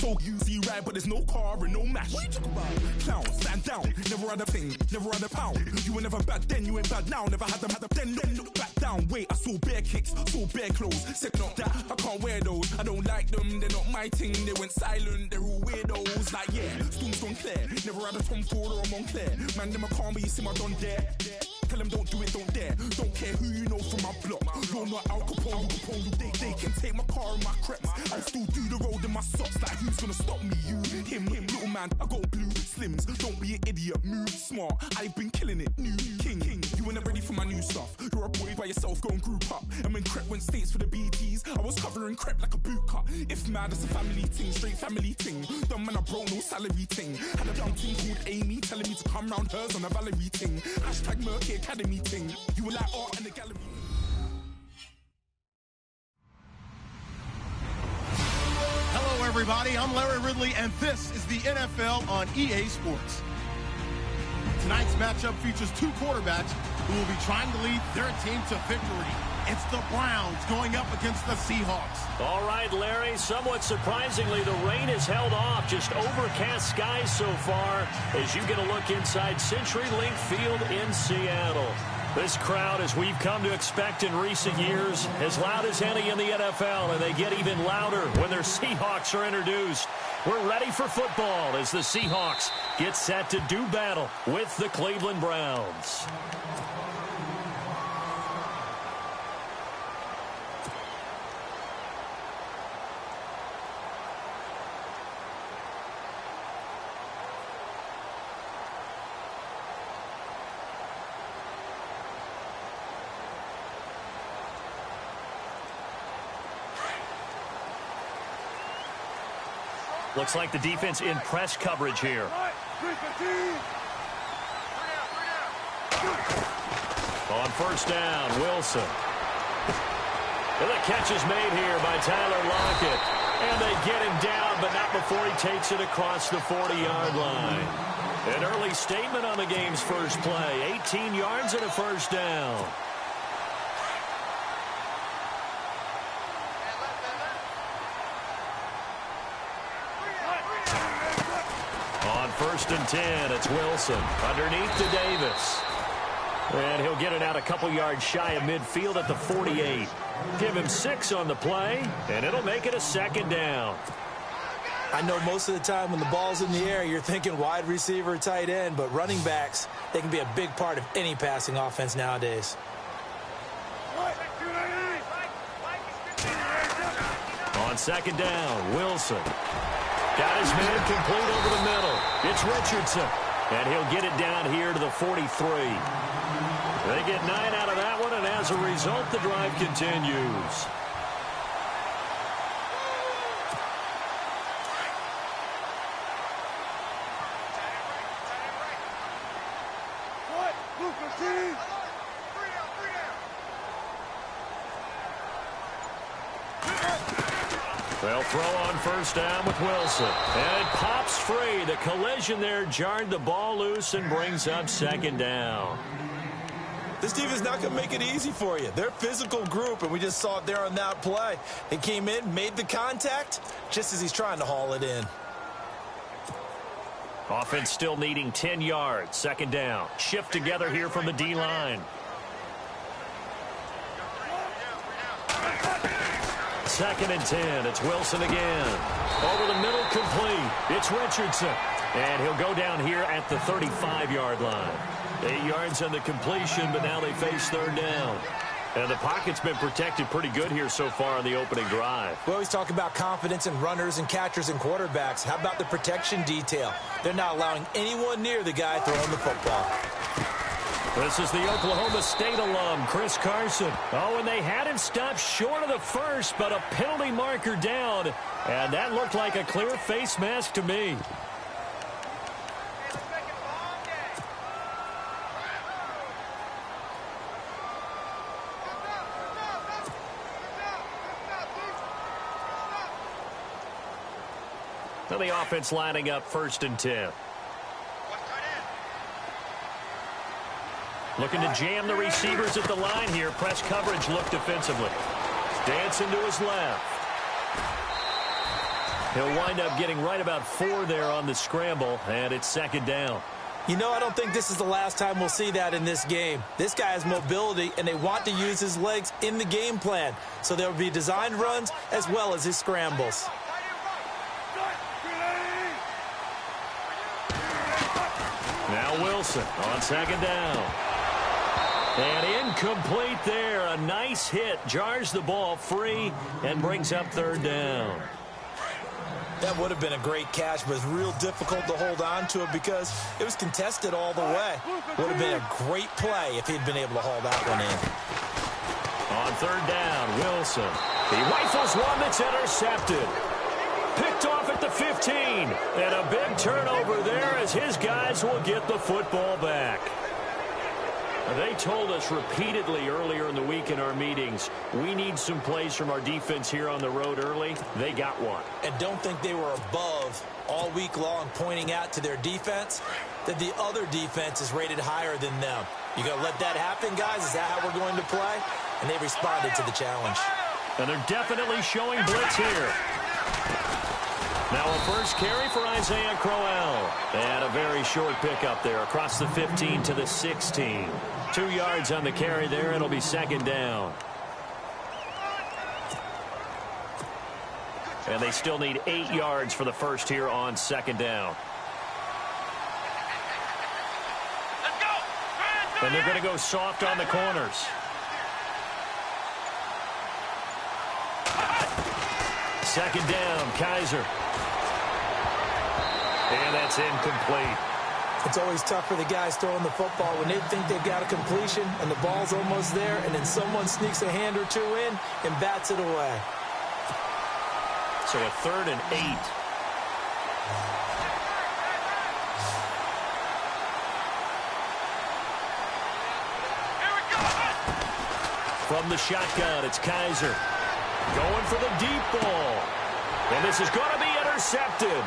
So you see right, but there's no car and no match. What you talking about? Clown, stand down, never had a thing, never had a pound. You were never bad then, you ain't bad now. Never had them, then look back down. Wait, I saw bare kicks, saw bare clothes. Said not that, I can't wear those. I don't like them, they're not my thing. They went silent, they're all weirdos. Like yeah, Storm's gone clear. Never had a Tom Ford or a Montclair. Man, them I can't be, you see my don there. Tell them don't do it, don't dare. Don't care who you know from my block. You're not Al Capone, they can take my car and my creps. I'll still do the road in my socks. Like who's gonna stop me? You, him, little man. I got blue slims. Don't be an idiot, move smart. I've been killing it, new king. You weren't ready for my new stuff. You're a boy by yourself, go and group up. And when Crep went states for the BTs, I was covering Crep like a boot cut. If mad, it's a family thing, straight family thing. Dumb man, I broke no salary thing. Had a young thing called Amy telling me to come round hers on a Valerie thing. Hashtag Murky Academy thing. You were like art in the gallery. Hello, everybody. I'm Larry Ridley, and this is the NFL on EA Sports. Tonight's matchup features two quarterbacks who will be trying to lead their team to victory. It's the Browns going up against the Seahawks. All right, Larry, somewhat surprisingly, the rain has held off. Just overcast skies so far as you get a look inside CenturyLink Field in Seattle. This crowd, as we've come to expect in recent years, as loud as any in the NFL, and they get even louder when their Seahawks are introduced. We're ready for football as the Seahawks get set to do battle with the Cleveland Browns. Looks like the defense in press coverage here. On first down, Wilson. And the catch is made here by Tyler Lockett. And they get him down, but not before he takes it across the 40-yard line. An early statement on the game's first play. 18 yards and a first down. First and 10, it's Wilson underneath to Davis. And he'll get it out a couple yards shy of midfield at the 48. Give him 6 on the play, and it'll make it a second down. I know most of the time when the ball's in the air, you're thinking wide receiver, tight end, but running backs, they can be a big part of any passing offense nowadays. On second down, Wilson. Got his man complete over the middle. It's Richardson. And he'll get it down here to the 43. They get 9 out of that one, and as a result, the drive continues. They'll throw on first down with Wilson. And it pops free. The collision there jarred the ball loose and brings up second down. This defense is not going to make it easy for you. They're a physical group, and we just saw it there on that play. He came in, made the contact, just as he's trying to haul it in. Offense still needing 10 yards. Second down. Shift together here from the D-line. Second and 10. It's Wilson again. Over the middle, complete. It's Richardson. And he'll go down here at the 35-yard line. 8 yards on the completion, but now they face third down. And the pocket's been protected pretty good here so far on the opening drive. We always talk about confidence in runners and catchers and quarterbacks. How about the protection detail? They're not allowing anyone near the guy throwing the football. This is the Oklahoma State alum, Chris Carson. Oh, and they had him stopped short of the first, but a penalty marker down. And that looked like a clear face mask to me. So the offense lining up first and 10. Looking to jam the receivers at the line here. Press coverage look defensively. Dancing to his left. He'll wind up getting right about 4 there on the scramble, and it's 2nd down. You know, I don't think this is the last time we'll see that in this game. This guy has mobility, and they want to use his legs in the game plan. So there will be designed runs as well as his scrambles. Now Wilson on 2nd down. And incomplete there. A nice hit. Jars the ball free and brings up 3rd down. That would have been a great catch, but it's real difficult to hold on to it because it was contested all the way. Would have been a great play if he'd been able to haul that one in. On 3rd down, Wilson. He rifles one that's intercepted. Picked off at the 15. And a big turnover there as his guys will get the football back. They told us repeatedly earlier in the week in our meetings, we need some plays from our defense here on the road early. They got one. And don't think they were above all week long pointing out to their defense that the other defense is rated higher than them. You going to let that happen, guys? Is that how we're going to play? And they responded to the challenge. And they're definitely showing blitz here. Now a first carry for Isaiah Crowell. And a very short pickup there across the 15 to the 16. 2 yards on the carry there. It'll be 2nd down. And they still need 8 yards for the first here on 2nd down. And they're going to go soft on the corners. Second down, Kaiser. And that's incomplete. It's always tough for the guys throwing the football when they think they've got a completion and the ball's almost there, and then someone sneaks a hand or two in and bats it away. So a 3rd and 8. From the shotgun, it's Kaiser. Going for the deep ball. And this is going to be intercepted.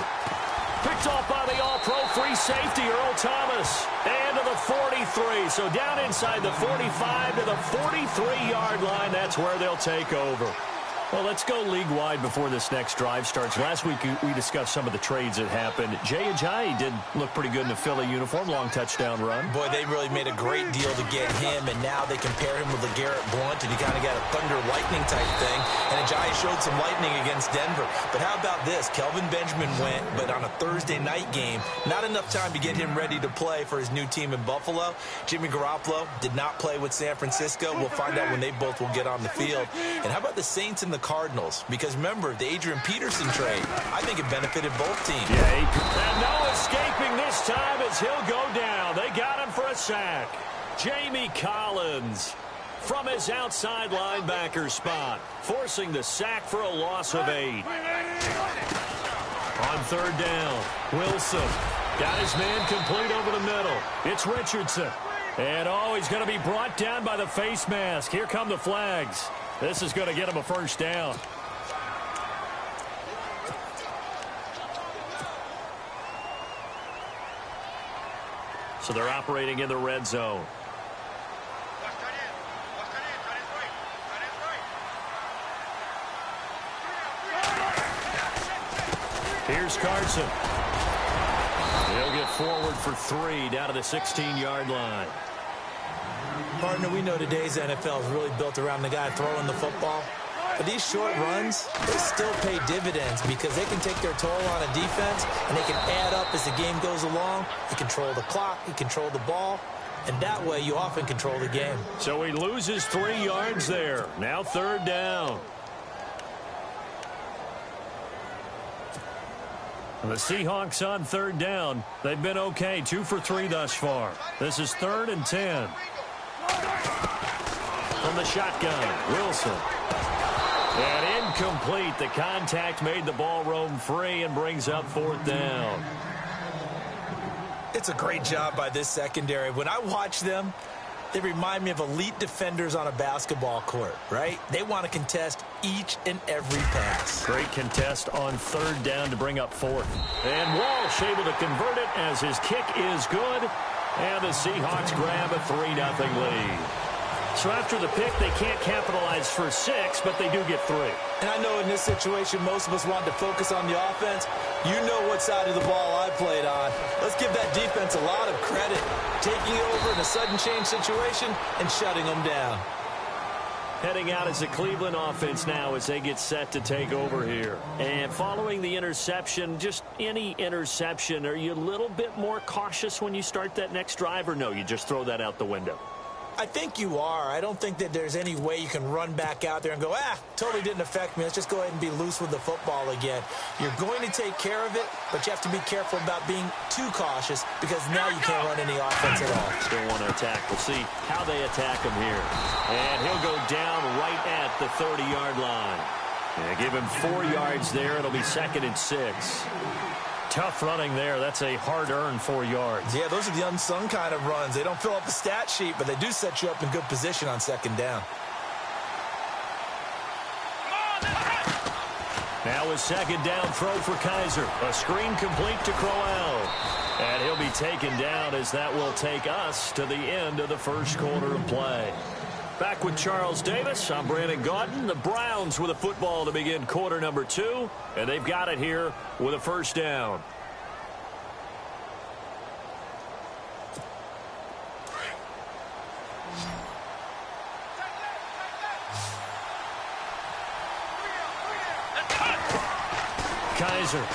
Picked off by the all-pro free safety, Earl Thomas. And to the 43. So down inside the 45 to the 43-yard line. That's where they'll take over. Well, let's go league-wide before this next drive starts. Last week, we discussed some of the trades that happened. Jay Ajayi did look pretty good in a Philly uniform, long touchdown run. Boy, they really made a great deal to get him, and now they compare him with LeGarrette Blount, and he kind of got a thunder-lightning type thing, and Ajayi showed some lightning against Denver. But how about this? Kelvin Benjamin went, but on a Thursday night game, not enough time to get him ready to play for his new team in Buffalo. Jimmy Garoppolo did not play with San Francisco. We'll find out when they both will get on the field. And how about the Saints and the Cardinals? Because remember, the Adrian Peterson trade, I think it benefited both teams. Yeah, and no escaping this time as he'll go down. They got him for a sack. Jamie Collins from his outside linebacker spot, forcing the sack for a loss of 8. On 3rd down, Wilson got his man complete over the middle. It's Richardson. And, he's going to be brought down by the face mask. Here come the flags. This is going to get him a first down. So they're operating in the red zone. Here's Carson. He'll get forward for 3 down to the 16-yard line. Partner, we know today's NFL is really built around the guy throwing the football. But these short runs, they still pay dividends because they can take their toll on a defense and they can add up as the game goes along. You control the clock, you control the ball, and that way you often control the game. So he loses 3 yards there. Now 3rd down. The Seahawks on 3rd down. They've been okay, 2 for 3 thus far. This is 3rd and 10. From the shotgun, Wilson. And incomplete. The contact made the ball roam free and brings up 4th down. It's a great job by this secondary. When I watch them, they remind me of elite defenders on a basketball court, right? They want to contest each and every pass. Great contest on 3rd down to bring up 4th. And Walsh able to convert it as his kick is good. And the Seahawks grab a 3-0 lead. So after the pick, they can't capitalize for 6, but they do get 3. And I know in this situation, most of us wanted to focus on the offense. You know what side of the ball I played on. Let's give that defense a lot of credit, taking it over in a sudden change situation and shutting them down. Heading out as the Cleveland offense now as they get set to take over here. And following the interception, just any interception, are you a little bit more cautious when you start that next drive, or no, you just throw that out the window? I think you are. I don't think that there's any way you can run back out there and go, totally didn't affect me. Let's just go ahead and be loose with the football again. You're going to take care of it, but you have to be careful about being too cautious because now you can't run any offense at all. Still want to attack. We'll see how they attack him here. And he'll go down right at the 30-yard line. Yeah, give him 4 yards there. It'll be 2nd and 6. Tough running there. That's a hard-earned 4 yards. Yeah, those are the unsung kind of runs. They don't fill up the stat sheet, but they do set you up in good position on 2nd down. Now a 2nd down throw for Kaiser. A screen complete to Crowell. And he'll be taken down as that will take us to the end of the first quarter of play. Back with Charles Davis, I'm Brandon Gaudin. The Browns with a football to begin quarter number 2, and they've got it here with a 1st down. Kaiser.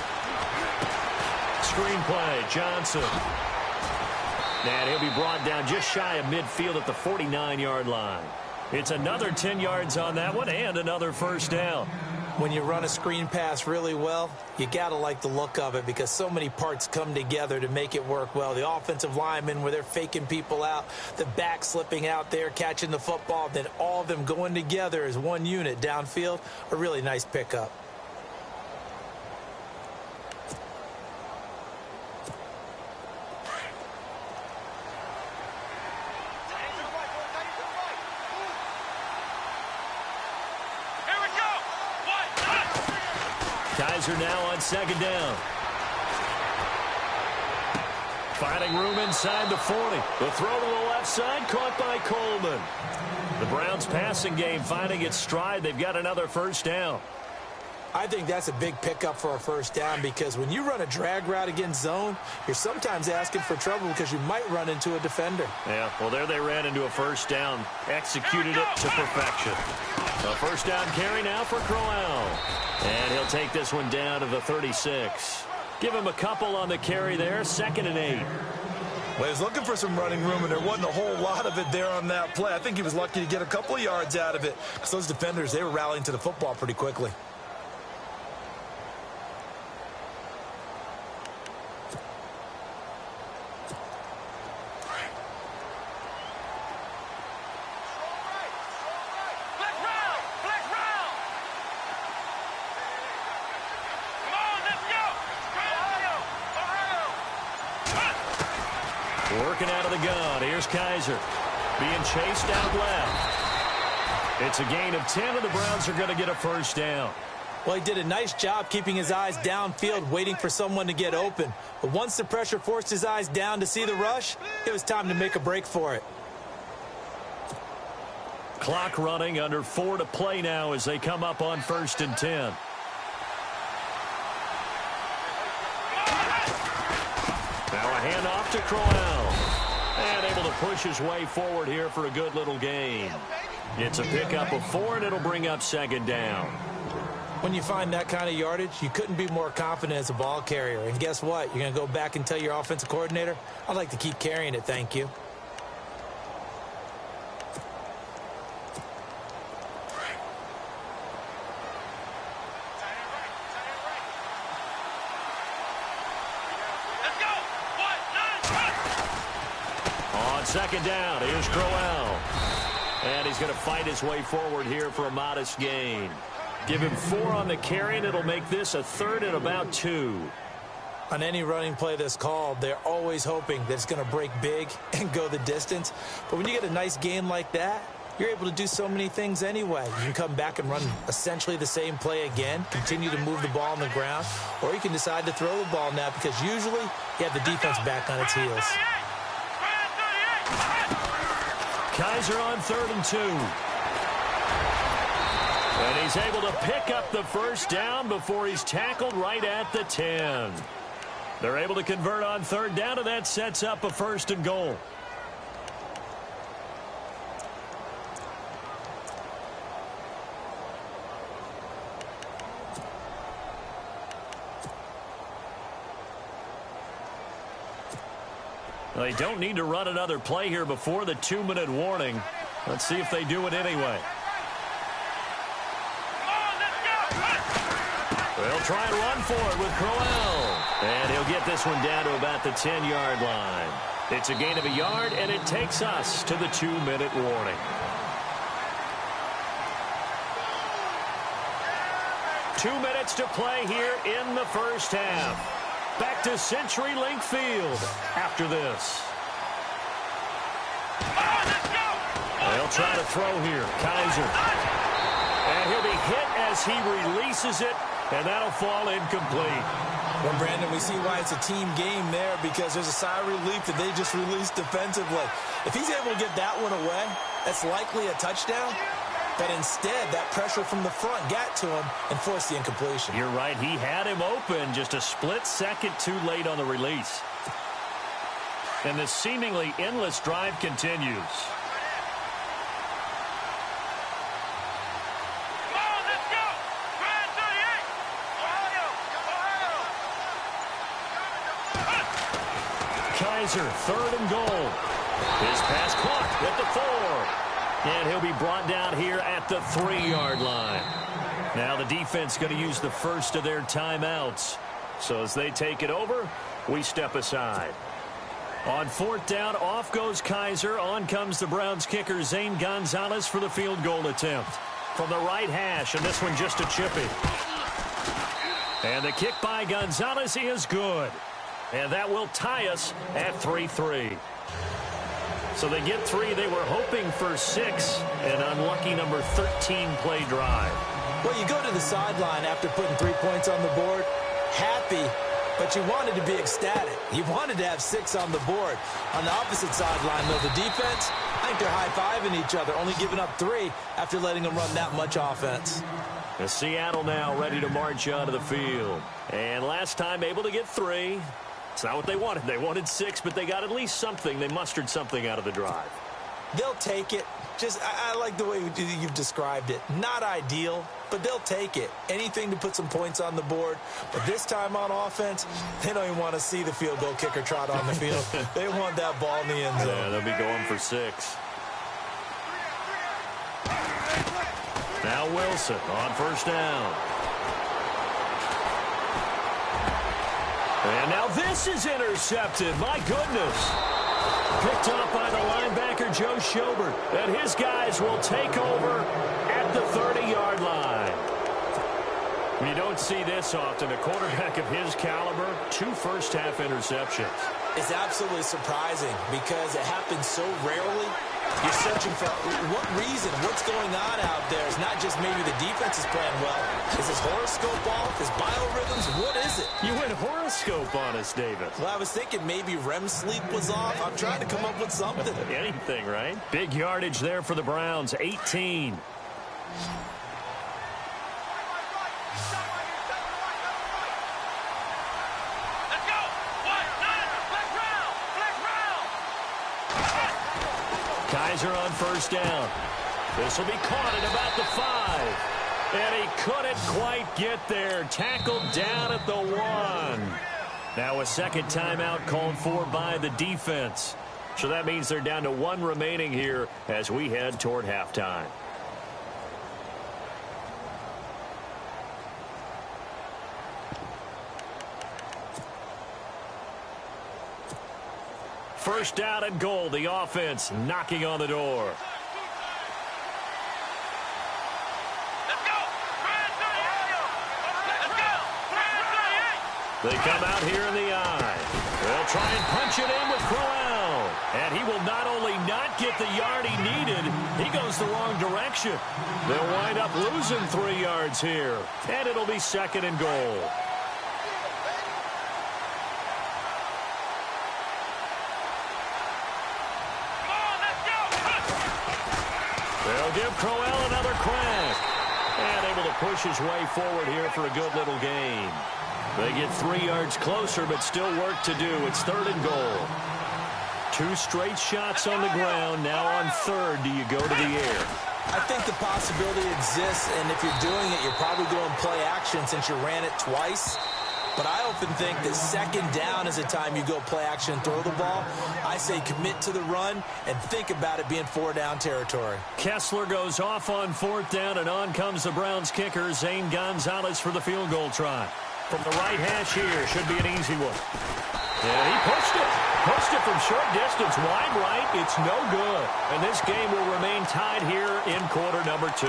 Screen play, Johnson. And he'll be brought down just shy of midfield at the 49-yard line. It's another 10 yards on that one and another 1st down. When you run a screen pass really well, you got to like the look of it because so many parts come together to make it work well. The offensive linemen where they're faking people out, the back slipping out there, catching the football, then all of them going together as one unit downfield, a really nice pickup. Kaiser now on 2nd down. Finding room inside the 40. The throw to the left side, caught by Coleman. The Browns passing game finding its stride. They've got another 1st down. I think that's a big pickup for a 1st down because when you run a drag route against zone, you're sometimes asking for trouble because you might run into a defender. Yeah, well, there they ran into a 1st down. Executed it to perfection. A 1st down carry now for Crowell. And he'll take this one down to the 36. Give him a couple on the carry there. 2nd and 8. Well, he was looking for some running room, and there wasn't a whole lot of it there on that play. I think he was lucky to get a couple of yards out of it because those defenders, they were rallying to the football pretty quickly. Working out of the gun. Here's Kaiser. Being chased out left. It's a gain of 10, and the Browns are going to get a 1st down. Well, he did a nice job keeping his eyes downfield, waiting for someone to get open. But once the pressure forced his eyes down to see the rush, it was time to make a break for it. Clock running, under 4 to play now as they come up on 1st and 10. Now a handoff to Crowell. And able to push his way forward here for a good little gain. It's a pickup of 4, and it'll bring up 2nd down. When you find that kind of yardage, you couldn't be more confident as a ball carrier. And guess what? You're going to go back and tell your offensive coordinator, I'd like to keep carrying it, thank you. On 2nd down, here's Crowell. And he's going to fight his way forward here for a modest gain. Give him 4 on the carry, and it'll make this a 3rd and about 2. On any running play that's called, they're always hoping that it's going to break big and go the distance. But when you get a nice gain like that, you're able to do so many things anyway. You can come back and run essentially the same play again, continue to move the ball on the ground, or you can decide to throw the ball now because usually you have the defense back on its heels. Kaiser on 3rd and 2. And he's able to pick up the first down before he's tackled right at the 10. They're able to convert on 3rd down, and that sets up a 1st and goal. They don't need to run another play here before the 2-minute warning. Let's see if they do it anyway. They'll try and run for it with Crowell. And he'll get this one down to about the 10-yard line. It's a gain of a yard, and it takes us to the 2-minute warning. Two minutes to play here in the first half. Back to CenturyLink Field after this. They'll try to throw here. Kaiser. And he'll be hit as he releases it, and that'll fall incomplete. Well, Brandon, we see why it's a team game there, because there's a sigh of relief that they just released defensively. If he's able to get that one away, that's likely a touchdown. But instead, that pressure from the front got to him and forced the incompletion. You're right. He had him open, just a split second too late on the release. And this seemingly endless drive continues. Kaiser, 3rd and goal. His pass caught at the 4. And he'll be brought down here at the 3-yard line. Now the defense going to use the first of their timeouts. So as they take it over, we step aside. On 4th down, off goes Kaiser. On comes the Browns kicker, Zane Gonzalez, for the field goal attempt. From the right hash, and this one just a chippy. And the kick by Gonzalez is good. And that will tie us at 3-3. So they get 3. They were hoping for 6. An unlucky number 13 play drive. Well, you go to the sideline after putting 3 points on the board, happy, but you wanted to be ecstatic. You wanted to have 6 on the board. On the opposite sideline, though, the defense, I think they're high-fiving each other, only giving up 3 after letting them run that much offense. And Seattle now ready to march onto the field. And last time able to get 3. It's not what they wanted. They wanted 6, but they got at least something. They mustered something out of the drive. They'll take it. I like the way you've described it. Not ideal, but they'll take it. Anything to put some points on the board. But this time on offense, they don't even want to see the field goal kicker trot on the field. They want that ball in the end zone. Yeah, they'll be going for 6. Now Wilson on 1st down. And now this is intercepted. My goodness. Picked up by the linebacker, Joe Schobert. And his guys will take over at the 30-yard line. You don't see this often. A quarterback of his caliber, 2 first-half interceptions. It's absolutely surprising because it happens so rarely. You're searching for what reason, what's going on out there. It's not just maybe the defense is playing well. Is his horoscope off? His biorhythms? What is it? You went horoscope on us, David. Well, I was thinking maybe REM sleep was off. I'm trying to come up with something. Anything, right? Big yardage there for the Browns, 18. Kaiser on 1st down. This will be caught at about the 5. And he couldn't quite get there. Tackled down at the 1. Now a second timeout called for by the defense. So that means they're down to 1 remaining here as we head toward halftime. First down and goal. The offense knocking on the door. They come out here in the eye. They'll try and punch it in with Crowell. And he will not only not get the yard he needed, he goes the wrong direction. They'll wind up losing 3 yards here. And it'll be 2nd and goal. They'll give Crowell another crack. And able to push his way forward here for a good little gain. They get 3 yards closer, but still work to do. It's 3rd and goal. 2 straight shots on the ground. Now on 3rd, do you go to the air? I think the possibility exists, and if you're doing it, you're probably going play action since you ran it twice. But I often think that 2nd down is a time you go play action and throw the ball. I say commit to the run and think about it being 4-down territory. Kessler goes off on 4th down, and on comes the Browns kicker, Zane Gonzalez, for the field goal try. From the right hash here, should be an easy one. Yeah, he pushed it. Pushed it from short distance, wide right. It's no good. And this game will remain tied here in quarter number 2.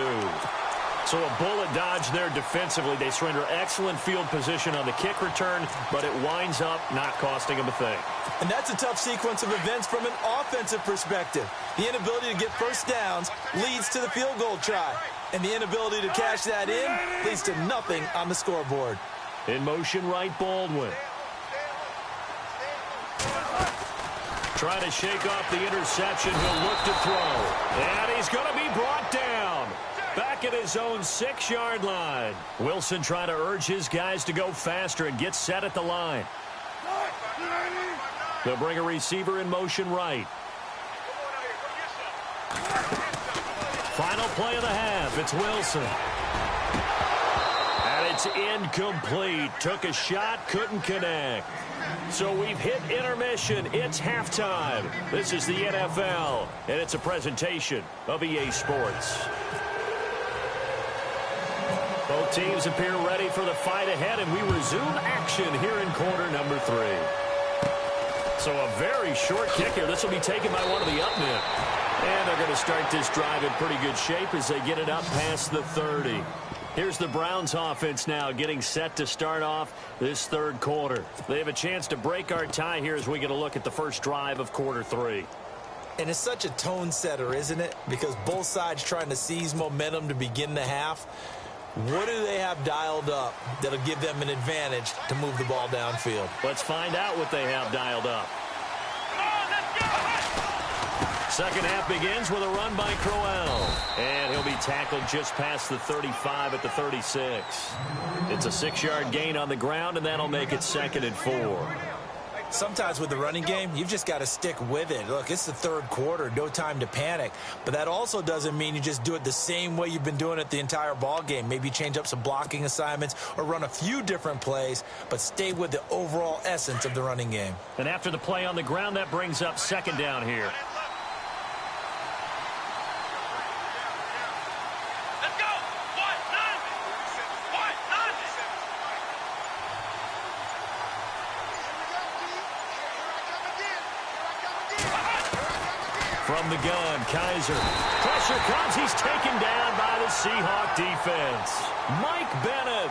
So a bullet dodge there defensively. They surrender excellent field position on the kick return, but it winds up not costing them a thing. And that's a tough sequence of events from an offensive perspective. The inability to get first downs leads to the field goal try. And the inability to cash that in leads to nothing on the scoreboard. In motion right, Baldwin. Trying to shake off the interception. He'll look to throw. And he's going to be brought down. Back at his own 6-yard line. Wilson trying to urge his guys to go faster and get set at the line. They'll bring a receiver in motion right. Final play of the half. It's Wilson. And it's incomplete. Took a shot, couldn't connect. So we've hit intermission. It's halftime. This is the NFL, and it's a presentation of EA Sports. Both teams appear ready for the fight ahead, and we resume action here in quarter number 3. So a very short kick here. This will be taken by one of the up men. And they're going to start this drive in pretty good shape as they get it up past the 30. Here's the Browns offense now getting set to start off this 3rd quarter. They have a chance to break our tie here as we get a look at the first drive of quarter 3. And it's such a tone setter, isn't it? Because both sides trying to seize momentum to begin the half. What do they have dialed up that'll give them an advantage to move the ball downfield? Let's find out what they have dialed up. Second half begins with a run by Crowell. And he'll be tackled just past the 35 at the 36. It's a 6-yard gain on the ground, and that'll make it 2nd and 4. Sometimes with the running game, you've just got to stick with it. Look, it's the 3rd quarter, no time to panic. But that also doesn't mean you just do it the same way you've been doing it the entire ball game. Maybe change up some blocking assignments or run a few different plays, but stay with the overall essence of the running game. And after the play on the ground, that brings up 2nd down here. From the gun, Kaiser. Pressure comes. He's taken down by the Seahawk defense. Mike Bennett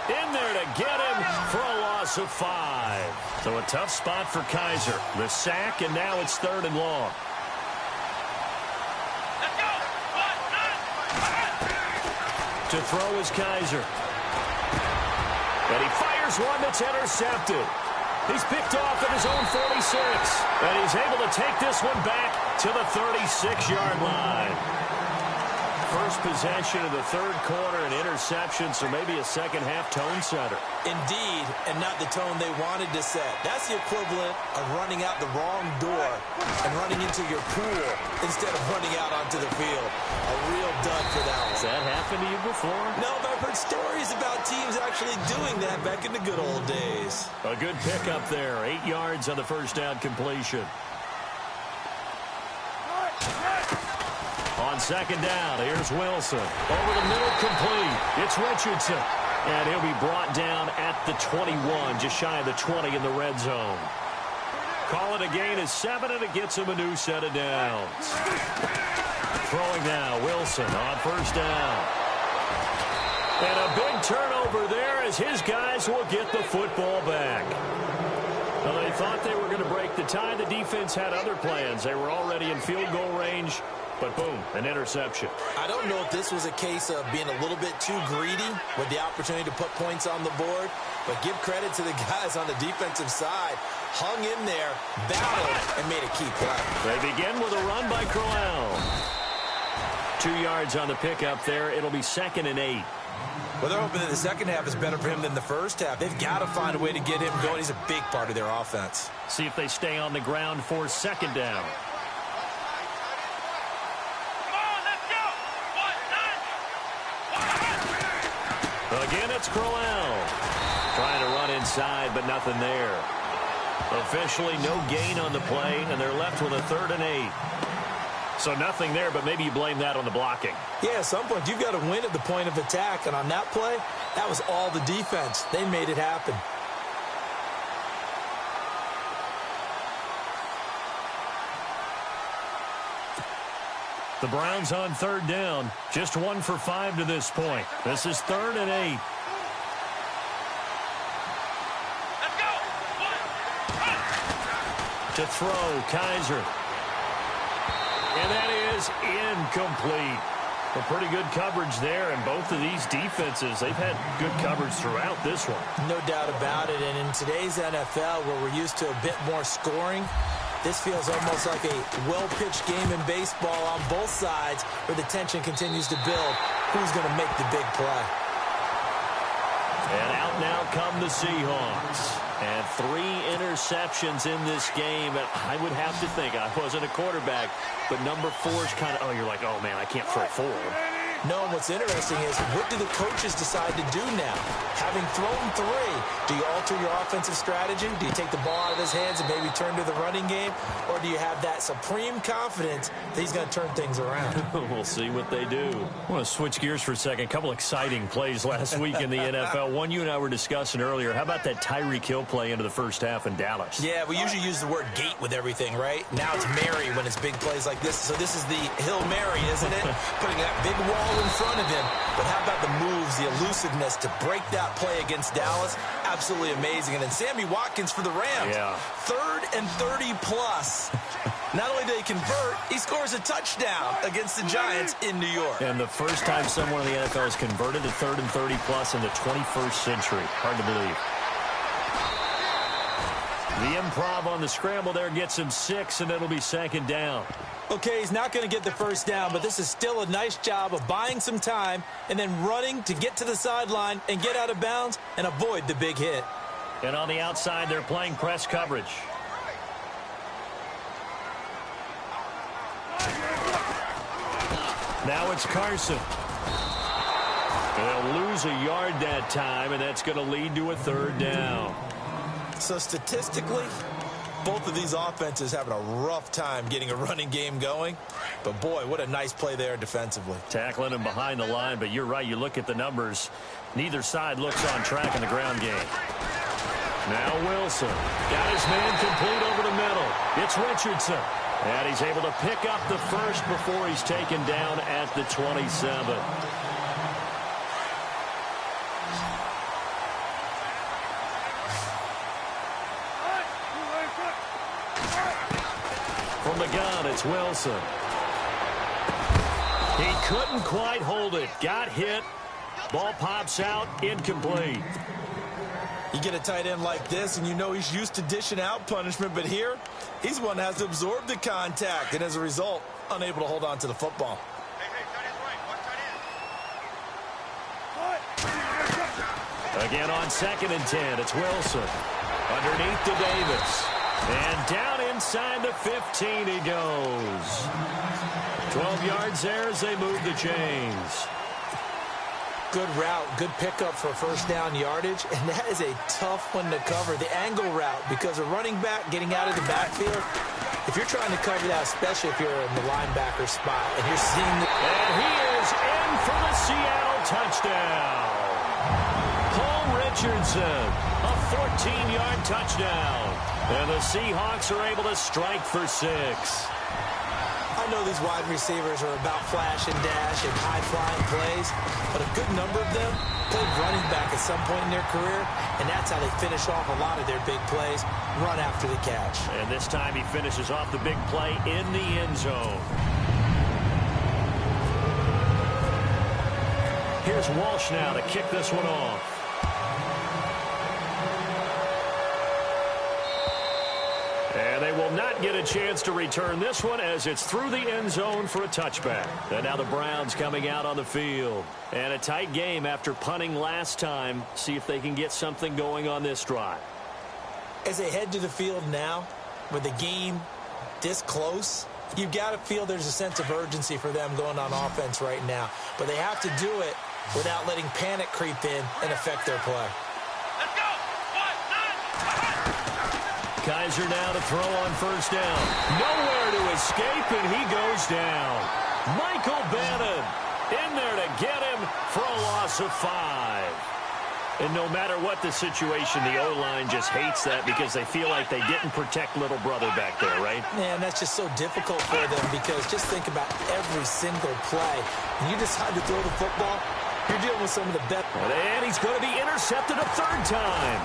in there to get him for a loss of 5. So a tough spot for Kaiser. The sack, and now it's 3rd and long. To throw is Kaiser. And he fires one that's intercepted. He's picked off at his own 46. And he's able to take this one back to the 36-yard line. First possession of the 3rd quarter, an interception, so maybe a second-half tone setter. Indeed, and not the tone they wanted to set. That's the equivalent of running out the wrong door and running into your pool instead of running out onto the field. A real dud for that one. Has that happened to you before? No, but I've heard stories about teams actually doing that back in the good old days. A good pickup there. 8 yards on the first down completion. On 2nd down, here's Wilson. Over the middle, complete. It's Richardson. And he'll be brought down at the 21, just shy of the 20 in the red zone. Call it a gain of 7, and it gets him a new set of downs. Throwing now, Wilson on first down. And a big turnover there as his guys will get the football back. Well, they thought they were going to break the tie. The defense had other plans. They were already in field goal range. But boom, an interception. I don't know if this was a case of being a little bit too greedy with the opportunity to put points on the board, but give credit to the guys on the defensive side. Hung in there, battled, and made a key play. They begin with a run by Crowell. 2 yards on the pickup there. It'll be 2nd and 8. Well, they're hoping that the second half is better for him than the first half. They've got to find a way to get him going. He's a big part of their offense. See if they stay on the ground for 2nd down. Again, it's Crowell. Trying to run inside, but nothing there. Officially, no gain on the play, and they're left with a 3rd and 8. So nothing there, but maybe you blame that on the blocking. Yeah, at some point, you've got to win at the point of attack. And on that play, that was all the defense. They made it happen. The Browns on 3rd down. Just 1 for 5 to this point. This is 3rd and 8. Let's go. To throw, Kaiser. And that is incomplete. A pretty good coverage there, and both of these defenses, they've had good coverage throughout this one. No doubt about it, and in today's NFL, where we're used to a bit more scoring, this feels almost like a well-pitched game in baseball on both sides, where the tension continues to build. Who's going to make the big play? And out now come the Seahawks. And 3 interceptions in this game. And I would have to think, I wasn't a quarterback, but number 4 is kind of, you're like, oh, man, I can't throw 4. No, and what's interesting is, what do the coaches decide to do now? Having thrown 3, do you alter your offensive strategy? Do you take the ball out of his hands and maybe turn to the running game? Or do you have that supreme confidence that he's going to turn things around? We'll see what they do. I want to switch gears for a second. A couple exciting plays last week in the NFL. One you and I were discussing earlier. How about that Tyreek Hill play into the first half in Dallas? Yeah, we usually use the word gate with everything, right? Now it's Mary when it's big plays like this. So this is the Hill Mary, isn't it? Putting that big wall in front of him. But how about the moves, the elusiveness to break that play against Dallas? Absolutely amazing. And then Sammy Watkins for the Rams. Yeah. 3rd and 30 plus. Not only did he convert, he scores a touchdown against the Giants in New York. And the first time someone in the NFL has converted to 3rd and 30 plus in the 21st century. Hard to believe. The improv on the scramble there gets him 6, and it'll be 2nd down. Okay, he's not going to get the first down, but this is still a nice job of buying some time and then running to get to the sideline and get out of bounds and avoid the big hit. And on the outside, they're playing press coverage. Now it's Carson. They'll lose a yard that time, and that's going to lead to a 3rd down. So statistically, both of these offenses having a rough time getting a running game going. But, boy, what a nice play there defensively. Tackling him behind the line, but you're right. You look at the numbers. Neither side looks on track in the ground game. Now Wilson. Got his man complete over the middle. It's Richardson. And he's able to pick up the first before he's taken down at the 27. From the gun, it's Wilson. He couldn't quite hold it. Got hit. Ball pops out. Incomplete. You get a tight end like this, and you know he's used to dishing out punishment. But here, he's one that has to absorb the contact, and as a result, unable to hold on to the football. Again on 2nd and 10, it's Wilson. Underneath to Davis. And down inside the 15 he goes. 12 yards there as they move the chains. Good route, good pickup for first down yardage, and that is a tough one to cover, the angle route, because a running back getting out of the backfield, if you're trying to cover that, especially if you're in the linebacker spot, and you're seeing the... And he is in for the Seattle touchdown. Paul Richardson, a 14-yard touchdown. And the Seahawks are able to strike for 6. I know these wide receivers are about flash and dash and high-flying plays, but a good number of them played running back at some point in their career, and that's how they finish off a lot of their big plays, run after the catch. And this time he finishes off the big play in the end zone. Here's Walsh now to kick this one off. And they will not get a chance to return this one as it's through the end zone for a touchback. And now the Browns coming out on the field. And a tight game after punting last time. See if they can get something going on this drive. As they head to the field now, with the game this close, you've got to feel there's a sense of urgency for them going on offense right now. But they have to do it without letting panic creep in and affect their play. Let's go. 1, 9. Kaiser now to throw on first down. Nowhere to escape, and he goes down. Michael Bannon in there to get him for a loss of 5. And no matter what the situation, the O-line just hates that because they feel like they didn't protect little brother back there, right? Man, that's just so difficult for them because just think about every single play. When you decide to throw the football, you're dealing with some of the best. And he's going to be intercepted a third time.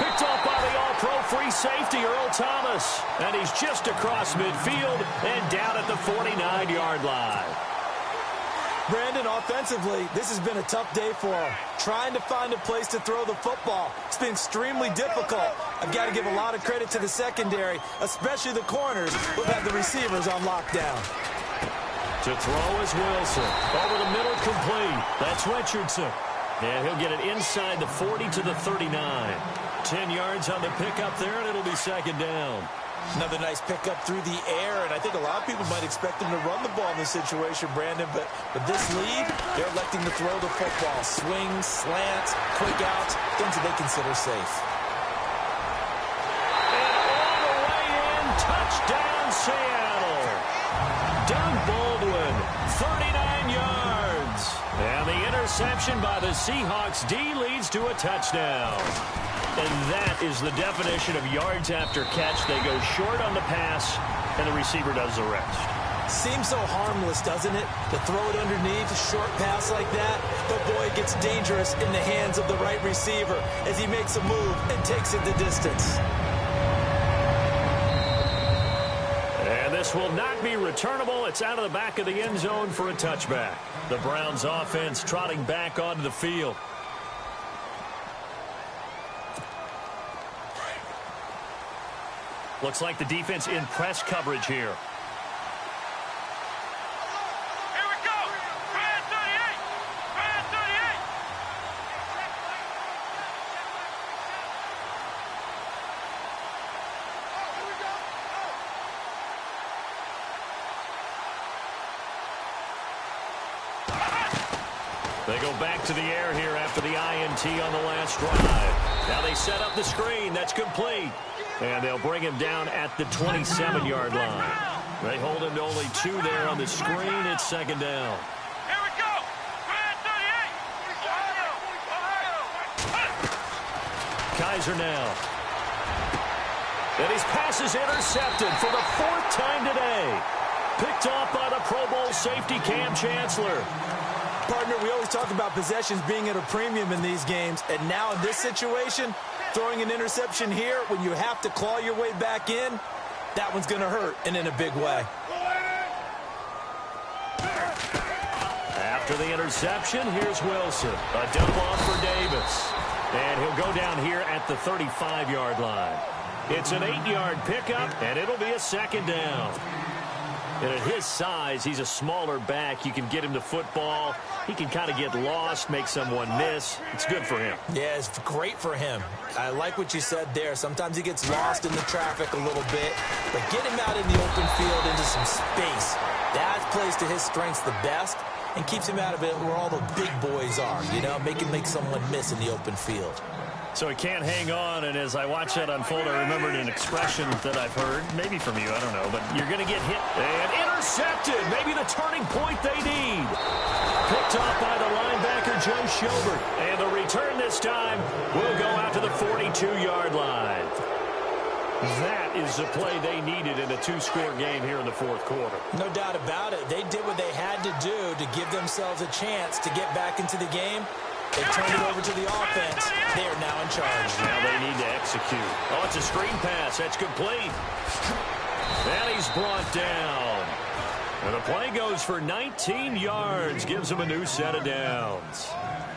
Picked off by the all-pro free safety, Earl Thomas. And he's just across midfield and down at the 49-yard line. Brandon, offensively, this has been a tough day for him. Trying to find a place to throw the football. It's been extremely difficult. I've got to give a lot of credit to the secondary, especially the corners who've had the receivers on lockdown. To throw is Wilson. Over the middle, complete. That's Richardson. And he'll get it inside the 40 to the 39. 10 yards on the pickup there, and it'll be second down. Another nice pickup through the air, and I think a lot of people might expect them to run the ball in this situation, Brandon, but with this lead, they're electing to throw the football. Swings, slants, quick outs, things that they consider safe. And all the way in, touchdown Seattle. Doug Baldwin, 39 yards. And the interception by the Seahawks D leads to a touchdown. And that is the definition of yards after catch. They go short on the pass, and the receiver does the rest. Seems so harmless, doesn't it? To throw it underneath, a short pass like that. But, boy, it gets dangerous in the hands of the right receiver as he makes a move and takes it the distance. And this will not be returnable. It's out of the back of the end zone for a touchback. The Browns offense trotting back onto the field. Looks like the defense in press coverage here. Here we go. Brand 38. Brand 38. They go back to the air here after the INT on the last drive. Now they set up the screen. That's complete. And they'll bring him down at the 27-yard line. They hold him to only 2 there on the screen. It's second down. Here we go. Brand 38. Kaiser now. And his pass is intercepted for the 4th time today. Picked off by the Pro Bowl safety Cam Chancellor. Partner, we always talk about possessions being at a premium in these games. And now in this situation, throwing an interception here when you have to claw your way back in, that one's going to hurt, and in a big way. After the interception, here's Wilson. A dump off for Davis. And he'll go down here at the 35-yard line. It's an 8-yard pickup, and it'll be a second down. And at his size, he's a smaller back. You can get him to football. He can kind of get lost, make someone miss. It's good for him. Yeah, it's great for him. I like what you said there. Sometimes he gets lost in the traffic a little bit. But get him out in the open field into some space. That plays to his strengths the best and keeps him out of it where all the big boys are, you know, make someone miss in the open field. So he can't hang on, and as I watch that unfold, I remembered an expression that I've heard, maybe from you, I don't know, but you're going to get hit and intercepted, maybe the turning point they need. Picked off by the linebacker, Joe Schobert, and the return this time will go out to the 42-yard line. That is the play they needed in a 2-score game here in the 4th quarter. No doubt about it. They did what they had to do to give themselves a chance to get back into the game. They turned it over to the offense. They are now in charge. Now they need to execute. Oh, it's a screen pass. That's complete. And he's brought down. And the play goes for 19 yards, gives them a new set of downs.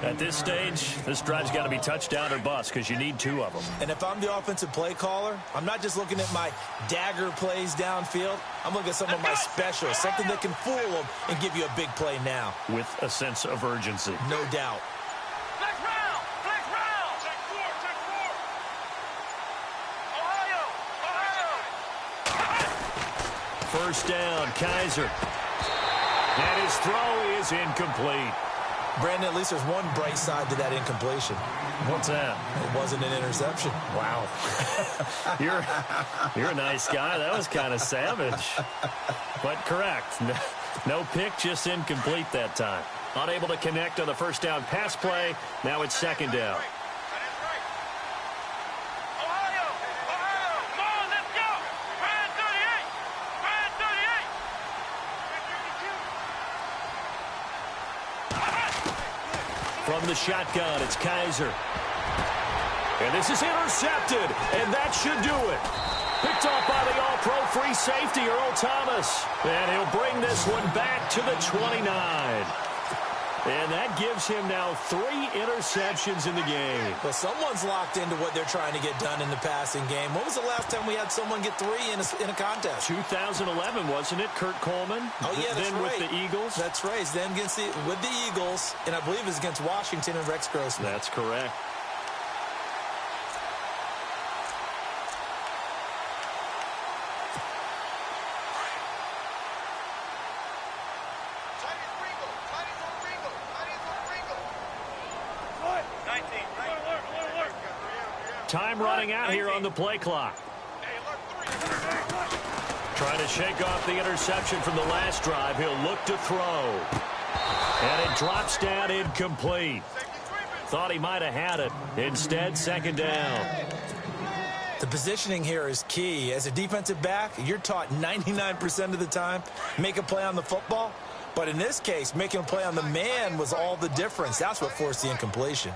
At this stage, this drive's got to be touchdown or bust because you need 2 of them. And if I'm the offensive play caller, I'm not just looking at my dagger plays downfield. I'm looking at some of my specials, something that can fool them and give you a big play now. With a sense of urgency. No doubt. Flex round! Flex round! Check 4! Ohio! First down, Kaiser. And his throw is incomplete. Brandon, at least there's one bright side to that incompletion. What's that? It wasn't an interception. Wow. You're a nice guy. That was kind of savage. But correct. No pick, just incomplete that time. Unable to connect on the first down pass play. Now it's second down. Ohio! Ohio! Come on, let's go! Brand 38! Brand 38! From the shotgun, it's Kaiser. And this is intercepted, and that should do it. Picked off by the all-pro free safety, Earl Thomas. And he'll bring this one back to the 29. And that gives him now 3 interceptions in the game. Well, someone's locked into what they're trying to get done in the passing game. When was the last time we had someone get 3 in a contest? 2011, wasn't it, Kurt Coleman? Oh, yeah, that's then right. With the Eagles? That's right. Then with the Eagles, and I believe it was against Washington and Rex Grossman. That's correct. Time running out here on the play clock. Trying to shake off the interception from the last drive. He'll look to throw. And it drops down incomplete. Thought he might have had it. Instead, second down. The positioning here is key. As a defensive back, you're taught 99% of the time, make a play on the football. But in this case, making a play on the man was all the difference. That's what forced the incompletion.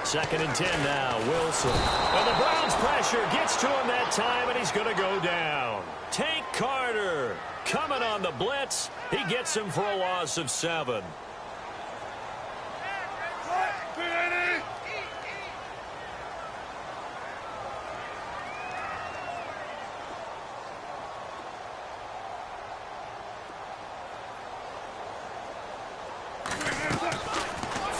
Second and 10 now, Wilson. And the Browns pressure gets to him that time, and he's going to go down. Tank Carter coming on the blitz. He gets him for a loss of 7.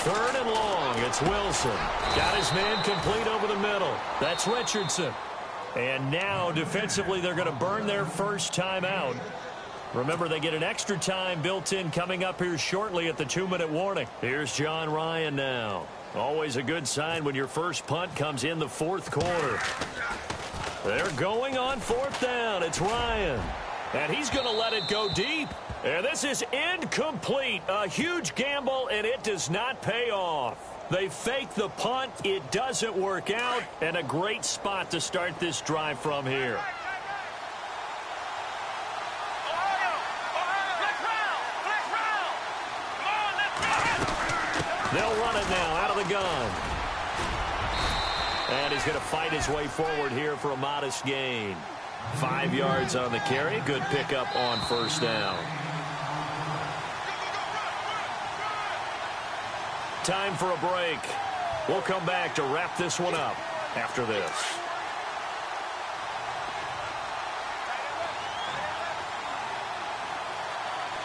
Third and long, it's Wilson. Got his man complete over the middle. That's Richardson. And now, defensively, they're going to burn their first time out. Remember, they get an extra time built in coming up here shortly at the 2-minute warning. Here's John Ryan now. Always a good sign when your first punt comes in the 4th quarter. They're going on 4th down. It's Ryan. And he's going to let it go deep. And this is incomplete. A huge gamble, and it does not pay off. They fake the punt. It doesn't work out. And a great spot to start this drive from here. They'll run it now out of the gun. And he's going to fight his way forward here for a modest gain. 5 yards on the carry. Good pickup on first down. Time for a break. We'll come back to wrap this one up after this.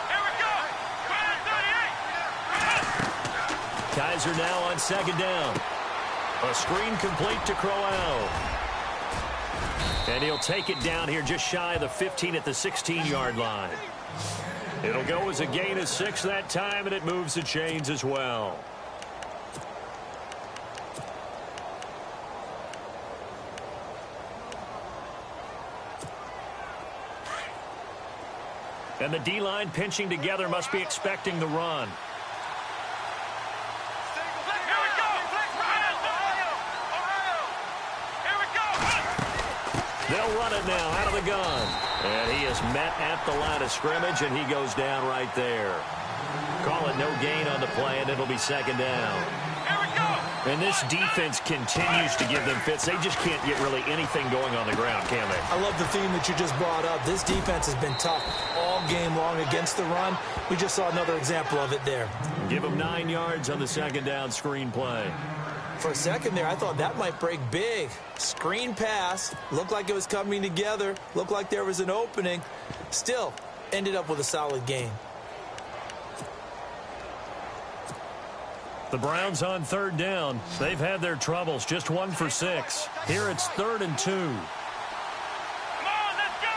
Here we go! Brand 38! Kaiser now on second down. A screen complete to Crowell. And he'll take it down here just shy of the 15 at the 16-yard line. It'll go as a gain of 6 that time, and it moves the chains as well. And the D-line pinching together must be expecting the run. Here we go! Ohio! Ohio! Here we go! They'll run it now out of the gun. And he is met at the line of scrimmage, and he goes down right there. Call it no gain on the play, and it'll be second down. Here we go! And this defense continues to give them fits. They just can't get really anything going on the ground, can they? I love the theme that you just brought up. This defense has been tough all game long against the run. We just saw another example of it there. Give them 9 yards on the second down screen play. For a second there, I thought that might break big. Screen pass. Looked like it was coming together. Looked like there was an opening. Still, ended up with a solid game. The Browns on third down. They've had their troubles. Just 1 for 6. Here it's 3rd and 2. Come on, let's go.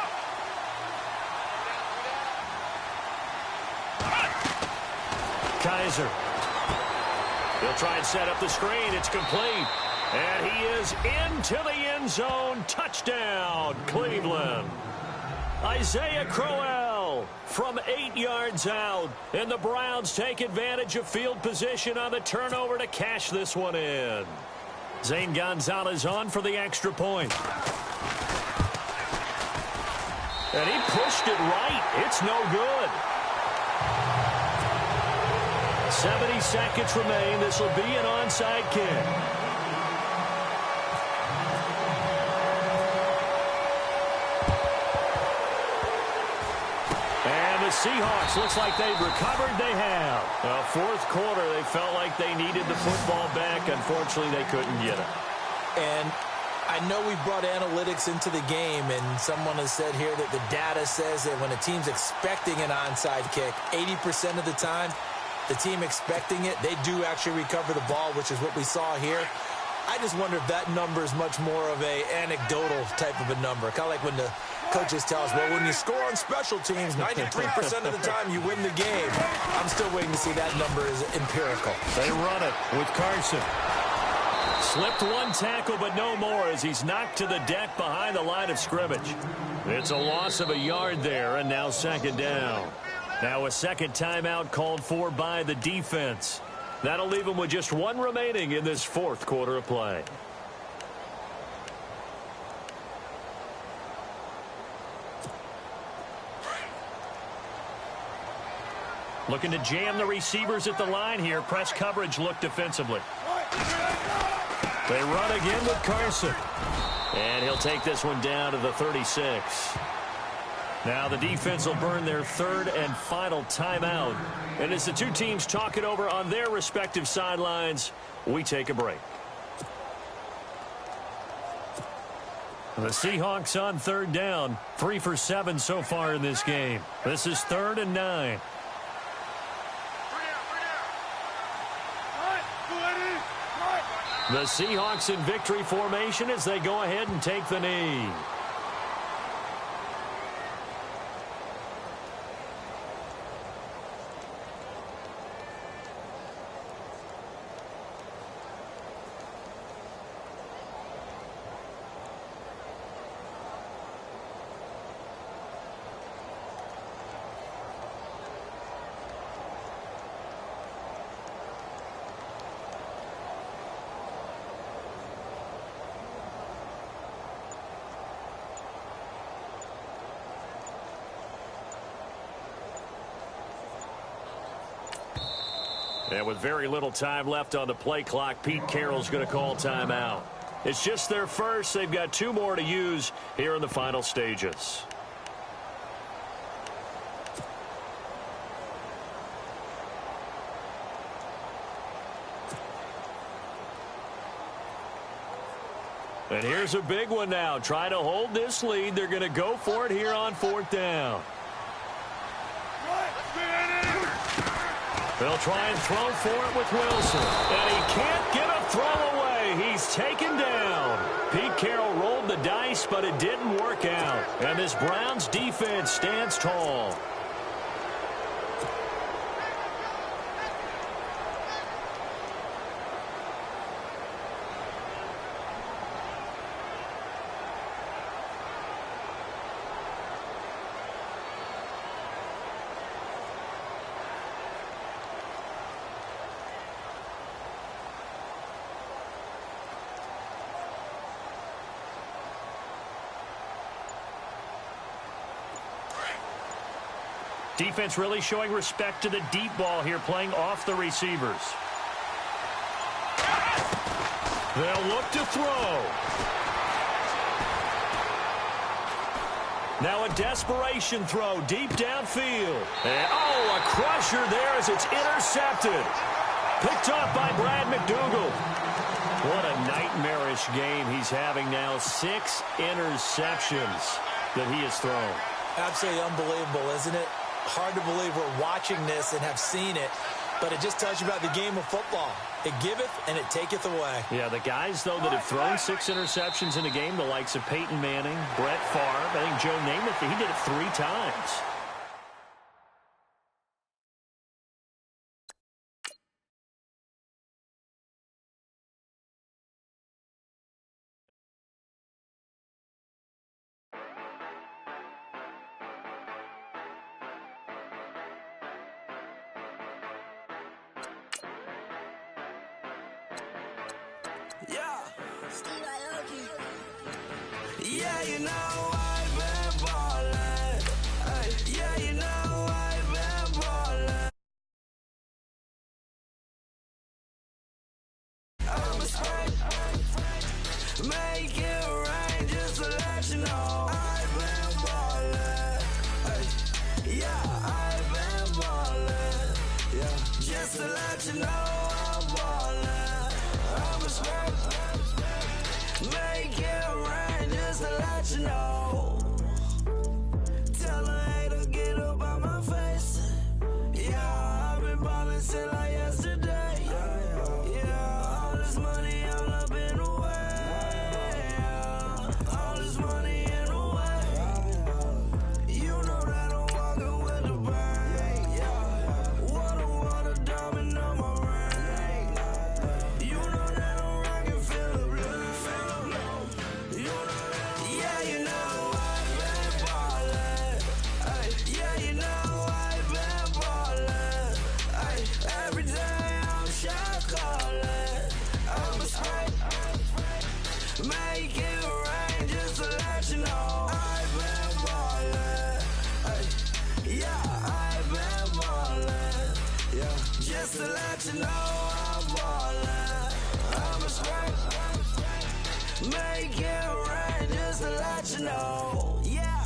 Kaiser. He'll try and set up the screen. It's complete. And he is into the end zone. Touchdown, Cleveland. Isaiah Crowell from 8 yards out. And the Browns take advantage of field position on the turnover to cash this one in. Zane Gonzalez on for the extra point. And he pushed it right. It's no good. 70 seconds remain. This will be an onside kick. And the Seahawks, looks like they've recovered. They have. Fourth quarter, they felt like they needed the football back. Unfortunately, they couldn't get it. And I know we brought analytics into the game, and someone has said here that the data says that when a team's expecting an onside kick, 80% of the time, the team expecting it, they do actually recover the ball, which is what we saw here. I just wonder if that number is much more of a anecdotal type of a number. Kind of like when the coaches tell us, well, when you score on special teams, 93% of the time you win the game. I'm still waiting to see that number is empirical. They run it with Carson. Slipped one tackle, but no more as he's knocked to the deck behind the line of scrimmage. It's a loss of a yard there, and now second down. Now a second timeout called for by the defense. That'll leave them with just 1 remaining in this fourth quarter of play. Looking to jam the receivers at the line here. Press coverage look defensively. They run again with Carson. And he'll take this one down to the 36. Now the defense will burn their third and final timeout. And as the two teams talk it over on their respective sidelines, we take a break. The Seahawks on third down. 3 for 7 so far in this game. This is 3rd and 9. The Seahawks in victory formation as they go ahead and take the knee. And with very little time left on the play clock, Pete Carroll's going to call timeout. It's just their first. They've got 2 more to use here in the final stages. And here's a big one now. Trying to hold this lead. They're going to go for it here on 4th down. They'll try and throw for it with Wilson. And he can't get a throw away. He's taken down. Pete Carroll rolled the dice, but it didn't work out. And this Browns defense stands tall. Defense really showing respect to the deep ball here, playing off the receivers. They'll look to throw. Now a desperation throw deep downfield. And, oh, a crusher there as it's intercepted. Picked off by Brad McDougal. What a nightmarish game he's having now. 6 interceptions that he has thrown. Absolutely unbelievable, isn't it? Hard to believe we're watching this and have seen it, but it just tells you about the game of football. It giveth and it taketh away. Yeah, the guys, though, that have thrown 6 interceptions in a game, the likes of Peyton Manning, Brett Favre, I think Joe Namath, he did it 3 times. Yeah, you know I've been ballin'. Yeah, you know I've been ballin'. I'ma spray, make it rain just to let you know I've been ballin'. Yeah, I've been ballin'. Yeah, just to let you know I'm ballin'. I'ma spray, make it rain just to let you know. Tell a hater get up out my face. Yeah, I've been ballin' since like yesterday. Yeah, all this money all up in the way. All this money in the way. You know that I'm walking with the bang. Water, diamond on my ring. You know that I'm rockin', feel the blue. You know that, yeah, you know I've been ballin'. Yeah, you know I've been ballin'. Every day I'm shot callin'. I'ma spray, make it rain just to let you know I've been ballin'. Yeah, I've been ballin'. Yeah, just to let you know I'm ballin'. I'ma spray, make it rain just to let you know. Yeah,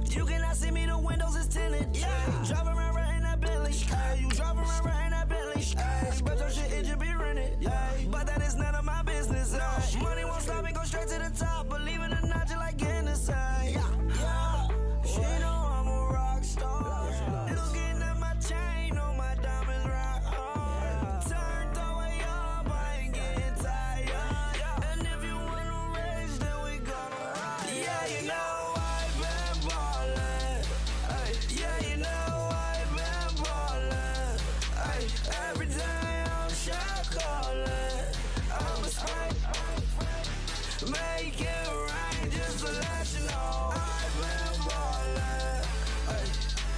you cannot see me, the windows is tinted. Yeah, drive around right in that Bentley. Hey, you drive around right in that Bentley. Hey, but your shit, it just be rented. Hey, but that is none of my business. Hey, money won't stop me, go straight to the top. Believe it or not, you like getting the same. Yeah, she know I'm a rock star. Looking at my chain, on my diamonds rock hard. Turned the way up, I ain't getting tired. And if you wanna race, then we gonna ride. Yeah, you know I've been ballin'. Yeah, you know I've been ballin'. Every day I'm shot callin'. I'ma spray, make it rain just to let you know I've been ballin'.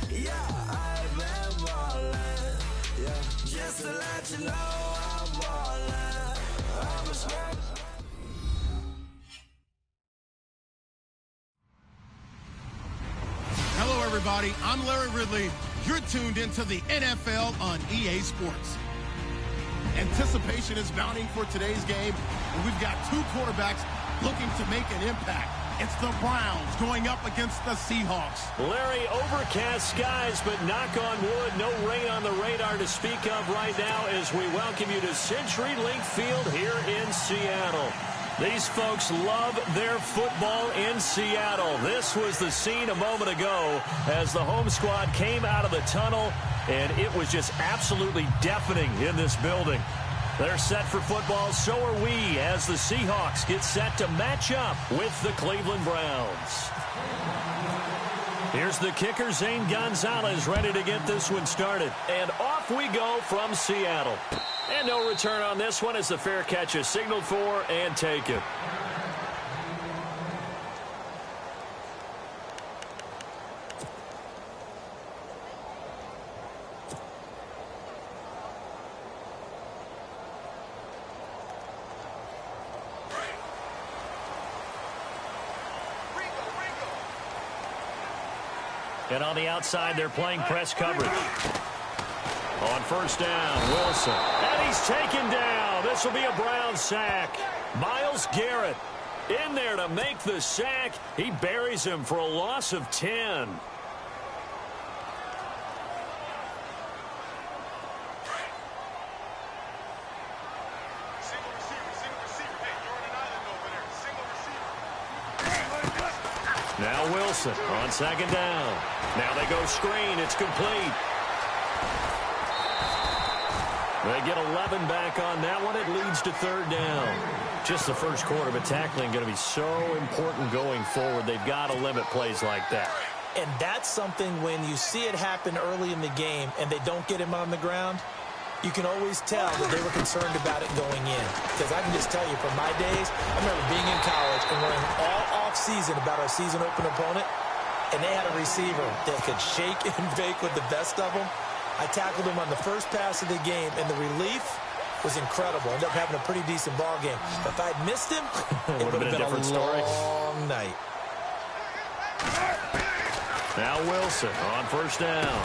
Yeah, I've been ballin'. Yeah, just to let you know I'm ballin'. I'ma spray. Hello, everybody. I'm Larry Ridley. You're tuned into the NFL on EA Sports. Anticipation is mounting for today's game, and we've got 2 quarterbacks looking to make an impact. It's the Browns going up against the Seahawks. Larry, overcast skies, but knock on wood, no rain on the radar to speak of right now as we welcome you to CenturyLink Field here in Seattle. These folks love their football in Seattle. This was the scene a moment ago as the home squad came out of the tunnel, and it was just absolutely deafening in this building. They're set for football, so are we, as the Seahawks get set to match up with the Cleveland Browns. Here's the kicker, Zane Gonzalez, ready to get this one started. And off we go from Seattle. And no return on this one as the fair catch is signaled for and taken. And on the outside, they're playing press coverage. On first down, Wilson. And he's taken down. This will be a Brown sack. Myles Garrett in there to make the sack. He buries him for a loss of 10. Now Wilson on second down. Now they go screen. It's complete. They get 11 back on that one. It leads to third down. Just the first quarter, but tackling going to be so important going forward. They've got to limit plays like that. And that's something when you see it happen early in the game and they don't get him on the ground, you can always tell that they were concerned about it going in. Because I can just tell you from my days, I remember being in college and worrying all off-season about our season open opponent, and they had a receiver that could shake and bake with the best of them. I tackled him on the first pass of the game, and the relief was incredible. Ended up having a pretty decent ball game. But if I'd missed him, it would have been a long night. Now Wilson on first down.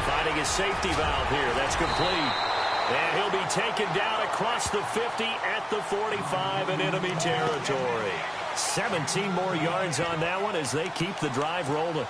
Finding his safety valve here. That's complete. And he'll be taken down across the 50 at the 45 in enemy territory. 17 more yards on that one as they keep the drive rolling.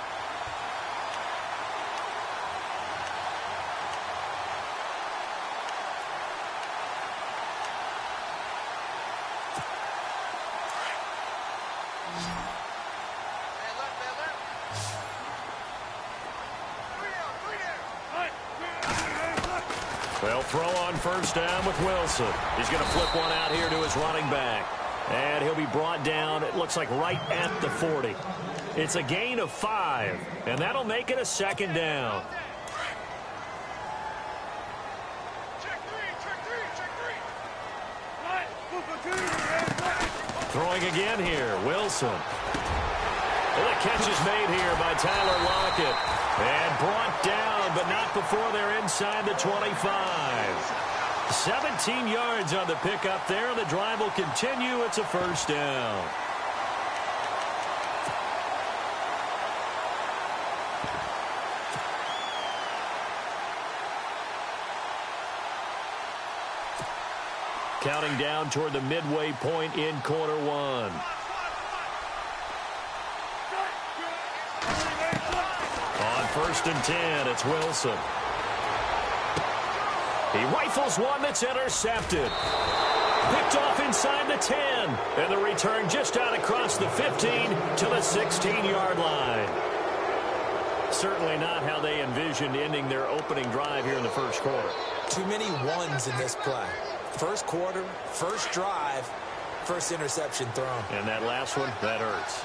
They'll throw on first down with Wilson. He's going to flip one out here to his running back. And he'll be brought down, it looks like, right at the 40. It's a gain of 5, and that'll make it a second down. Throwing again here, Wilson. Well, the catch is made here by Tyler Lockett. And brought down, but not before they're inside the 25. 17 yards on the pickup there. The drive will continue. It's a first down. Counting down toward the midway point in quarter one. On first and 10, it's Wilson. He rifles one that's intercepted. Picked off inside the 10. And the return just out across the 15 to the 16-yard line. Certainly not how they envisioned ending their opening drive here in the first quarter. Too many ones in this play. First quarter, first drive, first interception thrown. And that last one, that hurts.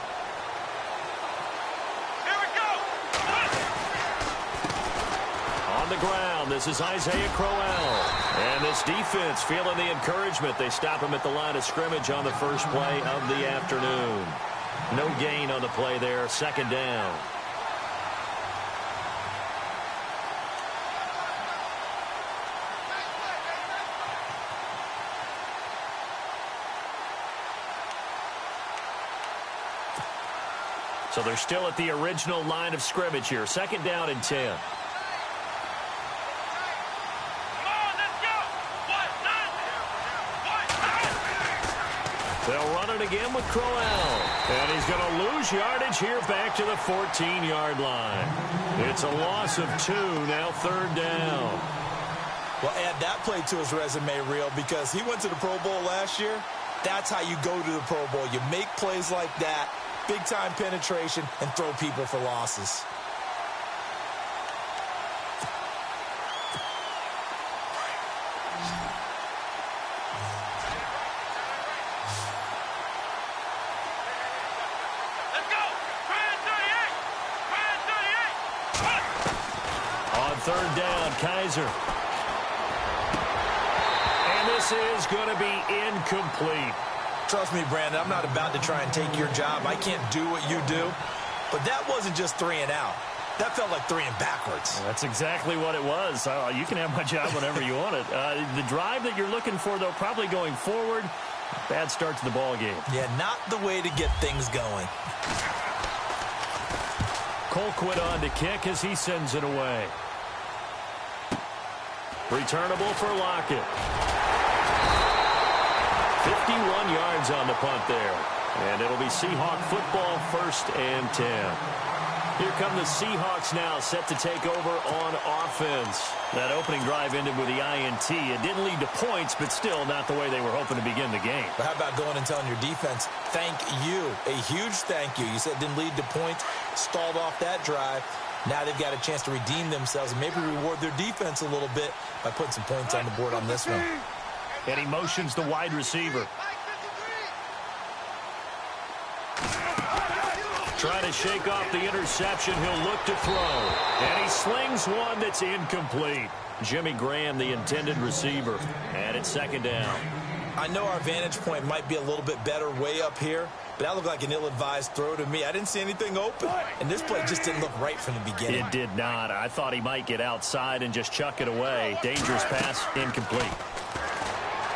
On the ground, this is Isaiah Crowell. And this defense feeling the encouragement. They stop him at the line of scrimmage on the first play of the afternoon. No gain on the play there, second down. So they're still at the original line of scrimmage here. Second down and 10. They'll run it again with Crowell. And he's going to lose yardage here back to the 14-yard line. It's a loss of 2, now third down. Well, add that play to his resume reel because he went to the Pro Bowl last year. That's how you go to the Pro Bowl. You make plays like that, big-time penetration, and throw people for losses. Third down, Kaiser. And this is going to be incomplete. Trust me, Brandon, I'm not about to try and take your job. I can't do what you do. But that wasn't just 3 and out. That felt like 3 and backwards. Well, that's exactly what it was. You can have my job whenever you want it. The drive that you're looking for, though, probably going forward, bad start to the ball game. Yeah, not the way to get things going. Colquitt on to kick as he sends it away. Returnable for Lockett. 51 yards on the punt there. And it'll be Seahawk football, 1st and 10. Here come the Seahawks now, set to take over on offense. That opening drive ended with the INT. It didn't lead to points, but still not the way they were hoping to begin the game. But how about going and telling your defense, thank you, a huge thank you. You said it didn't lead to points, stalled off that drive. Now they've got a chance to redeem themselves and maybe reward their defense a little bit by putting some points on the board on this one. And he motions the wide receiver. Trying to shake off the interception. He'll look to throw. And he slings one that's incomplete. Jimmy Graham, the intended receiver. And it's 2nd down. I know our vantage point might be a little bit better way up here, but that looked like an ill-advised throw to me. I didn't see anything open. And this play just didn't look right from the beginning. It did not. I thought he might get outside and just chuck it away. Dangerous pass, incomplete.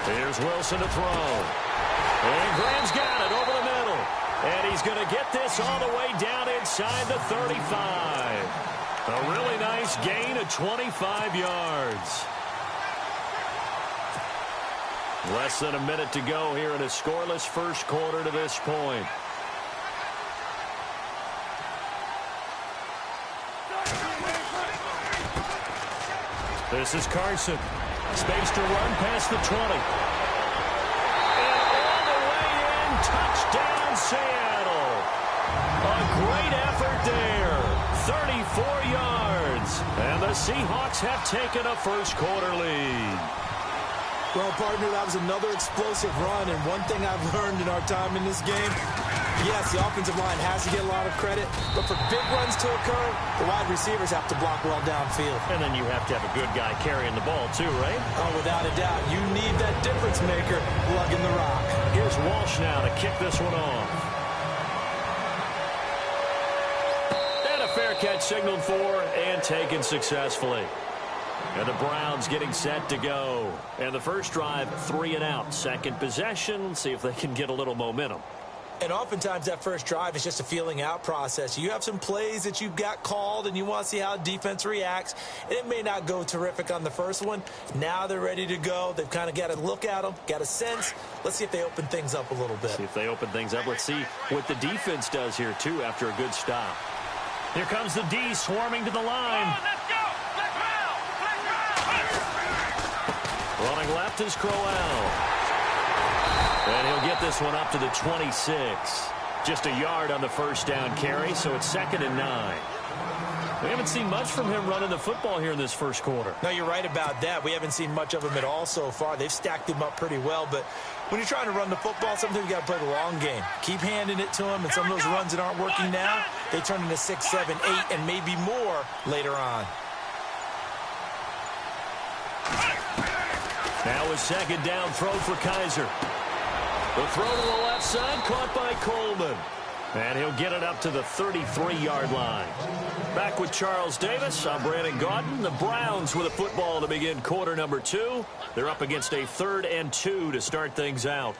Here's Wilson to throw. And Graham's got it over the middle. And he's going to get this all the way down inside the 35. A really nice gain of 25 yards. Less than a minute to go here in a scoreless first quarter to this point. This is Carson. Space to run past the 20. And all the way in, touchdown Seattle. A great effort there. 34 yards. And the Seahawks have taken a first quarter lead. Well, partner, that was another explosive run, and one thing I've learned in our time in this game, yes, the offensive line has to get a lot of credit, but for big runs to occur, the wide receivers have to block well downfield. And then you have to have a good guy carrying the ball too, right? Oh, without a doubt. You need that difference maker lugging the rock. Here's Walsh now to kick this one off. And a fair catch signaled for and taken successfully. And the Browns getting set to go. And the first drive, 3 and out. Second possession, see if they can get a little momentum. And oftentimes that first drive is just a feeling out process. You have some plays that you've got called and you want to see how defense reacts. And it may not go terrific on the first one. Now they're ready to go. They've kind of got to look at them, got a sense. Let's see if they open things up a little bit. See if they open things up. Let's see what the defense does here, too, after a good stop. Here comes the D swarming to the line. Running left is Crowell. And he'll get this one up to the 26. Just a yard on the first down carry, so it's 2nd and 9. We haven't seen much from him running the football here in this first quarter. No, you're right about that. We haven't seen much of him at all so far. They've stacked him up pretty well, but when you're trying to run the football, sometimes you got to play the long game. Keep handing it to him, and some of those runs that aren't working now, they turn into 6, 7, 8, and maybe more later on. Now a 2nd down throw for Kaiser. The throw to the left side, caught by Coleman. And he'll get it up to the 33-yard line. Back with Charles Davis, I'm Brandon Gaudin. The Browns with a football to begin quarter number 2. They're up against a 3rd and 2 to start things out.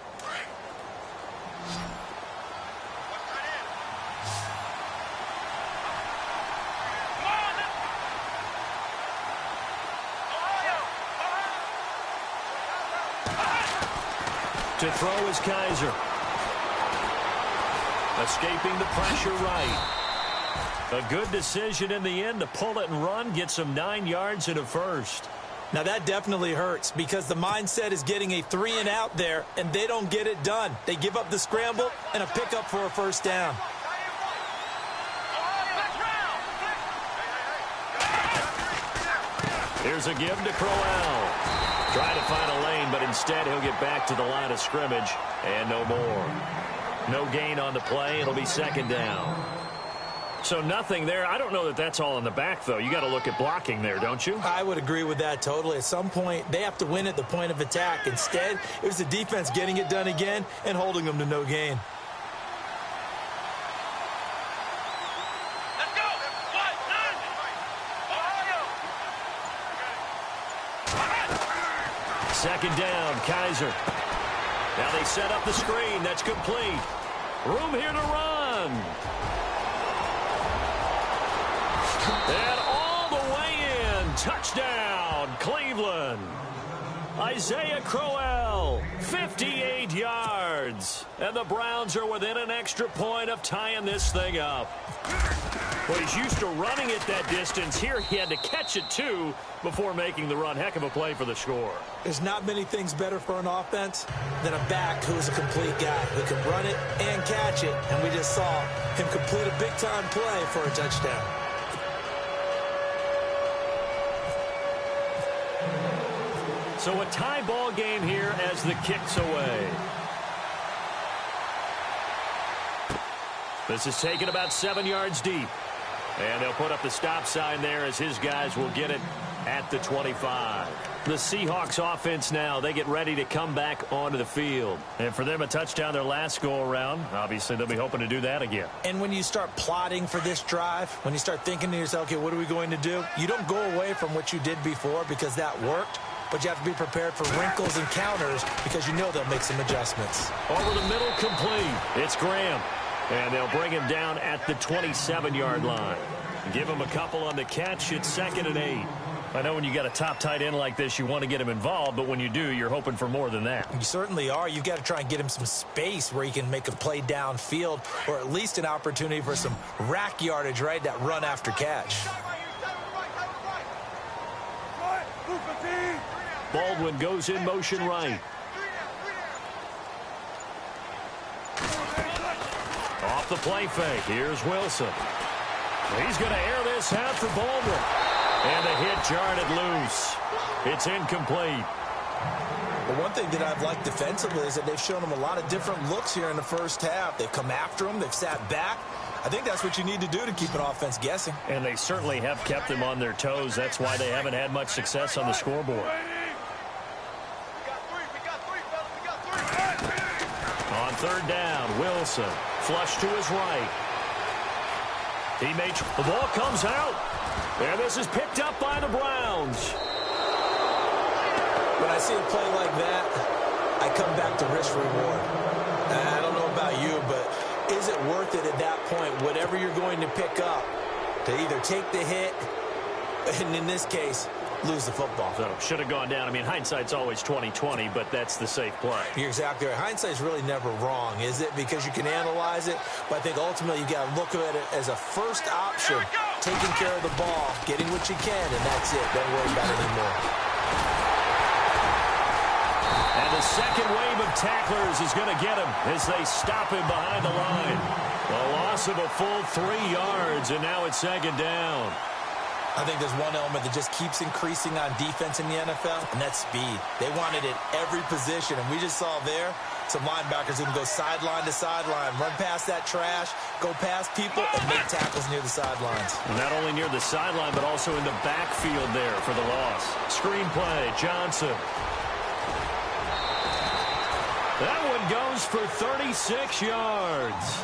To throw is Kaiser. Escaping the pressure right. A good decision in the end to pull it and run, get some 9 yards and a first. Now that definitely hurts because the mindset is getting a 3 and out there, and they don't get it done. They give up the scramble and a pickup for a first down. Here's a give to Crowell. Trying to find a lane, but instead he'll get back to the line of scrimmage and no more. No gain on the play. It'll be 2nd down. So nothing there. I don't know that that's all in the back, though. You got to look at blocking there, don't you? I would agree with that totally. At some point, they have to win at the point of attack. Instead, it was the defense getting it done again and holding them to no gain. Let's go. 2nd down, Kaiser. Now they set up the screen. That's complete. Room here to run. And all the way in. Touchdown, Cleveland. Isaiah Crowell, 58 yards. And the Browns are within an extra point of tying this thing up. Well, he's used to running it that distance. Here he had to catch it, too, before making the run. Heck of a play for the score. There's not many things better for an offense than a back who is a complete guy who can run it and catch it. And we just saw him complete a big-time play for a touchdown. So a tie ball game here as the kick's away. This is taken about 7 yards deep. And they'll put up the stop sign there as his guys will get it at the 25. The Seahawks offense now, they get ready to come back onto the field. And for them, a touchdown their last go-around. Obviously, they'll be hoping to do that again. And when you start plotting for this drive, when you start thinking to yourself, okay, what are we going to do? You don't go away from what you did before because that worked. But you have to be prepared for wrinkles and counters because you know they'll make some adjustments. Over the middle, complete. It's Graham. And they'll bring him down at the 27-yard line. Give him a couple on the catch. It's 2nd and 8. I know when you got a top tight end like this, you want to get him involved, but when you do, you're hoping for more than that. You certainly are. You've got to try and get him some space where he can make a play downfield or at least an opportunity for some rack yardage, right? That run after catch. Baldwin goes in motion right. Off the play fake. Here's Wilson. He's going to air this out for Baldwin. And the hit jarred it loose. It's incomplete. Well, one thing that I've liked defensively is that they've shown him a lot of different looks here in the first half. They've come after him. They've sat back. I think that's what you need to do to keep an offense guessing. And they certainly have kept them on their toes. That's why they haven't had much success on the scoreboard. On 3rd down, Wilson. Flush to his right. The ball comes out. And this is picked up by the Browns. When I see a play like that, I come back to risk reward. I don't know about you, but is it worth it at that point, whatever you're going to pick up, to either take the hit, and in this case, lose the football? So should have gone down. I mean, hindsight's always 20/20, but that's the safe play. You're exactly right. Hindsight's really never wrong, is it? Because you can analyze it, but I think ultimately you got to look at it as a first option, taking care of the ball, getting what you can, and that's it. Don't worry about it anymore. And the second wave of tacklers is going to get him as they stop him behind the line. A loss of a full 3 yards, and now it's 2nd down. I think there's one element that just keeps increasing on defense in the NFL, and that's speed. They want it at every position, and we just saw there some linebackers who can go sideline to sideline, run past that trash, go past people, and make tackles near the sidelines. Not only near the sideline, but also in the backfield there for the loss. Screen play, Johnson. That one goes for 36 yards.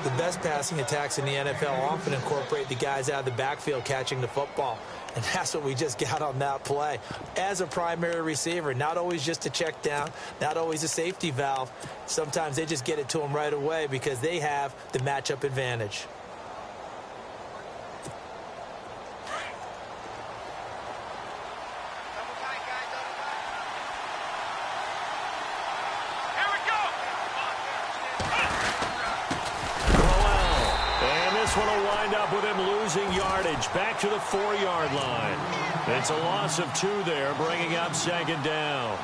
The best passing attacks in the NFL often incorporate the guys out of the backfield catching the football. And that's what we just got on that play. As a primary receiver, not always just a check down, not always a safety valve. Sometimes they just get it to them right away because they have the matchup advantage. One will wind up with him losing yardage back to the 4-yard line. It's a loss of 2 there, bringing up 2nd down.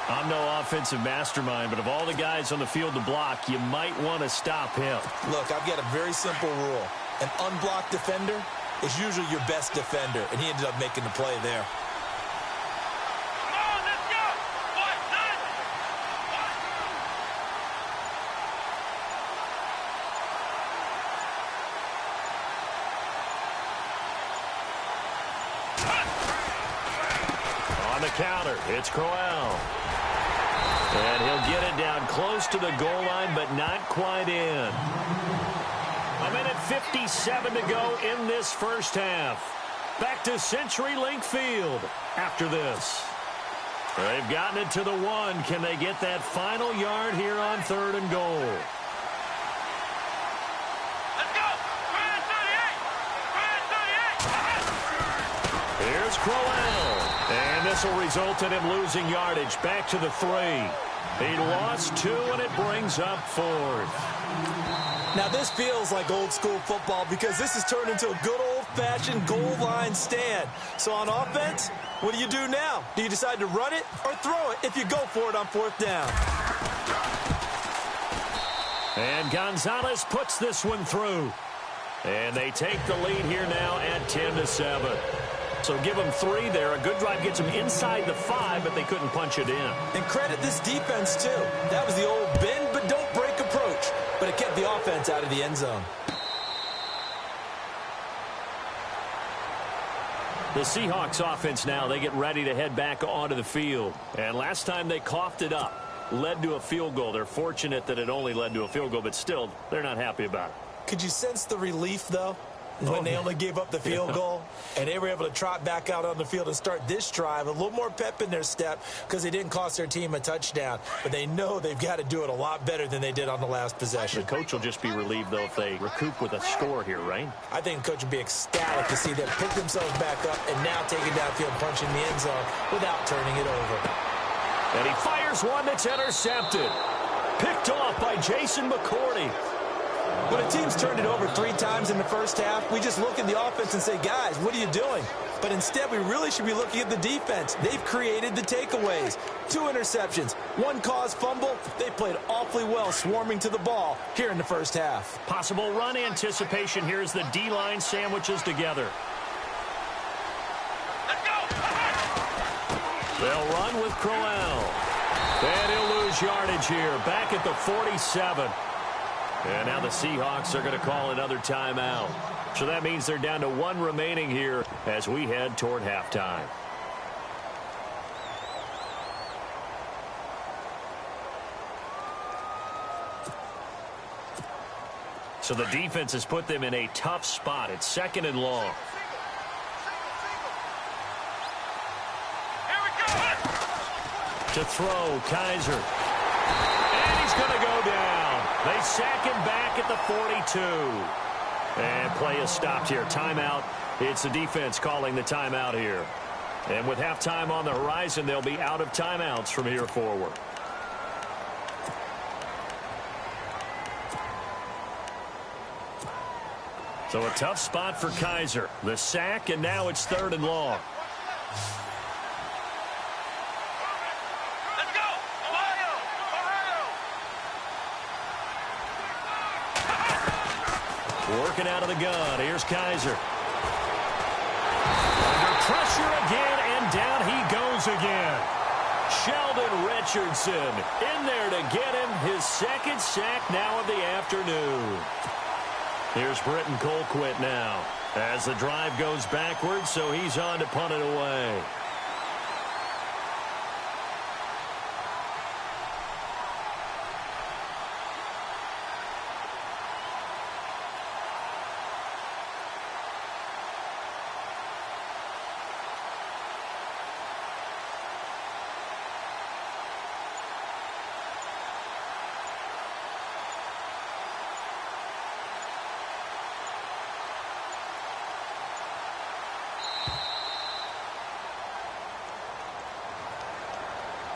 I'm no offensive mastermind, but of all the guys on the field to block, you might want to stop him. Look, I've got a very simple rule. An unblocked defender is usually your best defender, and he ended up making the play there. Counter. It's Crowell. And he'll get it down close to the goal line, but not quite in. 1:57 to go in this first half. Back to CenturyLink Field after this. They've gotten it to the 1. Can they get that final yard here on 3rd and goal? Let's go! 38! 38! Here's Crowell. And this will result in him losing yardage. Back to the 3. He lost 2, and it brings up 4th. Now, this feels like old-school football because this has turned into a good old-fashioned goal line stand. So on offense, what do you do now? Do you decide to run it or throw it if you go for it on 4th down? And Gonzalez puts this one through. And they take the lead here now at 10-7. So give them 3 there. A good drive gets them inside the 5, but they couldn't punch it in. And credit this defense, too. That was the old bend but don't break approach. But it kept the offense out of the end zone. The Seahawks offense now, they get ready to head back onto the field. And last time they coughed it up, led to a field goal. They're fortunate that it only led to a field goal, but still, they're not happy about it. Could you sense the relief, though, when they only gave up the field goal? And they were able to trot back out on the field and start this drive. A little more pep in their step because they didn't cost their team a touchdown. But they know they've got to do it a lot better than they did on the last possession. The coach will just be relieved, though, if they recoup with a score here, right? I think the coach would be ecstatic to see them pick themselves back up and now take it downfield, punching the end zone without turning it over. And he fires one that's intercepted. Picked off by Jason McCourty. When a team's turned it over 3 times in the first half, we just look at the offense and say, guys, what are you doing? But instead, we really should be looking at the defense. They've created the takeaways. 2 interceptions, 1 caused fumble. They played awfully well swarming to the ball here in the first half. Possible run anticipation here as the D-line sandwiches together. Let's go. They'll run with Crowell. And he'll lose yardage here, back at the 47. And now the Seahawks are going to call another timeout. So that means they're down to 1 remaining here as we head toward halftime. So the defense has put them in a tough spot. It's 2nd and long. Here we go. To throw, Kaiser. And he's going to go down. They sack him back at the 42. And play is stopped here. Timeout. It's the defense calling the timeout here. And with halftime on the horizon, they'll be out of timeouts from here forward. So a tough spot for Kaiser. The sack, and now it's 3rd and long. Let's go. Ohio. Working out of the gun. Here's Kaiser. Under pressure again, and down he goes again. Sheldon Richardson in there to get him his 2nd sack now of the afternoon. Here's Britton Colquitt now as the drive goes backwards, so he's on to punt it away.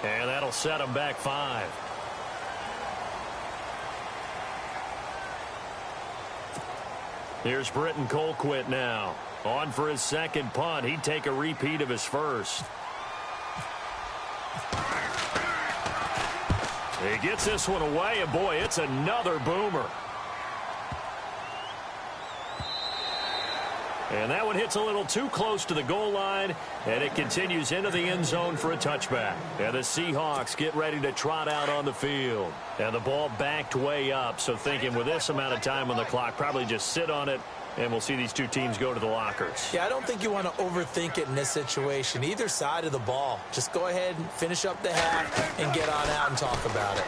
And that'll set him back 5. Here's Britton Colquitt now. On for his 2nd punt. He'd take a repeat of his first. He gets this one away, and boy, it's another boomer. And that one hits a little too close to the goal line, and it continues into the end zone for a touchback. And the Seahawks get ready to trot out on the field. And the ball backed way up, so thinking with this amount of time on the clock, probably just sit on it, and we'll see these 2 teams go to the lockers. Yeah, I don't think you want to overthink it in this situation. Either side of the ball. Just go ahead and finish up the half and get on out and talk about it.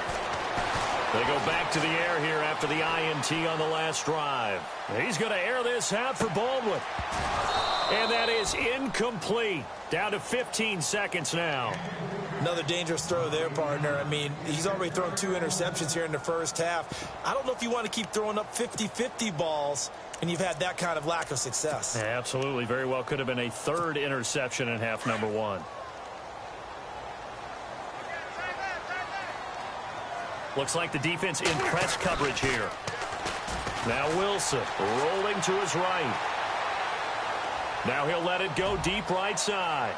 They go back to the air here after the INT on the last drive. He's going to air this out for Baldwin. And that is incomplete. Down to 15 seconds now. Another dangerous throw there, partner. I mean, he's already thrown 2 interceptions here in the first half. I don't know if you want to keep throwing up 50-50 balls when you've had that kind of lack of success. Absolutely. Very well could have been a 3rd interception in half number 1. Looks like the defense in press coverage here. Now Wilson rolling to his right. Now he'll let it go deep right side.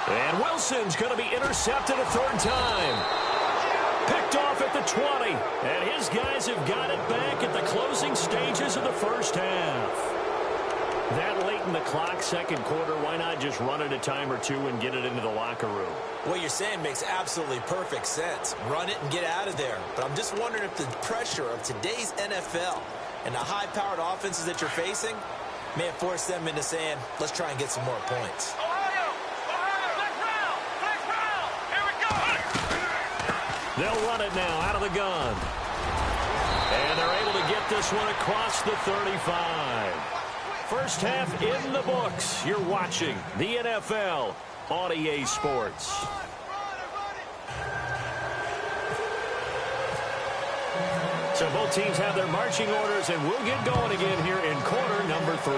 And Wilson's going to be intercepted a third time. Picked off at the 20. And his guys have got it back at the closing stages of the first half. That late in the clock, second quarter, why not just run it a time or two and get it into the locker room? What you're saying makes absolutely perfect sense. Run it and get out of there. But I'm just wondering if the pressure of today's NFL and the high-powered offenses that you're facing may have forced them into saying, let's try and get some more points. Ohio, flex round, here we go. They'll run it now out of the gun. And they're able to get this one across the 35. First half in the books. You're watching the NFL on EA Sports. So both teams have their marching orders, and we'll get going again here in quarter number 3.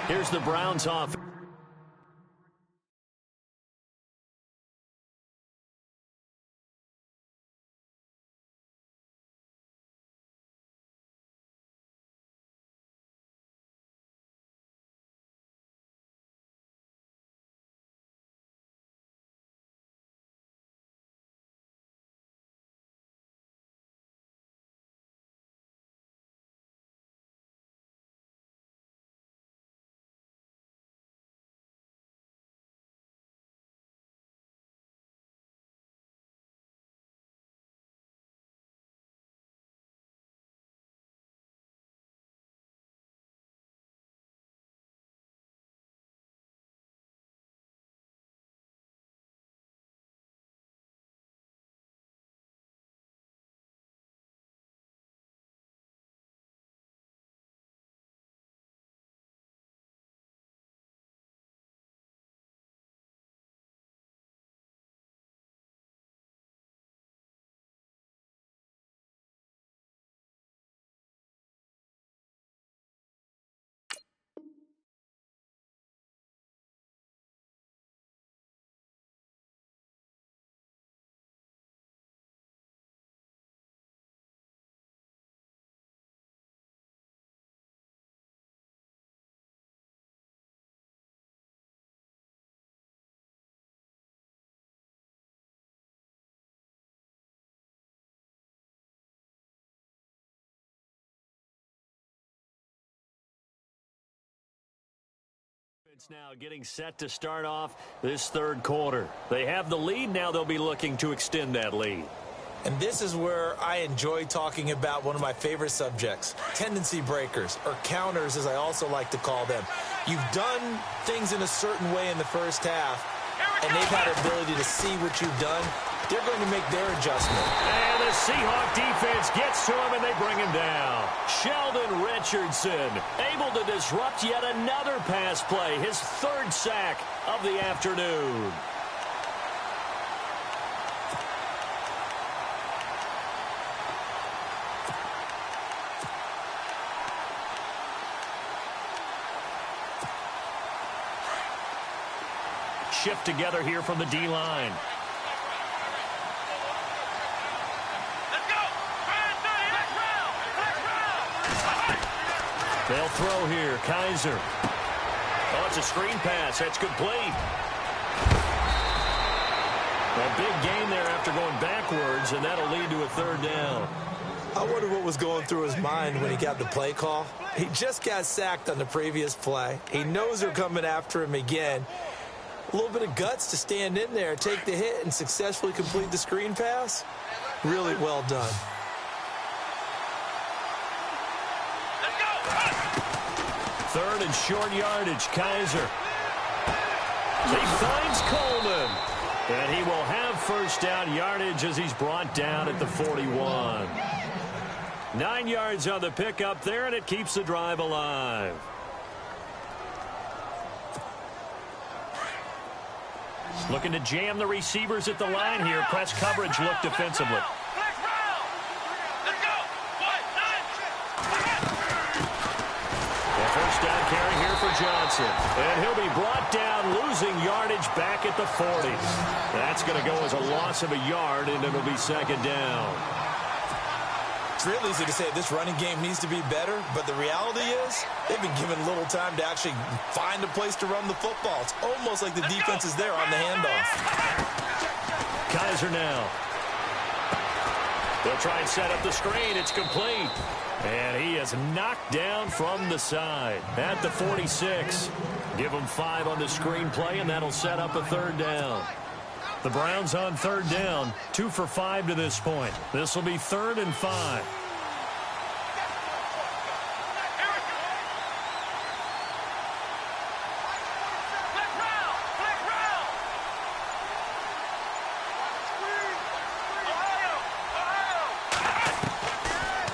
Here's the Browns offense. It's now getting set to start off this third quarter. They have the lead. Now they'll be looking to extend that lead. And this is where I enjoy talking about one of my favorite subjects, tendency breakers, or counters as I also like to call them. You've done things in a certain way in the first half, and they've had the ability to see what you've done. They're going to make their adjustment. And the Seahawk defense gets to him, and they bring him down. Sheldon Richardson able to disrupt yet another pass play, his third sack of the afternoon. Shift together here from the D-line. They'll throw here. Kaiser. Oh, it's a screen pass. That's complete. A big gain there after going backwards, and that'll lead to a third down. I wonder what was going through his mind when he got the play call. He just got sacked on the previous play. He knows they're coming after him again. A little bit of guts to stand in there, take the hit, and successfully complete the screen pass. Really well done. Third and short yardage, Kaiser. He finds Coleman. And he will have first down yardage as he's brought down at the 41. 9 yards on the pickup there, and it keeps the drive alive. Looking to jam the receivers at the line here. Press coverage look defensively. First down carry here for Johnson. it. And he'll be brought down, losing yardage back at the 40. That's going to go as a loss of a yard, and it'll be second down. It's real easy to say this running game needs to be better, but the reality is they've been given little time to actually find a place to run the football. It's almost like the defense is there on the handoff. Kaiser now. They'll try and set up the screen. It's complete. And he is knocked down from the side at the 46. Give him 5 on the screenplay, and that'll set up a third down. The Browns on third down, 2 for 5 to this point. This will be 3rd and 5.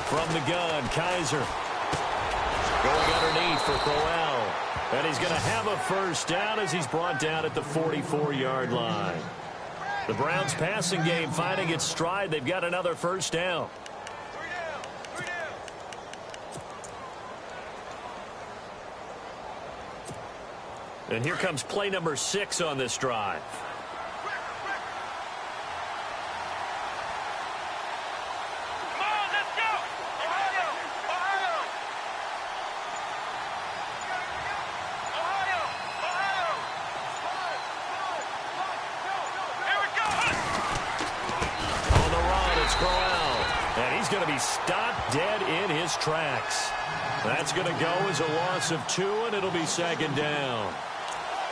From the gun, Kaiser going underneath for Crowell. And he's going to have a first down as he's brought down at the 44-yard line. The Browns passing game finding its stride. They've got another first down. And here comes play number 6 on this drive. Stopped dead in his tracks. That's going to go as a loss of 2, and it'll be second down.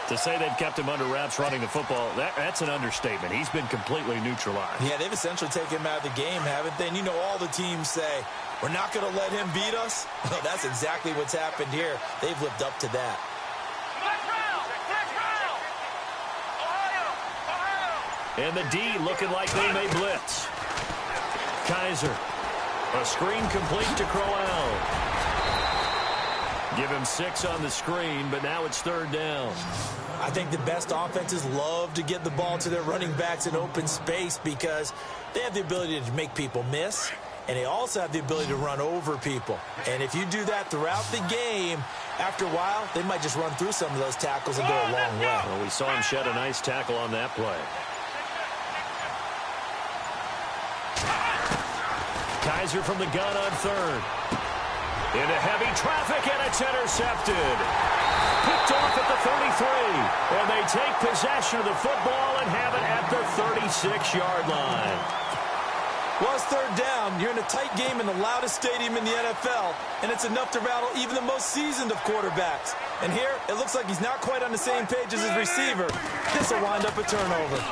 To say they've kept him under wraps running the football, that's an understatement. He's been completely neutralized. Yeah, they've essentially taken him out of the game, haven't they? And you know all the teams say, we're not going to let him beat us. Well, that's exactly what's happened here. They've lived up to that. And the D looking like they may blitz. Kaiser. A screen complete to Crowell. Give him 6 on the screen, but now it's third down. I think the best offenses love to get the ball to their running backs in open space because they have the ability to make people miss, and they also have the ability to run over people. And if you do that throughout the game, after a while, they might just run through some of those tackles and go a long way. Well, we saw him shed a nice tackle on that play. Kaiser from the gun on third. Into heavy traffic, and it's intercepted. Picked off at the 33. And they take possession of the football and have it at the 36-yard line. Well, it's third down. You're in a tight game in the loudest stadium in the NFL, and it's enough to rattle even the most seasoned of quarterbacks. And here, it looks like he's not quite on the same page as his receiver. This will wind up a turnover.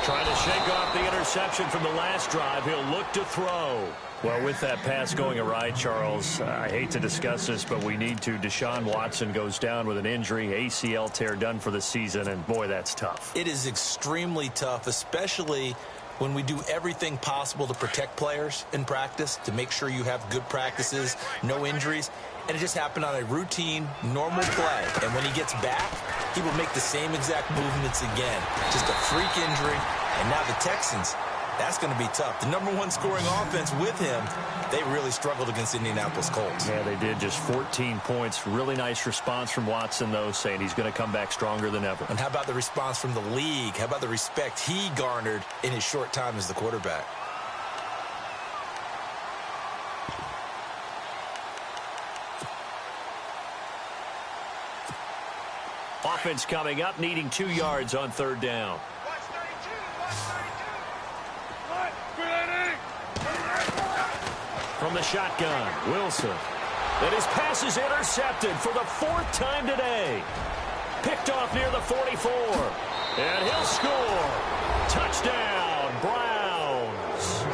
Trying to shake off the interception from the last drive. He'll look to throw. Well, with that pass going awry, Charles, I hate to discuss this, but we need to. Deshaun Watson goes down with an injury, ACL tear done for the season, and boy, that's tough. It is extremely tough, especially when we do everything possible to protect players in practice, to make sure you have good practices, no injuries. And it just happened on a routine, normal play. And when he gets back, he will make the same exact movements again. Just a freak injury. And now the Texans, that's going to be tough. The #1 scoring offense with him, they really struggled against Indianapolis Colts. Yeah, they did. Just 14 points. Really nice response from Watson, though, saying he's going to come back stronger than ever. And how about the response from the league? How about the respect he garnered in his short time as the quarterback? Offense coming up, needing 2 yards on third down. From the shotgun, Wilson. And his pass is intercepted for the 4th time today. Picked off near the 44. And he'll score. Touchdown, Browns.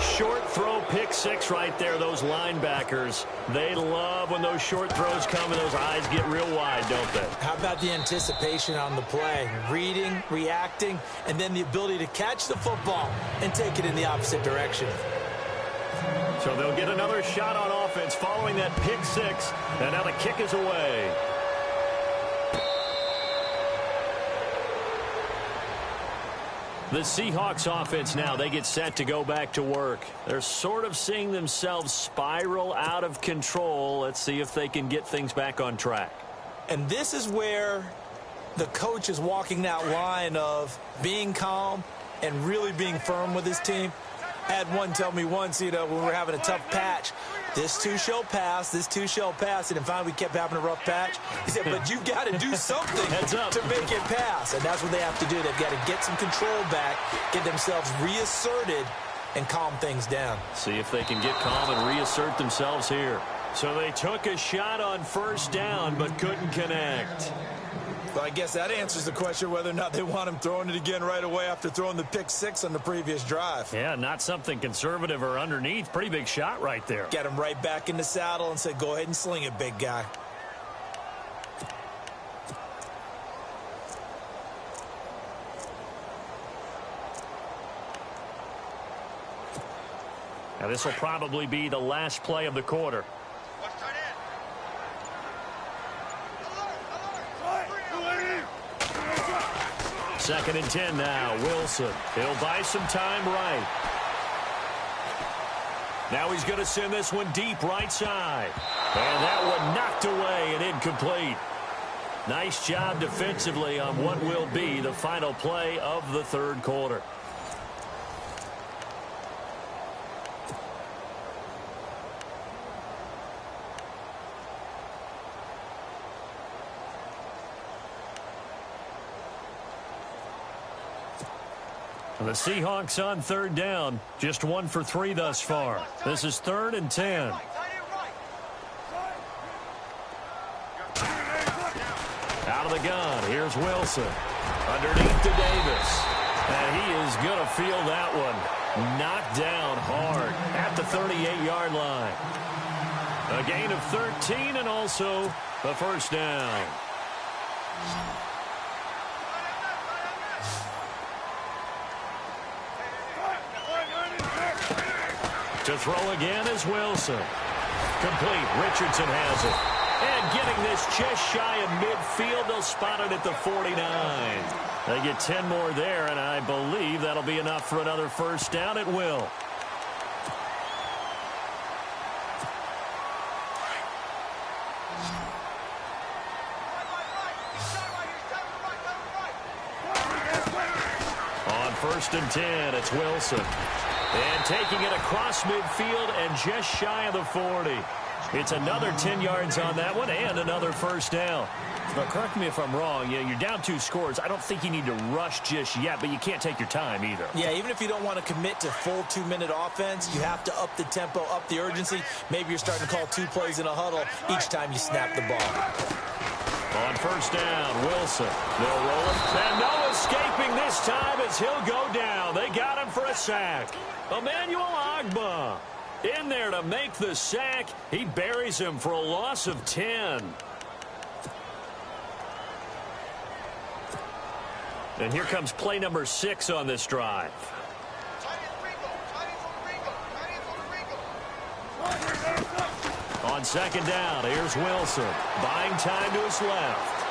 Short throw, pick 6 right there. Those linebackers, they love when those short throws come and those eyes get real wide, don't they? How about the anticipation on the play? Reading, reacting, and then the ability to catch the football and take it in the opposite direction. So they'll get another shot on offense following that pick 6. And now the kick is away. The Seahawks offense now, they get set to go back to work. They're sort of seeing themselves spiral out of control. Let's see if they can get things back on track. And this is where the coach is walking that line of being calm and really being firm with his team. I had one tell me once, when we were having a tough patch, this too shall pass, this too shall pass. And then finally we kept having a rough patch. He said, but you've got to do something to make it pass. And that's what they have to do. They've got to get some control back, get themselves reasserted, and calm things down. See if they can get calm and reassert themselves here. So they took a shot on first down, but couldn't connect. Well, I guess that answers the question whether or not they want him throwing it again right away after throwing the pick six on the previous drive. Yeah, not something conservative or underneath. Pretty big shot right there. Get him right back in the saddle and say, go ahead and sling it, big guy. Now, this will probably be the last play of the quarter. Second and 10 now. Wilson. He'll buy some time right. Now he's going to send this one deep right side. And that one knocked away and incomplete. Nice job defensively on what will be the final play of the third quarter. The Seahawks on third down. Just 1 for 3 thus far. This is 3rd and 10. Out of the gun. Here's Wilson. Underneath to Davis. And he is going to feel that one. Knocked down hard at the 38-yard line. A gain of 13 and also a first down. To throw again is Wilson. Complete. Richardson has it. And getting this just shy of midfield. They'll spot it at the 49. They get 10 more there, and I believe that'll be enough for another first down at will. On 1st and 10, it's Wilson. And taking it across midfield and just shy of the 40. It's another 10 yards on that one and another first down. Now, correct me if I'm wrong. You're down 2 scores. I don't think you need to rush just yet, but you can't take your time either. Yeah, even if you don't want to commit to full 2-minute offense, you have to up the tempo, up the urgency. Maybe you're starting to call 2 plays in a huddle each time you snap the ball. On first down, Wilson. They'll roll it. And no escaping this time as he'll go down. They got him for a sack. Emmanuel Ogbah in there to make the sack. He buries him for a loss of 10. And here comes play number 6 on this drive. On second down, here's Wilson. Buying time to his left.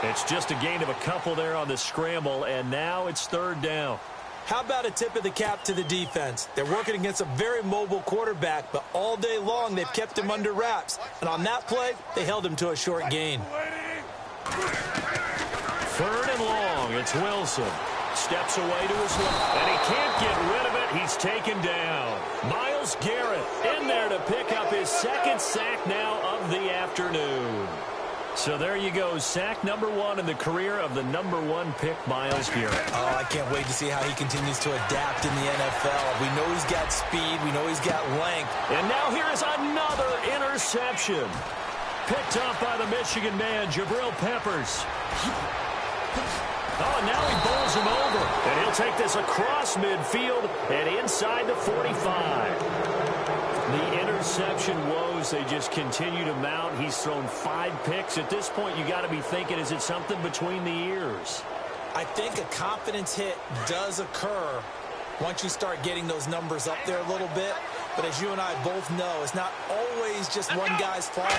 It's just a gain of a couple there on the scramble, and now it's 3rd down. How about a tip of the cap to the defense? They're working against a very mobile quarterback, but all day long they've kept him under wraps. And on that play, they held him to a short gain. 3rd and long, it's Wilson. Steps away to his left, and he can't get rid of it. He's taken down. Myles Garrett in there to pick up his 2nd sack now of the afternoon. So there you go, sack number 1 in the career of the number 1 pick, Myles Garrett. Oh, I can't wait to see how he continues to adapt in the NFL. We know he's got speed. We know he's got length. And now here is another interception. Picked up by the Michigan man, Jabril Peppers. Oh, now he bowls him over. And he'll take this across midfield and inside the 45. The interception woes, they just continue to mount. He's thrown 5 picks. At this point, you got to be thinking, is it something between the ears? I think a confidence hit does occur once you start getting those numbers up there a little bit. But as you and I both know, it's not always just one guy's fault.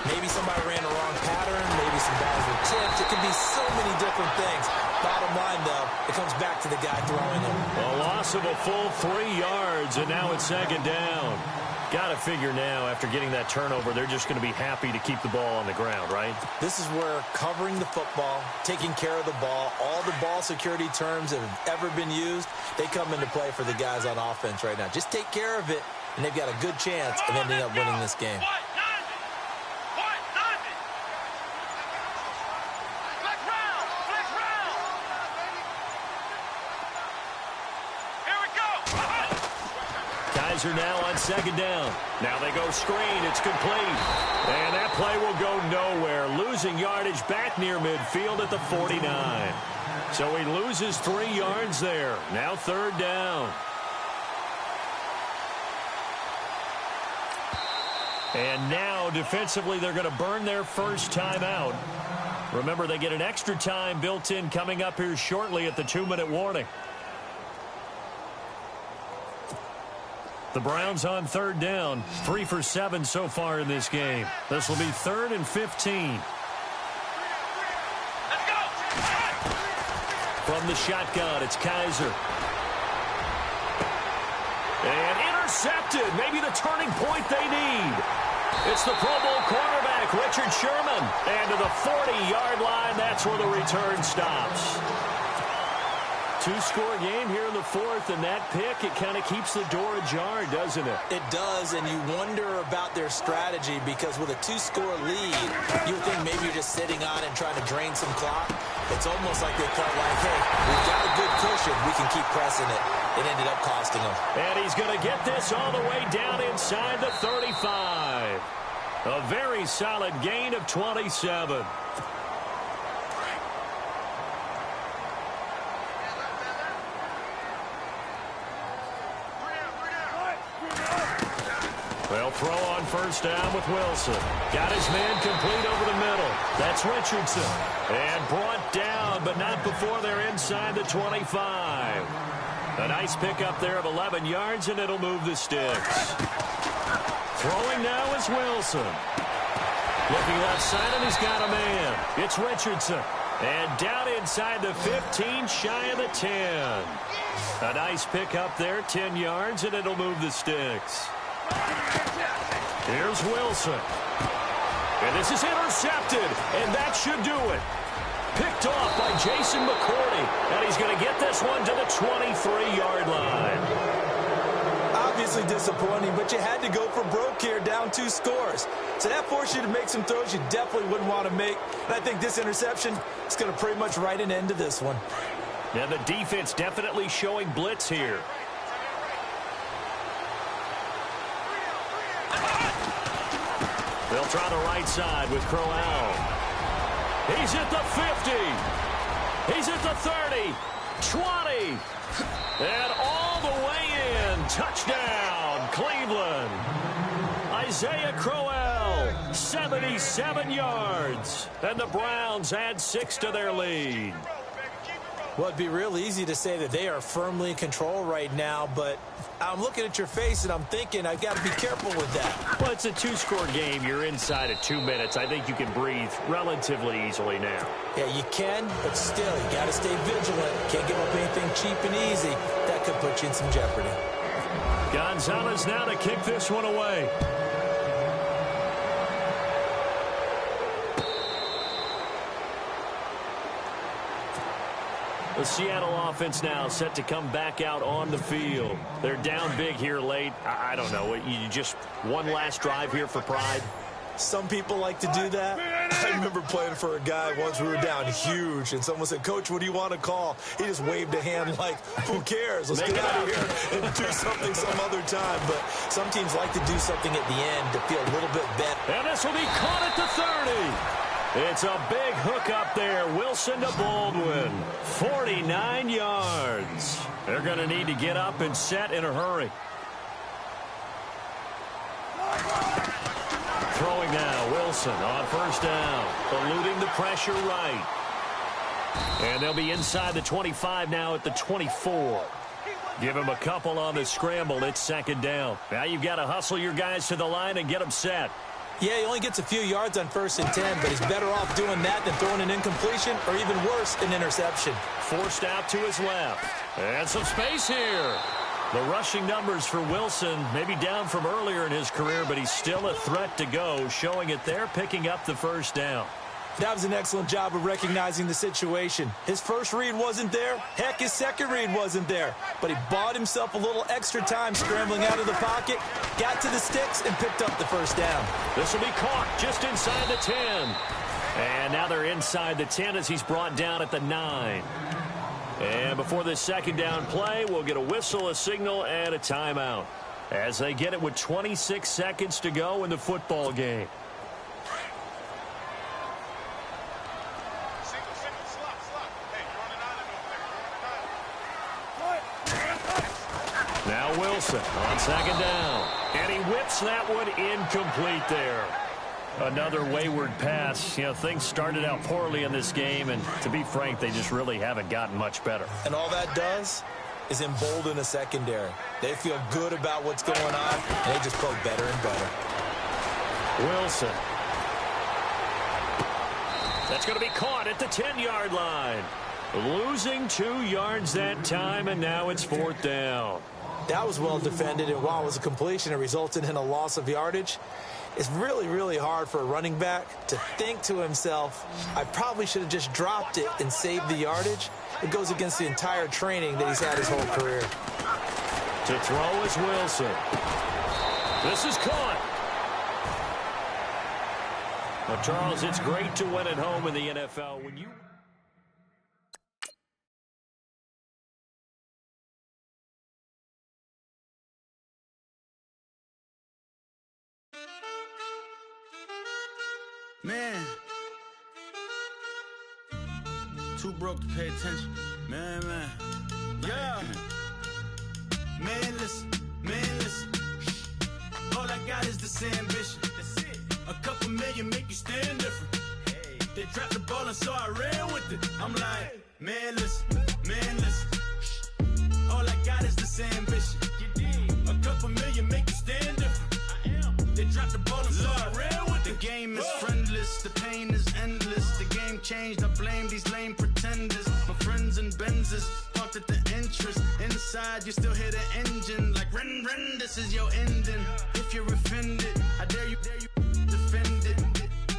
Maybe somebody ran the wrong pattern. Maybe some guys were tipped. It can be so many different things. Bottom line, though, it comes back to the guy throwing them. A loss of a full 3 yards, and now it's second down. Got to figure now, after getting that turnover, they're just going to be happy to keep the ball on the ground, right? This is where covering the football, taking care of the ball, all the ball security terms that have ever been used, they come into play for the guys on offense right now. Just take care of it, and they've got a good chance of ending up winning this game. Are now on second down. Now they go screen. It's complete. And that play will go nowhere. Losing yardage back near midfield at the 49. So he loses 3 yards there. Now third down. And now defensively they're going to burn their first timeout. Remember, they get an extra time built in coming up here shortly at the 2-minute warning. The Browns on third down, 3 for 7 so far in this game. This will be 3rd and 15. From the shotgun, it's Kaiser. And intercepted. Maybe the turning point they need. It's the Pro Bowl quarterback, Richard Sherman. And to the 40-yard line, that's where the return stops. 2-score game here in the 4th, and that pick, it kind of keeps the door ajar, doesn't it? It does, and you wonder about their strategy, because with a 2-score lead, you would think maybe you're just sitting on and trying to drain some clock. It's almost like they felt like, hey, we've got a good cushion. We can keep pressing it. It ended up costing them. And he's going to get this all the way down inside the 35. A very solid gain of 27. They'll throw on first down with Wilson. Got his man complete over the middle. That's Richardson. And brought down, but not before they're inside the 25. A nice pickup there of 11 yards, and it'll move the sticks. Throwing now is Wilson. Looking left side, and he's got a man. It's Richardson. And down inside the 15, shy of the 10. A nice pickup there, 10 yards, and it'll move the sticks. Here's Wilson. And this is intercepted, and that should do it. Picked off by Jason McCourty, and he's going to get this one to the 23-yard line. Obviously disappointing, but you had to go for broke here, down 2 scores. So that forced you to make some throws you definitely wouldn't want to make. And I think this interception is going to pretty much write an end to this one. Yeah, the defense definitely showing blitz here. They'll try the right side with Crowell. He's at the 50. He's at the 30. 20. And all the way in. Touchdown, Cleveland. Isaiah Crowell, 77 yards. And the Browns add 6 to their lead. Well, it'd be real easy to say that they are firmly in control right now, but I'm looking at your face and I'm thinking I've got to be careful with that. Well, it's a 2-score game. You're inside of 2 minutes. I think you can breathe relatively easily now. Yeah, you can, but still, you got to stay vigilant. Can't give up anything cheap and easy. That could put you in some jeopardy. Gonzalez now to kick this one away. The Seattle offense now set to come back out on the field. They're down big here late. I don't know. You just one last drive here for pride? Some people like to do that. I remember playing for a guy once. We were down huge, and someone said, "Coach, what do you want to call?" He just waved a hand like, who cares? Let's get out of here and do something some other time. But some teams like to do something at the end to feel a little bit better. And this will be caught at the 30. It's a big hook up there. Wilson to Baldwin. 49 yards. They're going to need to get up and set in a hurry. Throwing now, Wilson on first down. Eluding the pressure right. And they'll be inside the 25 now at the 24. Give him a couple on the scramble. It's second down. Now you've got to hustle your guys to the line and get them set. Yeah, he only gets a few yards on 1st and 10, but he's better off doing that than throwing an incompletion or even worse, an interception. Forced out to his left. And some space here. The rushing numbers for Wilson maybe down from earlier in his career, but he's still a threat to go, showing it there, picking up the first down. That was an excellent job of recognizing the situation. His first read wasn't there. Heck, his second read wasn't there. But he bought himself a little extra time scrambling out of the pocket, got to the sticks, and picked up the first down. This will be caught just inside the 10. And now they're inside the 10 as he's brought down at the 9. And before this second down play, we'll get a whistle, a signal, and a timeout as they get it with 26 seconds to go in the football game. Now Wilson on second down. And he whips that one incomplete there. Another wayward pass. You know, things started out poorly in this game, and to be frank, they just really haven't gotten much better. And all that does is embolden the secondary. They feel good about what's going on, and they just play better and better. Wilson. That's going to be caught at the 10-yard line. Losing 2 yards that time, and now it's 4th down. That was well defended, and while it was a completion, it resulted in a loss of yardage. It's really, really hard for a running back to think to himself, I probably should have just dropped it and saved the yardage. It goes against the entire training that he's had his whole career. To throw is Wilson. This is caught. Well, Charles, it's great to win at home in the NFL. When you... Man, too broke to pay attention. Man. Yeah. Man, listen. All I got is this ambition. That's it. A couple million make you stand different. Hey. They dropped the ball and so I ran with it. I'm like, man, listen. All I got is this ambition. A couple million make you stand different. I am. They dropped the ball and so I ran with it. The game is friendless, the pain is endless. The game changed, I blame these lame pretenders. My friends and Benzes parked at the entrance. Inside, you still hear the engine. Like, ren, this is your ending. If you're offended, I dare you defend it.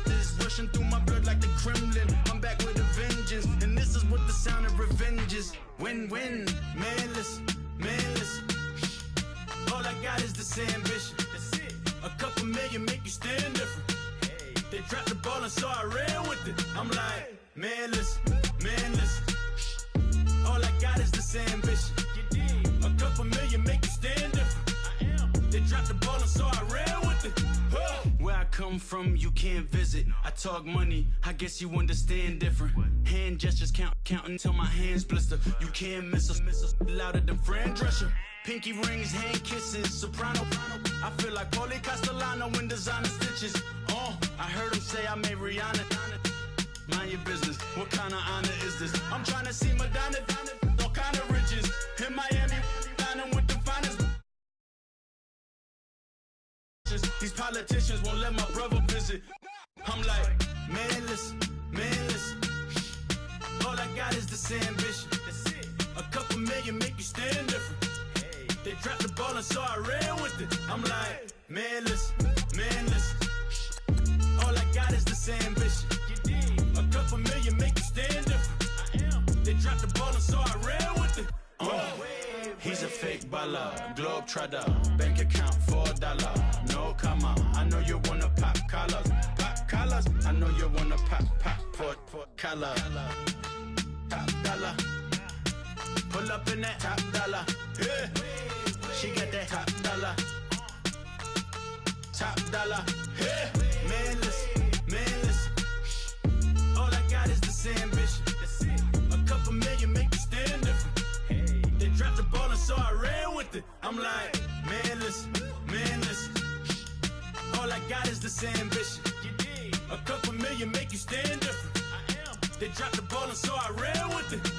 This is rushing through my blood like the Kremlin. I'm back with a vengeance, and this is what the sound of revenge is. Win-win, man, listen. All I got is this ambition. That's it. A couple million make you stand different. Hey. They dropped the ball and so I ran with it. I'm like, man, listen. All I got is this ambition. A couple million make you stand different. I am. They dropped the ball and so I ran with it. Where I come from, you can't visit. I talk money, I guess you understand different. Hand gestures counting till my hands blister. You can't miss us louder than Fran Drescher. Pinky rings, hand kisses, soprano. I feel like Paulie Castellano in designer stitches. I heard him say I made Rihanna. Mind your business, what kind of honor is this? I'm trying to see Madonna, all kind of riches. In Miami, dining with the finest. These politicians won't let my brother visit. I'm like, man, listen. All I got is this ambition. That's it. A couple million make you stand different. Hey. They dropped the ball and so I ran with it. I'm like, man, listen. All I got is this ambition. A couple million make you stand different. I am. They dropped the ball and so I ran with it. He's a fake baller, globe trotter, bank account $4. No comma, I know you wanna pop collars. I know you wanna pop collar. Top dollar, pull up in that top dollar. Yeah. She got that top dollar. Yeah. Man, listen. All I got is this ambition. A couple million make you stand different. Hey. They dropped the ball and so I ran with it. I'm like, man, listen. All I got is this ambition. A couple million make you stand different. I am. They dropped the ball and so I ran with it.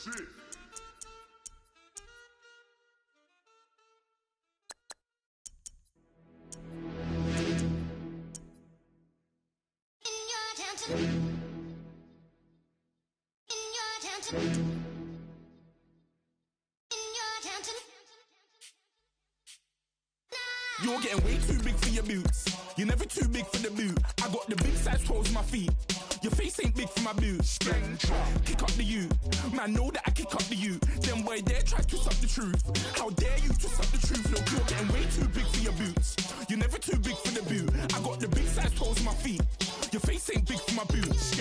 You're getting way too big for your boots. You're never too big for the boot. I got the big size toes on my feet. Your face ain't big for my boots. Kick up the you. Man, know that I kick up the you. Them boy there try to twist up the truth. How dare you twist up the truth? Look, you're getting way too big for your boots. You're never too big for the boot. I got the big size toes on my feet. Your face ain't big for my boots.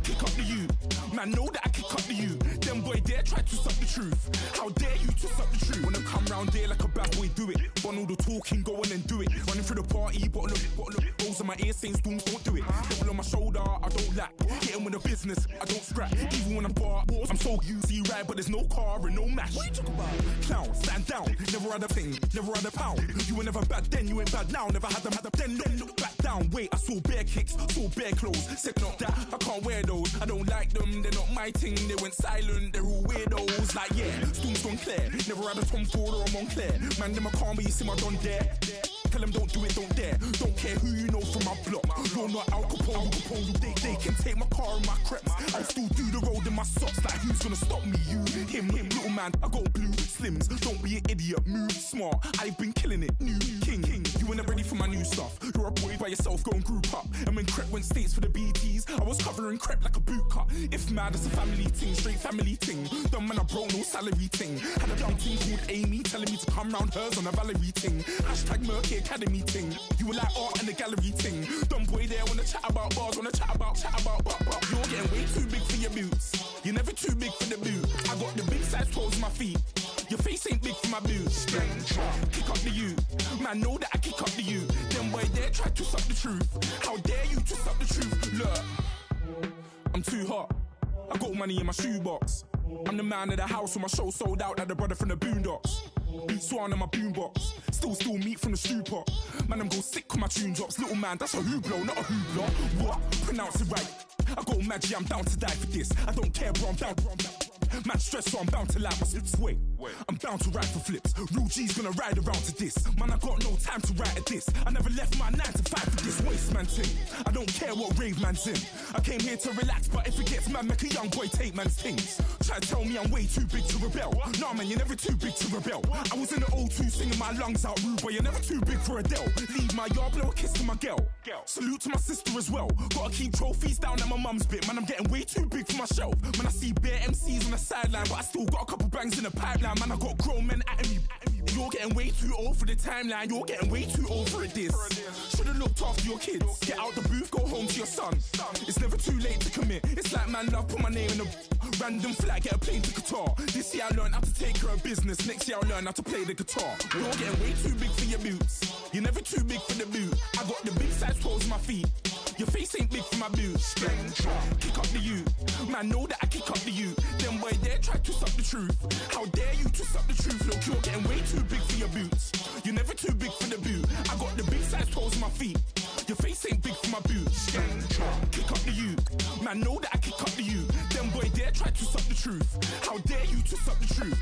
Kick up the you. Man, know that I kick up the you. Them boy there try to twist up the truth. How dare you twist up the truth? Wanna come round there like a bad boy, do it. Want all the talking, go on and do it. Running through the party, bottle up. Rolls on my ear saying storms, don't do it. Double on my shoulder, I don't lack. Hitting with the business, I don't scrap. Even when I'm bar, I'm so easy right, but there's no car and no match. What you talk about? Clown, stand down. Never had a thing, never had a pound. You were never bad then, you ain't bad now. Never had them, then look back down. Wait, I saw bare kicks, saw bare clothes. Said not that, I can't wear those. I don't like them, they're not my thing. They went silent, they're all weirdos. Like yeah, storms gone clear. Never had a Tom Ford or a Montclair. Man, them I can't be, you see my done there. Tell them don't do it, don't dare. Don't care who you know from my block. You're not Al Capone, they can take my car and my creps. I still do the road in my socks. Like who's gonna stop me? You, him, little man. I got blue slims. Don't be an idiot, move smart. I've been killing it, new king. You were never ready for my new stuff. You're a boy by yourself, go and group up. And when Crep went states for the BTs, I was covering Crep like a boot cut. If mad, it's a family thing, straight family thing. Dumb man, I broke no salary thing. Had a young thing called Amy telling me to come round hers on a Valerie thing. Hashtag Murky Academy thing. You were like art and the gallery thing. Dumb boy there wanna chat about bars, wanna chat about. You're getting way too big for your boots. You're never too big for the boot. I got the big size toes on my feet. Your face ain't big for my boots. Kick up the you. Man, know that I kick up the you. Them boy there try to suck the truth. How dare you to suck the truth? Look, I'm too hot. I got money in my shoebox. I'm the man of the house when my show sold out like the brother from the Boondocks. Beat Swan on my boombox. Still meat from the stew pot. Man, I'm go sick when my tune drops. Little man, that's a hooplo, not a hoopla. What? Pronounce it right. I got magic, I'm down to die for this. I don't care, bro, I'm down. Man stressed, so I'm bound to lie my slips. Wait, I'm bound to ride for flips. Real G's gonna ride around to this. Man, I got no time to write at this. I never left my 9 to 5 for this waste man thing. I don't care what rave man's in. I came here to relax, but if it gets mad, make a young boy take man's things. Try to tell me I'm way too big to rebel. Nah, man, you're never too big to rebel. I was in the O2 singing my lungs out rude, but you're never too big for Adele. Leave my yard, blow a kiss to my girl. Salute to my sister as well. Gotta keep trophies down at my mum's bit. Man, I'm getting way too big for my shelf. Man, I see bare MCs on the sideline, but I still got a couple bangs in the pipeline. Man, I got grown men at me. You're getting way too old for the timeline. You're getting way too old for a diss. Should've looked after your kids. Get out the booth, go home to your son. It's never too late to commit. It's like man love, put my name in a random flat, get a plane to Qatar. This year I learned how to take care of business. Next year I'll learn how to play the guitar. You're getting way too big for your boots. You're never too big for the boot. I got the big size toes on my feet. Your face ain't big for my boots. Kick up the you. Man, know that I kick up the you. Them boy there try to suck the truth. How dare you to suck the truth? Look, you're getting way too big for your boots. You're never too big for the boot. I got the big size toes on my feet. Your face ain't big for my boots. Kick up the you. Man, know that I kick up the you. Them boy there try to suck the truth. How dare you to suck the truth?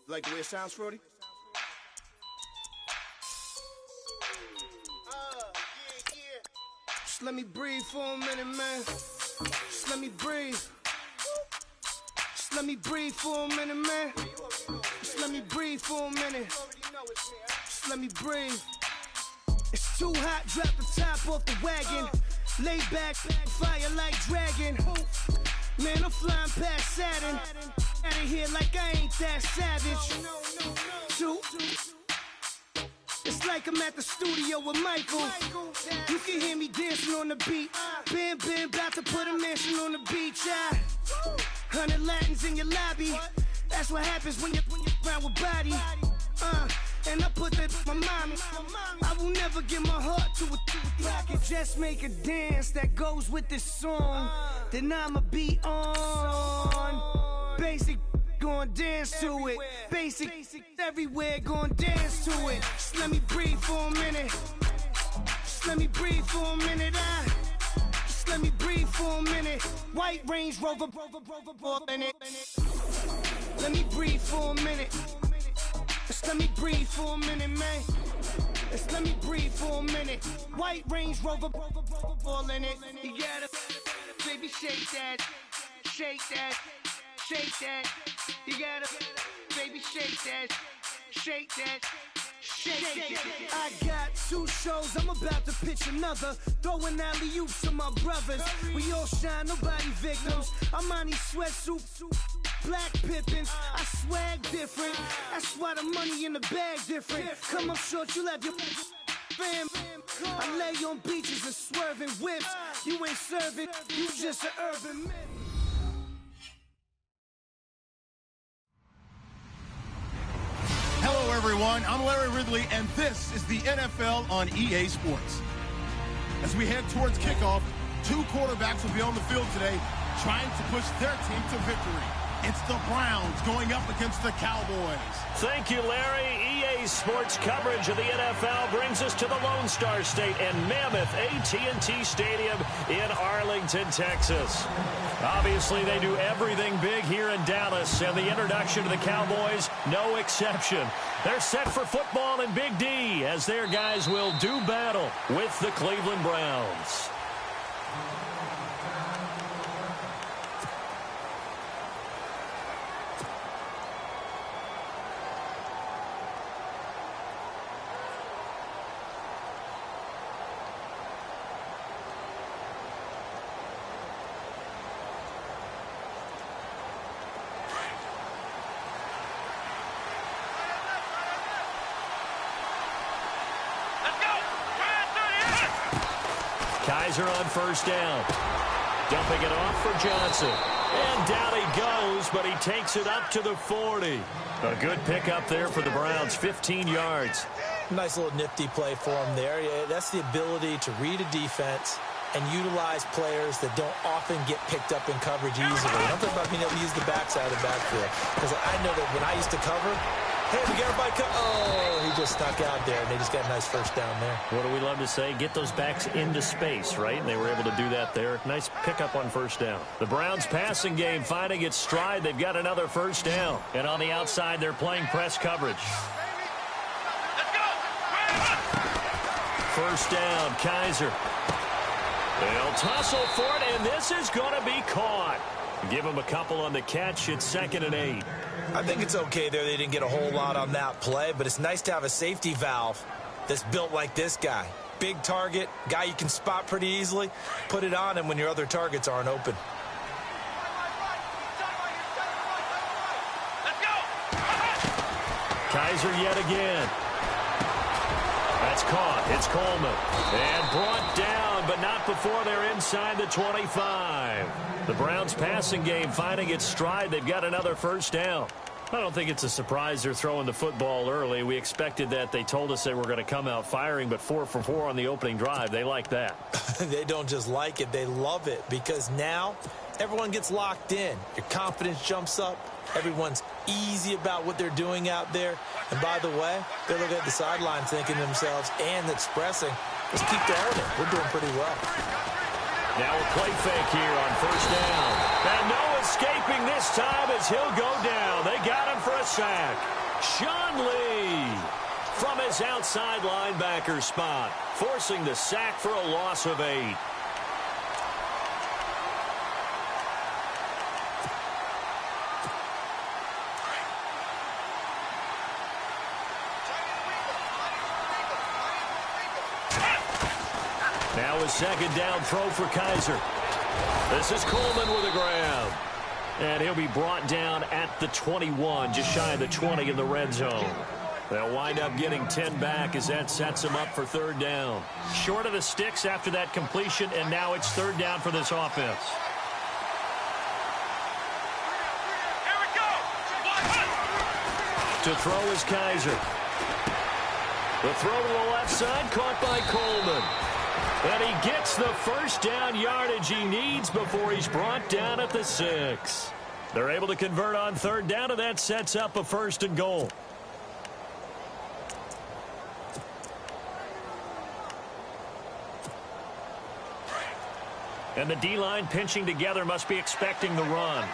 Like the way it sounds, Frody? Just let me breathe for a minute, man. Just let me breathe. Just let me breathe for a minute, man. Just let me breathe for a minute. Just let me breathe. It's too hot, drop the top off the wagon. Lay back, fire like dragon. Man, I'm flying past Saturn. Out of here like I ain't that savage. Two. It's like I'm at the studio with Michael. You can hear me dancing on the beat. Bam, about to put a mansion on the beach. 100 Latins in your lobby. That's what happens when you're around with body. and I put that my mommy. I will never give my heart to a if I could just make a dance that goes with this song, then I'ma be on. Basic, gon' dance to it. Basic, everywhere, gon' dance to it. Just let me breathe for a minute. Just let me breathe for a minute. Just let me breathe for a minute. White Range Rover, in it. Let me breathe for a minute. Just let me breathe for a minute, man. Just let me breathe for a minute. White Range Rover, all in it. You gotta, baby, shake that, shake that, shake that. You gotta, baby, shake that, shake that. Shake. I got 2 shows, I'm about to pitch another. Throwing alley-oops to my brothers. We all shine, nobody victims. I'm on these sweatsuits, black Pippins. I swag different. That's why the money in the bag different. Come up short, you'll have your fam. I lay on beaches and swerving whips. You ain't serving, you just an urban myth. Hello, everyone. I'm Larry Ridley, and this is the NFL on EA Sports. As we head towards kickoff, 2 quarterbacks will be on the field today trying to push their team to victory. It's the Browns going up against the Cowboys. Thank you, Larry. EA Sports coverage of the NFL brings us to the Lone Star State and Mammoth AT&T Stadium in Arlington, Texas. Obviously, they do everything big here in Dallas, and the introduction to the Cowboys, no exception. They're set for football in Big D as their guys will do battle with the Cleveland Browns. Kaiser on first down. Dumping it off for Johnson. And down he goes, but he takes it up to the 40. A good pickup there for the Browns, 15 yards. Nice little nifty play for him there. Yeah, that's the ability to read a defense and utilize players that don't often get picked up in coverage easily. I'm talking about being able to use the backside of the backfield. Because I know that when I used to cover, hey, we got everybody cut. Oh, he just snuck out there, and they just got a nice first down there. What do we love to say? Get those backs into space, right? And they were able to do that there. Nice pickup on first down. The Browns passing game finding its stride. They've got another first down. And on the outside, they're playing press coverage. First down, Kaiser. They'll tussle for it, and this is going to be caught. Give him a couple on the catch. It's 2nd and 8. I think it's okay there. They didn't get a whole lot on that play, but it's nice to have a safety valve that's built like this guy. Big target, guy you can spot pretty easily. Put it on him when your other targets aren't open. Kaiser yet again. That's caught. It's Coleman. And brought down, but not before they're inside the 25. The Browns passing game finding its stride. They've got another first down. I don't think it's a surprise they're throwing the football early. We expected that. They told us they were going to come out firing, but 4 for 4 on the opening drive. They like that. They don't just like it. They love it because now everyone gets locked in. Your confidence jumps up. Everyone's easy about what they're doing out there. And by the way, they're looking at the sideline thinking to themselves and expressing, let's keep throwing it. We're doing pretty well. Now a play fake here on first down. And no escaping this time as he'll go down. They got him for a sack. Sean Lee from his outside linebacker spot, forcing the sack for a loss of 8. Now a 2nd down throw for Kaiser. This is Coleman with a grab. And he'll be brought down at the 21, just shy of the 20 in the red zone. They'll wind up getting 10 back as that sets them up for 3rd down. Short of the sticks after that completion, and now it's 3rd down for this offense. Here we go. To throw is Kaiser. The throw to the left side, caught by Coleman. And he gets the first down yardage he needs before he's brought down at the 6. They're able to convert on third down, and that sets up a 1st and goal. And the D-line pinching together must be expecting the run.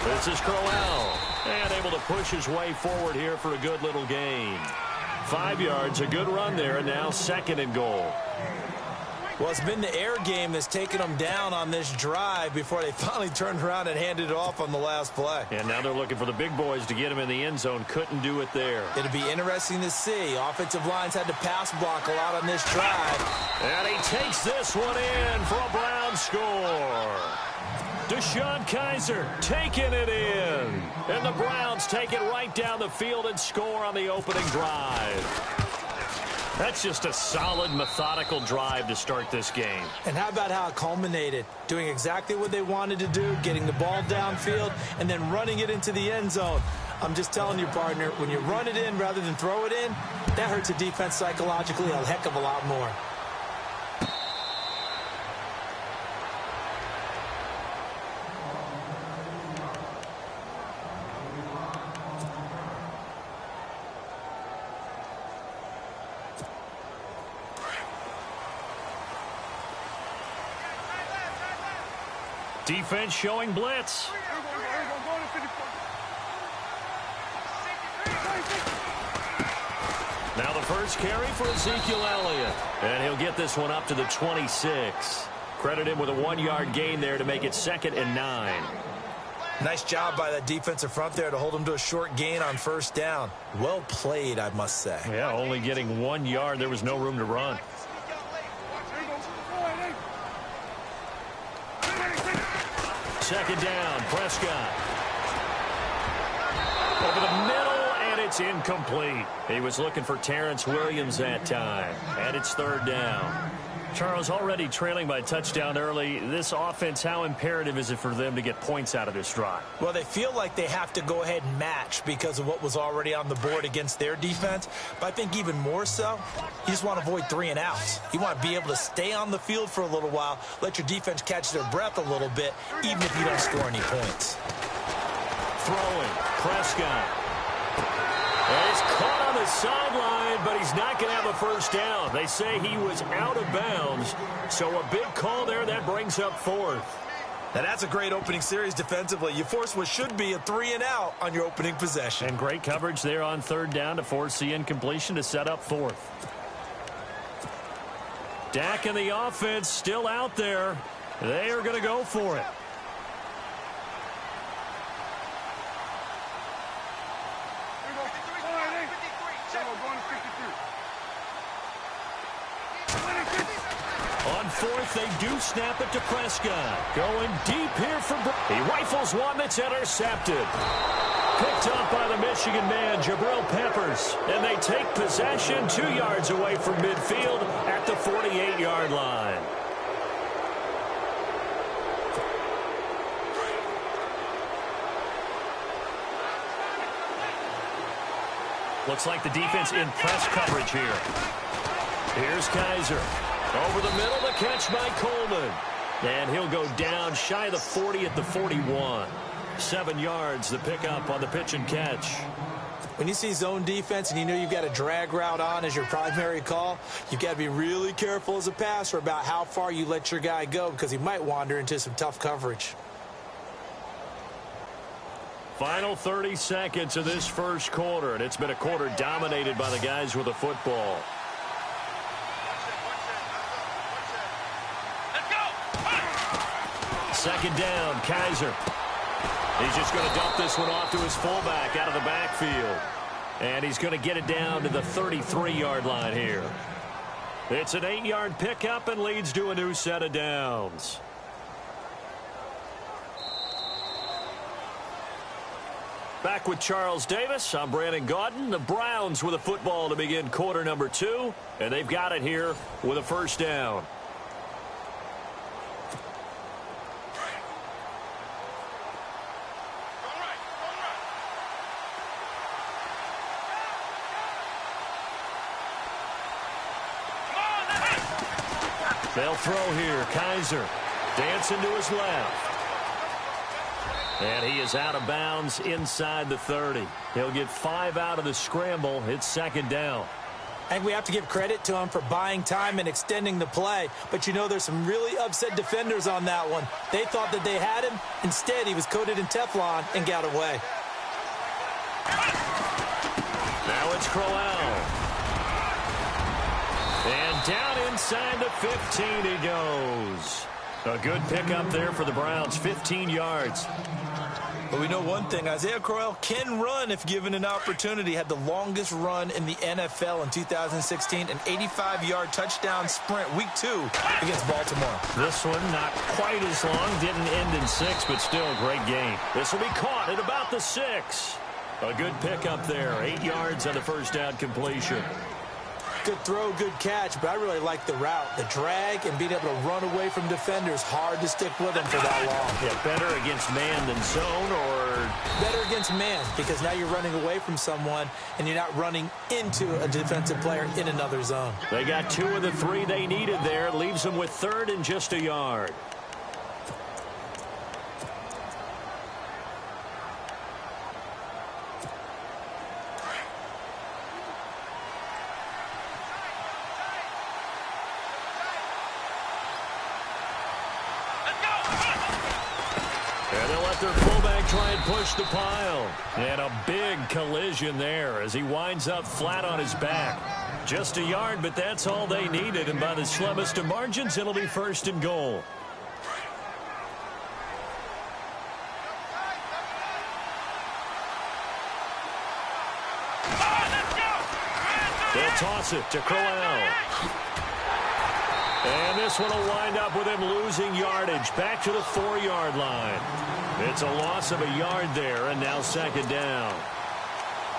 This is Crowell. And able to push his way forward here for a good little gain. 5 yards, a good run there, and now 2nd and goal. Well, it's been the air game that's taken them down on this drive before they finally turned around and handed it off on the last play. And now they're looking for the big boys to get him in the end zone. Couldn't do it there. It'll be interesting to see. Offensive lines had to pass block a lot on this drive. And he takes this one in for a Brown score. Deshaun Kaiser taking it in. And the Browns take it right down the field and score on the opening drive. That's just a solid, methodical drive to start this game. And how about how it culminated? Doing exactly what they wanted to do, getting the ball downfield, and then running it into the end zone. I'm just telling you, partner, when you run it in rather than throw it in, that hurts a defense psychologically a heck of a lot more. Defense showing blitz. Now the first carry for Ezekiel Elliott. And he'll get this one up to the 26. Credit him with a 1-yard gain there to make it 2nd and 9. Nice job by that defensive front there to hold him to a short gain on 1st down. Well played, I must say. Yeah, only getting 1 yard. There was no room to run. Second down, Prescott. Over the middle, and it's incomplete. He was looking for Terrence Williams that time. And it's 3rd down. Charles, already trailing by a touchdown early. This offense, how imperative is it for them to get points out of this drive? Well, they feel like they have to go ahead and match because of what was already on the board against their defense. But I think even more so, you just want to avoid 3 and outs. You want to be able to stay on the field for a little while, let your defense catch their breath a little bit, even if you don't score any points. Throwing, Prescott. And he's caught on the sideline, but he's not going to have a 1st down. They say he was out of bounds, so a big call there that brings up 4th. Now that's a great opening series defensively. You force what should be a 3 and out on your opening possession. And great coverage there on 3rd down to force the incompletion to set up 4th. Dak and the offense still out there. They are going to go for it. On 4th, they do snap it to Prescott. Going deep here for he rifles one that's intercepted. Picked up by the Michigan man, Jabril Peppers. And they take possession 2 yards away from midfield at the 48-yard line. Looks like the defense in press coverage here. Here's Kaiser. Over the middle, the catch by Coleman. And he'll go down shy of the 40 at the 41. 7 yards, the pickup on the pitch and catch. When you see zone defense and you know you've got a drag route on as your primary call, you've got to be really careful as a passer about how far you let your guy go because he might wander into some tough coverage. Final 30 seconds of this first quarter, and it's been a quarter dominated by the guys with the football. Second down, Kaiser. He's just going to dump this one off to his fullback out of the backfield. And he's going to get it down to the 33-yard line here. It's an 8-yard pickup and leads to a new set of downs. Back with Charles Davis, I'm Brandon Gaudin. The Browns with a football to begin quarter number 2. And they've got it here with a 1st down. They'll throw here. Kaiser dancing to his left. And he is out of bounds inside the 30. He'll get 5 out of the scramble. It's second down. I think we have to give credit to him for buying time and extending the play. But, you know, there's some really upset defenders on that one. They thought that they had him. Instead, he was coated in Teflon and got away. Now it's Crowell. And down inside the 15 he goes. A good pickup there for the Browns, 15 yards. But we know one thing, Isaiah Crowell can run if given an opportunity. Had the longest run in the NFL in 2016, an 85-yard touchdown sprint, week 2 against Baltimore. This one not quite as long, didn't end in 6, but still a great game. This will be caught at about the 6. A good pickup there, 8 yards on the first down completion. Good throw, good catch, but I really like the route. The drag and being able to run away from defenders, hard to stick with them for that long. Yeah, better against man than zone, or? Better against man, because now you're running away from someone and you're not running into a defensive player in another zone. They got 2 of the 3 they needed there. Leaves them with 3rd and just a yard. Their fullback try and push the pile. And a big collision there as he winds up flat on his back. Just a yard, but that's all they needed. And by the slimmest of margins, it'll be 1st and goal. They'll toss it to Crowell. And this one will wind up with him losing yardage. Back to the 4-yard line. It's a loss of a yard there, and now second down.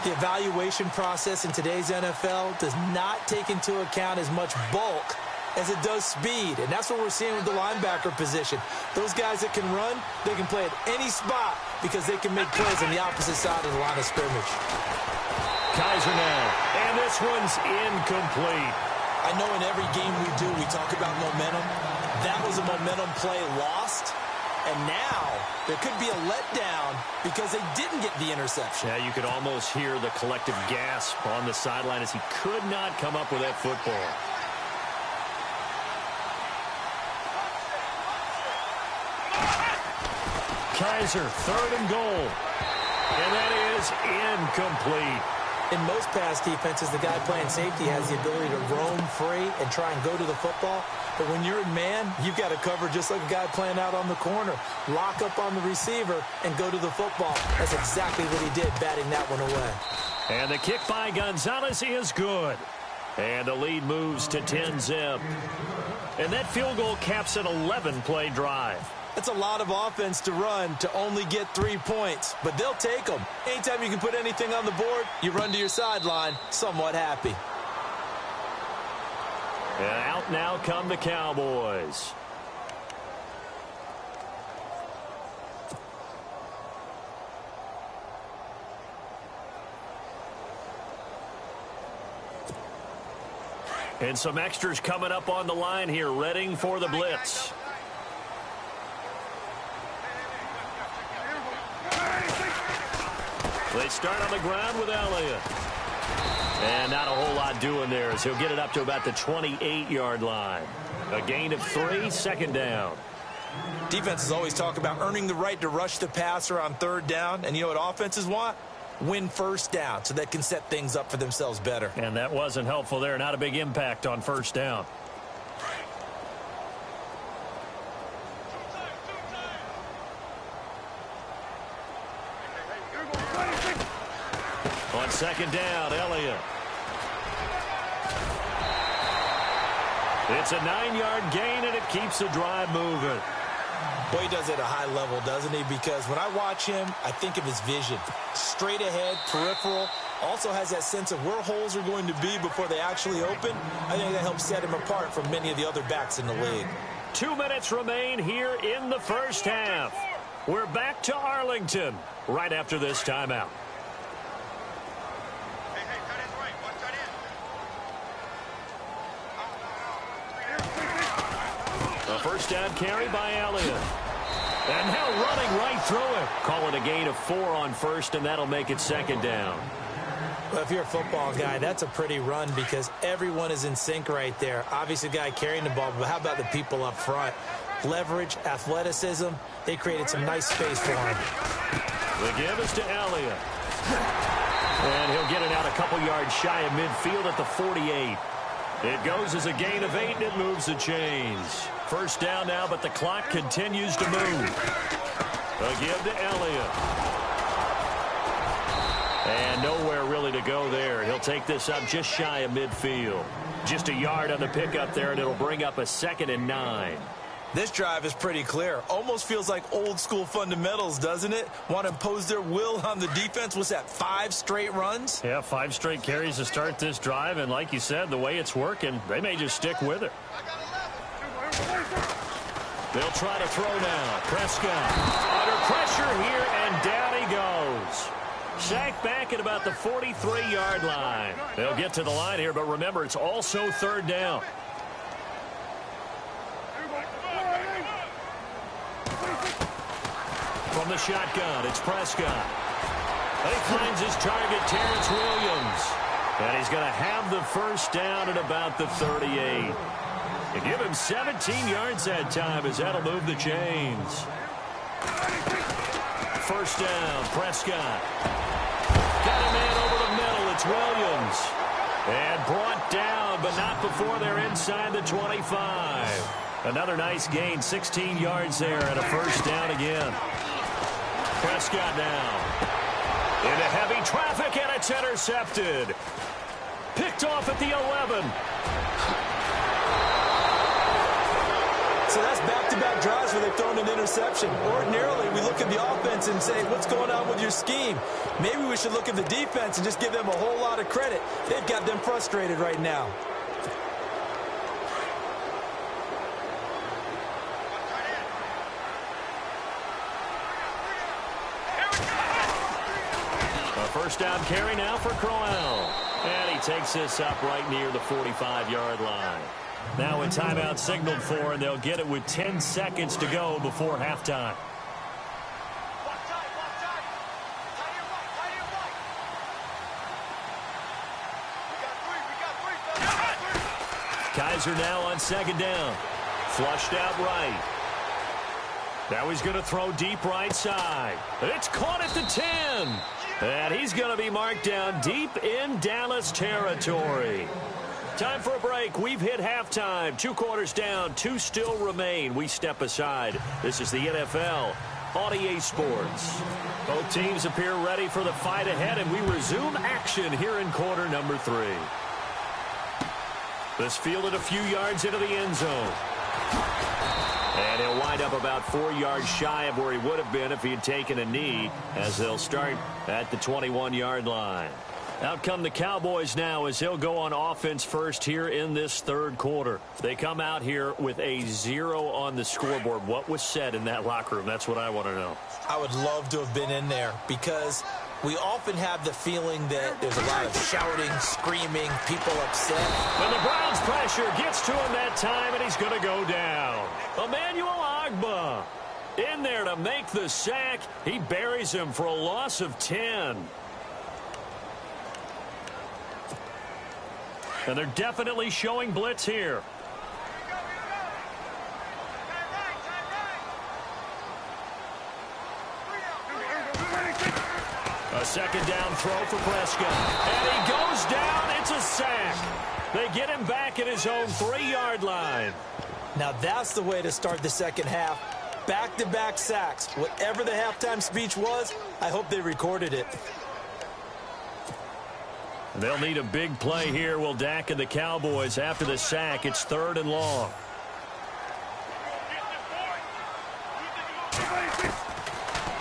The evaluation process in today's NFL does not take into account as much bulk as it does speed, and that's what we're seeing with the linebacker position. Those guys that can run, they can play at any spot because they can make plays on the opposite side of the line of scrimmage. Kaiser now, and this one's incomplete. I know in every game we do, we talk about momentum. That was a momentum play lost. And now there could be a letdown because they didn't get the interception. Yeah, you could almost hear the collective gasp on the sideline as he could not come up with that football. Kaiser, 3rd and goal. And that is incomplete. In most pass defenses, the guy playing safety has the ability to roam free and try and go to the football. But when you're in man, you've got to cover just like a guy playing out on the corner. Lock up on the receiver and go to the football. That's exactly what he did, batting that one away. And the kick by Gonzalez is good. And the lead moves to 10-zip. And that field goal caps an 11-play drive. That's a lot of offense to run to only get 3 points, but they'll take them. Anytime you can put anything on the board, you run to your sideline somewhat happy. And out now come the Cowboys. And some extras coming up on the line here, readying for the blitz. They start on the ground with Elliott. And not a whole lot doing there as he'll get it up to about the 28-yard line. A gain of 3, second down. Defenses always talk about earning the right to rush the passer on 3rd down. And you know what offenses want? Win 1st down so they can set things up for themselves better. And that wasn't helpful there. Not a big impact on 1st down. On 2nd down, Elliott. It's a 9-yard gain, and it keeps the drive moving. Boy, he does it at a high level, doesn't he? Because when I watch him, I think of his vision. Straight ahead, peripheral. Also has that sense of where holes are going to be before they actually open. I think that helps set him apart from many of the other backs in the league. 2 minutes remain here in the first half. We're back to Arlington right after this timeout. A first down carry by Elliott. And now running right through it. Call it a gain of 4 on first, and that'll make it second down. Well, if you're a football guy, that's a pretty run because everyone is in sync right there. Obviously, the guy carrying the ball, but how about the people up front? Leverage, athleticism, they created some nice space for him. The give is to Elliott. And he'll get it out a couple yards shy of midfield at the 48. It goes as a gain of 8, and it moves the chains. First down now, but the clock continues to move. A give to Elliott. And nowhere really to go there. He'll take this up just shy of midfield. Just a yard on the pickup there, and it'll bring up a 2nd and 9. This drive is pretty clear. Almost feels like old school fundamentals, doesn't it? Want to impose their will on the defense. What's that, 5 straight runs? Yeah, 5 straight carries to start this drive. And like you said, the way it's working, they may just stick with it. They'll try to throw now. Prescott under pressure here, and down he goes. Sacked back at about the 43-yard line. They'll get to the line here, but remember, it's also 3rd down. From the shotgun, it's Prescott. He finds his target, Terrence Williams. And he's going to have the first down at about the 38. They give him 17 yards that time as that'll move the chains. First down, Prescott. Got a man over the middle, it's Williams. And brought down, but not before they're inside the 25. Another nice gain, 16 yards there, and a first down again. Prescott now into heavy traffic, and it's intercepted. Picked off at the 11. So that's back-to-back drives where they've thrown an interception. Ordinarily, we look at the offense and say, what's going on with your scheme? Maybe we should look at the defense and just give them a whole lot of credit. They've got them frustrated right now. First down carry now for Crowell. And he takes this up right near the 45-yard line. Now a timeout signaled for, and they'll get it with 10 seconds to go before halftime. Kaiser now on 2nd down. Flushed out right. Now he's going to throw deep right side. It's caught at the 10. And he's going to be marked down deep in Dallas territory. Time for a break. We've hit halftime. 2 quarters down. 2 still remain. We step aside. This is the NFL on EA Sports. Both teams appear ready for the fight ahead, and we resume action here in quarter number 3. This fielded a few yards into the end zone. And he'll wind up about 4 yards shy of where he would have been if he had taken a knee, as they'll start at the 21-yard line. Out come the Cowboys now as he'll go on offense first here in this 3rd quarter. They come out here with a 0 on the scoreboard. What was said in that locker room? That's what I want to know. I would love to have been in there because we often have the feeling that there's a lot of shouting, screaming, people upset. And the Browns' pressure gets to him that time, and he's going to go down. Emmanuel Ogbah in there to make the sack. He buries him for a loss of 10. And they're definitely showing blitz here. A 2nd down throw for Prescott. And he goes down. It's a sack. They get him back at his own 3-yard line. Now that's the way to start the second half. Back-to-back sacks. Whatever the halftime speech was, I hope they recorded it. They'll need a big play here, will Dak and the Cowboys. After the sack, it's 3rd and long.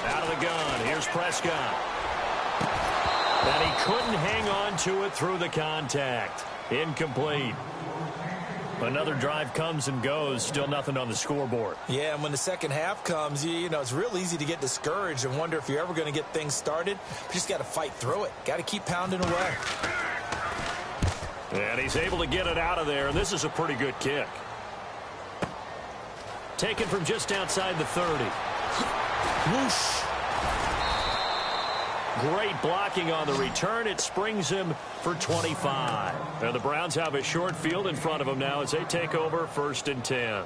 Out of the gun, here's Prescott. And he couldn't hang on to it through the contact. Incomplete. Another drive comes and goes, still nothing on the scoreboard. Yeah, and when the second half comes, you know, it's real easy to get discouraged and wonder if you're ever going to get things started. You just got to fight through it. Got to keep pounding away. And he's able to get it out of there, and this is a pretty good kick. taken from just outside the 30. Whoosh. Great blocking on the return. It springs him for 25. Now the Browns have a short field in front of them now as they take over 1st and 10.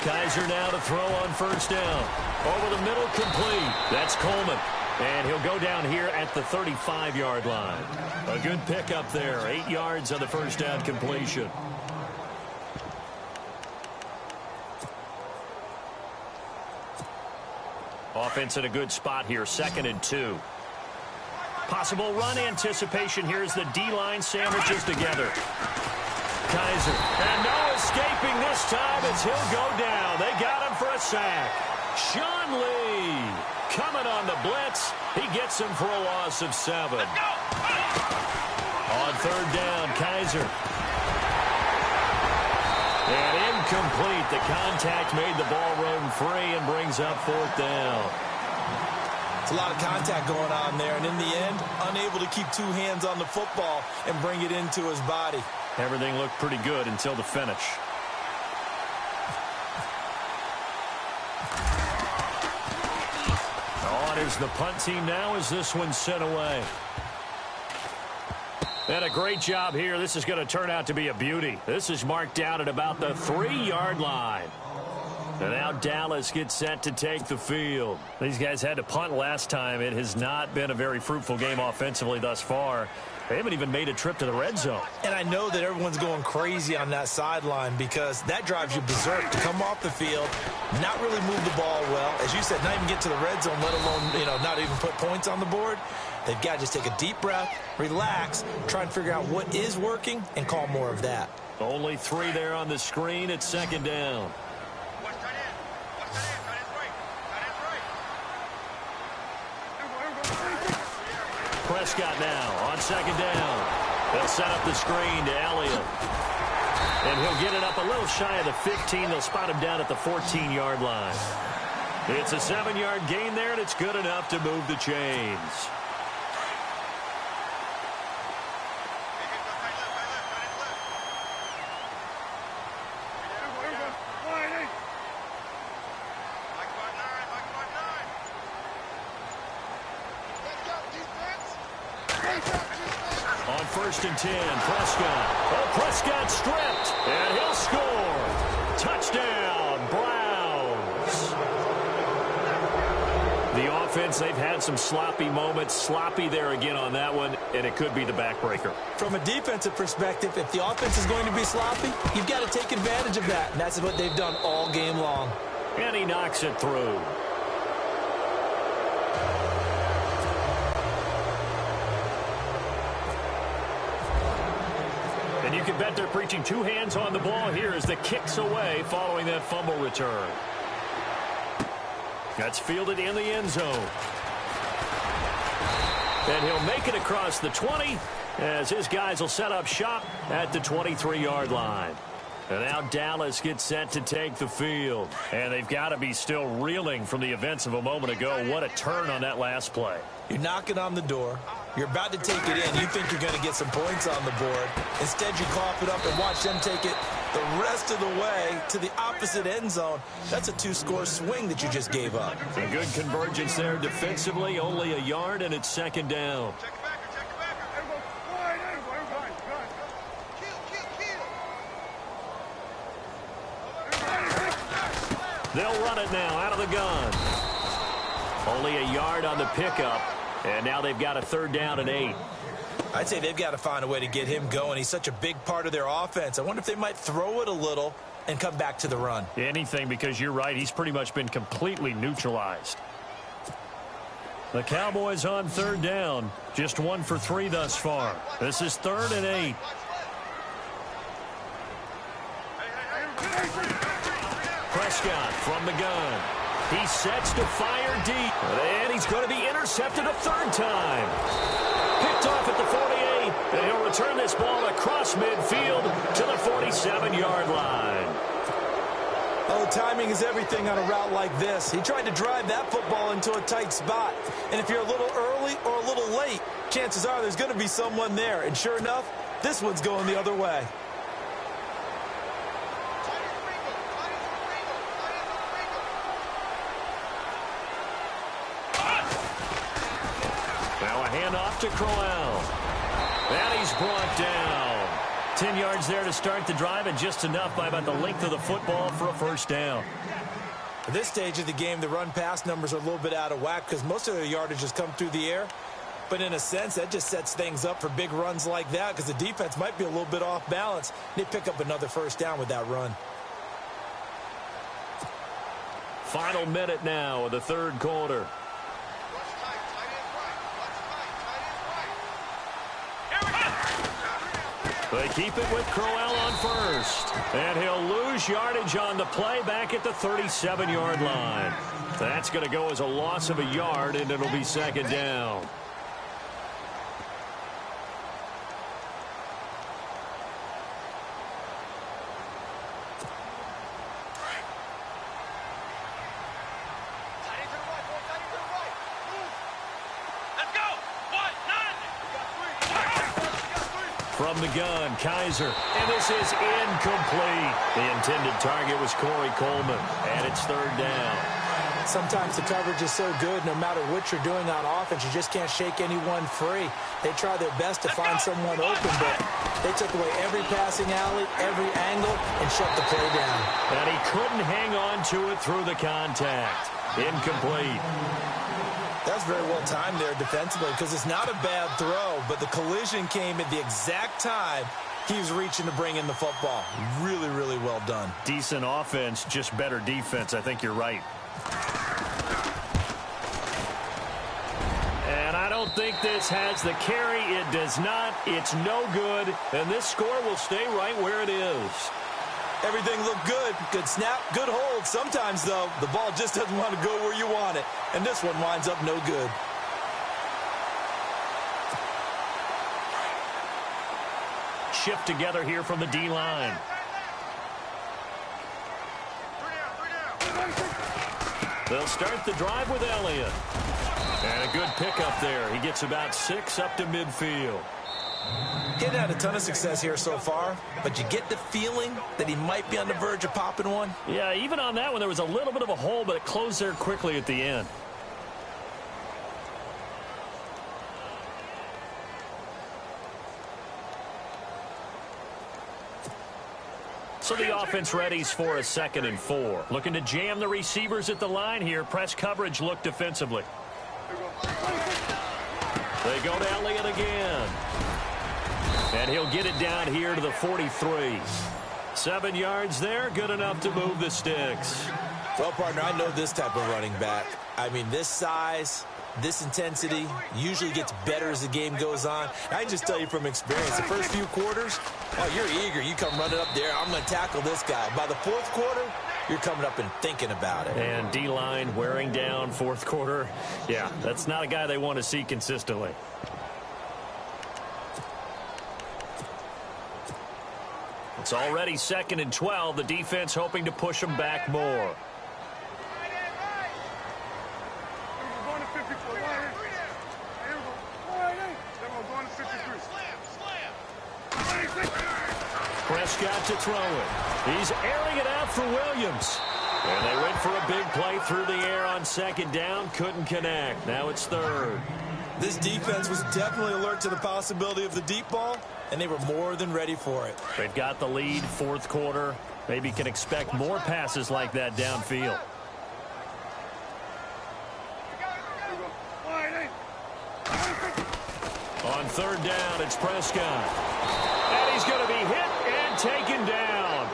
Kaiser now to throw on 1st down. Over the middle, complete. That's Coleman. And he'll go down here at the 35-yard line. A good pickup there. 8 yards on the 1st down completion. Offense in a good spot here. 2nd and 2. Possible run anticipation. Here's the D-line sandwiches together. Kaiser. And no escaping this time as he'll go down. They got him for a sack. Sean Lee coming on the blitz. He gets him for a loss of 7. On 3rd down, Kaiser. And incomplete. The contact made the ball roam free and brings up 4th down. It's a lot of contact going on there, and in the end, unable to keep 2 hands on the football and bring it into his body. Everything looked pretty good until the finish. On is the punt team now as this one's sent away. And a great job here. This is going to turn out to be a beauty. This is marked out at about the 3-yard line. And now Dallas gets set to take the field. These guys had to punt last time. It has not been a very fruitful game offensively thus far. They haven't even made a trip to the red zone. And I know that everyone's going crazy on that sideline because that drives you berserk to come off the field, not really move the ball well. As you said, not even get to the red zone, let alone, not even put points on the board. They've got to just take a deep breath, relax, try and figure out what is working, and call more of that. Only 3 there on the screen at 2nd down. Prescott now on 2nd down. They'll set up the screen to Elliott. And he'll get it up a little shy of the 15. They'll spot him down at the 14-yard line. It's a 7-yard gain there, and it's good enough to move the chains. On 1st and 10, Prescott. Oh, Prescott stripped, and he'll score. Touchdown, Browns. The offense, they've had some sloppy moments. Sloppy there again on that one, and it could be the backbreaker. From a defensive perspective, if the offense is going to be sloppy, you've got to take advantage of that, and that's what they've done all game long. And he knocks it through. And you can bet they're preaching 2 hands on the ball here as the kick's away following that fumble return. That's fielded in the end zone. And he'll make it across the 20 as his guys will set up shop at the 23-yard line. And now Dallas gets set to take the field. And they've got to be still reeling from the events of a moment ago. What a turn on that last play. You're knocking on the door. You're about to take it in. You think you're going to get some points on the board. Instead, you cough it up and watch them take it the rest of the way to the opposite end zone. That's a 2-score swing that you just gave up. A good convergence there defensively. Only a yard, and it's 2nd down. They'll run it now out of the gun. Only a yard on the pickup, and now they've got a 3rd down and 8. I'd say they've got to find a way to get him going. He's such a big part of their offense. I wonder if they might throw it a little and come back to the run. Anything, because you're right. He's pretty much been completely neutralized. The Cowboys on 3rd down. Just 1 for 3 thus far. This is 3rd and 8. Prescott from the gun. He sets to fire deep. And he's going to be intercepted a 3rd time. Picked off at the 48. And he'll return this ball across midfield to the 47-yard line. Oh, timing is everything on a route like this. He tried to drive that football into a tight spot. And if you're a little early or a little late, chances are there's going to be someone there. And sure enough, this one's going the other way. Now a handoff to Crowell. And he's brought down. 10 yards there to start the drive, and just enough by about the length of the football for a first down. At this stage of the game, the run-pass numbers are a little bit out of whack because most of their yardage has come through the air. But in a sense, that just sets things up for big runs like that because the defense might be a little bit off balance. They pick up another first down with that run. Final minute now of the third quarter. They keep it with Crowell on first. And he'll lose yardage on the play back at the 37-yard line. That's going to go as a loss of a yard, and it'll be second down. From the gun, Kaiser, and this is incomplete. The intended target was Corey Coleman, and it's third down. Sometimes the coverage is so good, no matter what you're doing on offense, you just can't shake anyone free. They try their best to find someone open, but they took away every passing alley, every angle, and shut the play down. And he couldn't hang on to it through the contact. Incomplete. That's very well timed there defensively because it's not a bad throw, but the collision came at the exact time he was reaching to bring in the football. Really, really well done. Decent offense, just better defense. I think you're right. And I don't think this has the carry. It does not. It's no good. And this score will stay right where it is. Everything looked good. Good snap, good hold. Sometimes, though, the ball just doesn't want to go where you want it. And this one winds up no good. Shift together here from the D-line. They'll start the drive with Elliott. And a good pickup there. He gets about 6 up to midfield. Getting had a ton of success here so far, but you get the feeling that he might be on the verge of popping one. Yeah, even on that one, there was a little bit of a hole, but it closed there quickly at the end. So the offense readies for a 2nd and 4. Looking to jam the receivers at the line here. Press coverage look defensively. They go to Elliott again. And he'll get it down here to the 43. 7 yards there, good enough to move the sticks. Well, partner, I know this type of running back. I mean, this size, this intensity usually gets better as the game goes on. I can just tell you from experience, the first few quarters, oh, you're eager. You come running up there, I'm going to tackle this guy. By the 4th quarter, you're coming up and thinking about it. And D-line wearing down 4th quarter. Yeah, that's not a guy they want to see consistently. It's already 2nd and 12. The defense hoping to push them back more. Prescott to throw it. He's airing it out for Williams. And they went for a big play through the air on 2nd down. Couldn't connect. Now it's 3rd. This defense was definitely alert to the possibility of the deep ball, and they were more than ready for it. They've got the lead, 4th quarter. Maybe can expect more passes like that downfield. On 3rd down, it's Prescott. And he's going to be hit and taken down.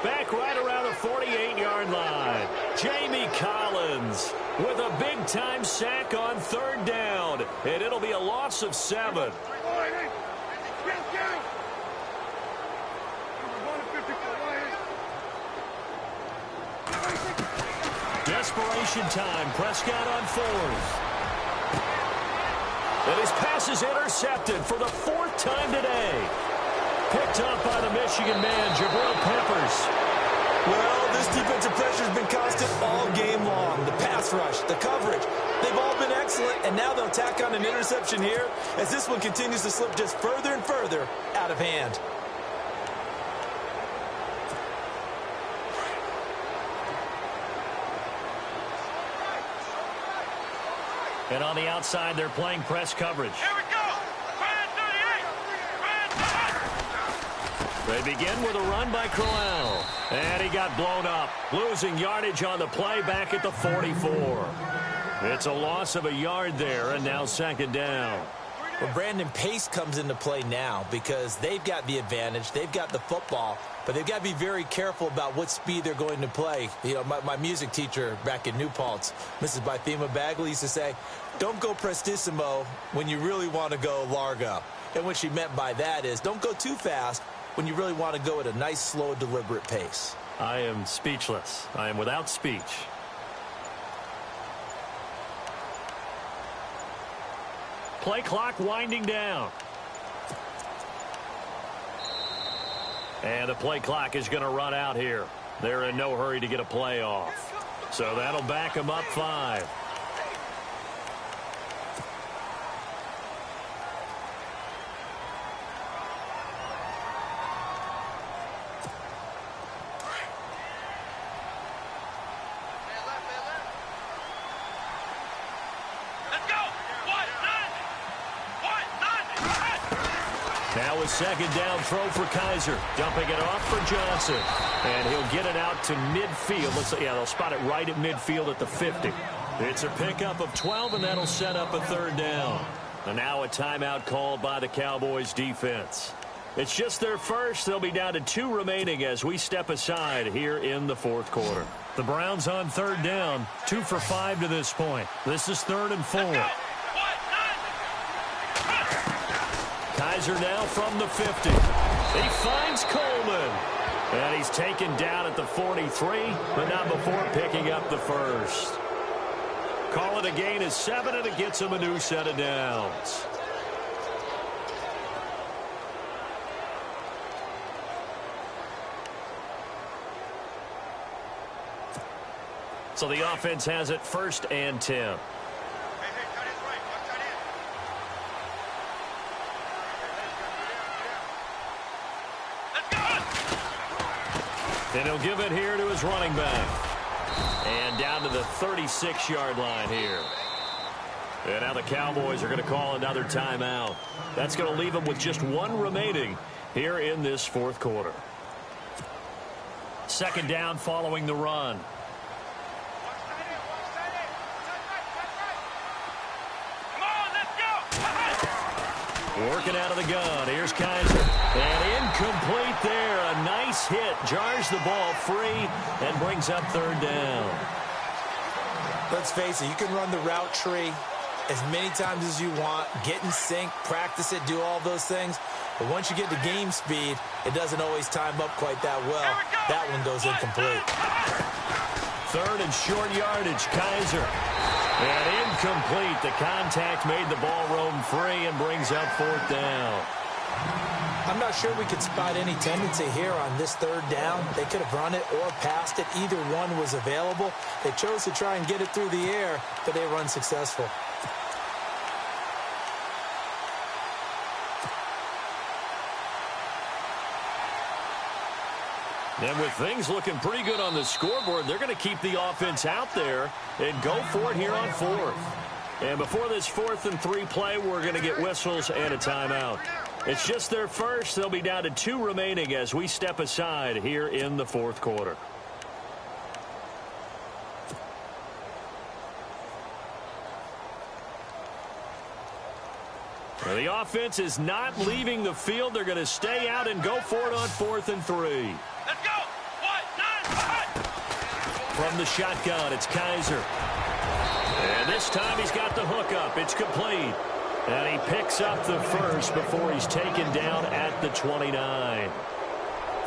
Back right around the 48-yard line. Jamie Collins with a big-time sack on 3rd down. And it'll be a loss of 7. Desperation time. Prescott on 4th. And his pass is intercepted for the 4th time today. Picked up by the Michigan man, Jabril Peppers. Well, this defensive pressure has been constant all game long. The pass rush, the coverage, they've all been excellent, and now they'll tack on an interception here as this one continues to slip just further and further out of hand. And on the outside, they're playing press coverage. Here we go. Man 38. They begin with a run by Crowell. And he got blown up, losing yardage on the play back at the 44. It's a loss of a yard there, and now second down. Well, Brandon, pace comes into play now because they've got the advantage. They've got the football, but they've got to be very careful about what speed they're going to play. You know, my music teacher back in New Paltz, Mrs. Bythema Bagley, used to say, don't go prestissimo when you really want to go largo. And what she meant by that is don't go too fast when you really want to go at a nice, slow, deliberate pace. I am speechless. I am without speech. Play clock winding down. And the play clock is going to run out here. They're in no hurry to get a play off. So that'll back them up 5. Now a second down throw for Kaiser. Dumping it off for Johnson. And he'll get it out to midfield. Looks like, yeah, they'll spot it right at midfield at the 50. It's a pickup of 12, and that'll set up a third down. And now a timeout called by the Cowboys defense. It's just their first. They'll be down to 2 remaining as we step aside here in the fourth quarter. The Browns on third down, 2 for 5 to this point. This is 3rd and 4. Kaiser now from the 50. He finds Coleman. And he's taken down at the 43, but not before picking up the first. Call it a gain of 7, and it gets him a new set of downs. So the offense has it 1st and 10. And he'll give it here to his running back. And down to the 36-yard line here. And now the Cowboys are going to call another timeout. That's going to leave them with just 1 remaining here in this fourth quarter. Second down following the run. Working out of the gun. Here's Kaiser. And incomplete there. A nice hit. Jars the ball free and brings up third down. Let's face it, you can run the route tree as many times as you want, get in sync, practice it, do all those things. But once you get to game speed, it doesn't always time up quite that well. That one goes incomplete. 3rd and short yardage. Kaiser. And incomplete. The contact made the ball roam free and brings up 4th down. I'm not sure we could spot any tendency here on this 3rd down. They could have run it or passed it. Either one was available. They chose to try and get it through the air, but they were unsuccessful. And with things looking pretty good on the scoreboard, they're going to keep the offense out there and go for it here on 4th. And before this 4th and 3 play, we're going to get whistles and a timeout. It's just their first. They'll be down to 2 remaining as we step aside here in the fourth quarter. Well, the offense is not leaving the field. They're going to stay out and go for it on 4th and 3. Let's go. 1-9. From the shotgun, it's Kaiser. And this time he's got the hook up. It's complete. And he picks up the first before he's taken down at the 29.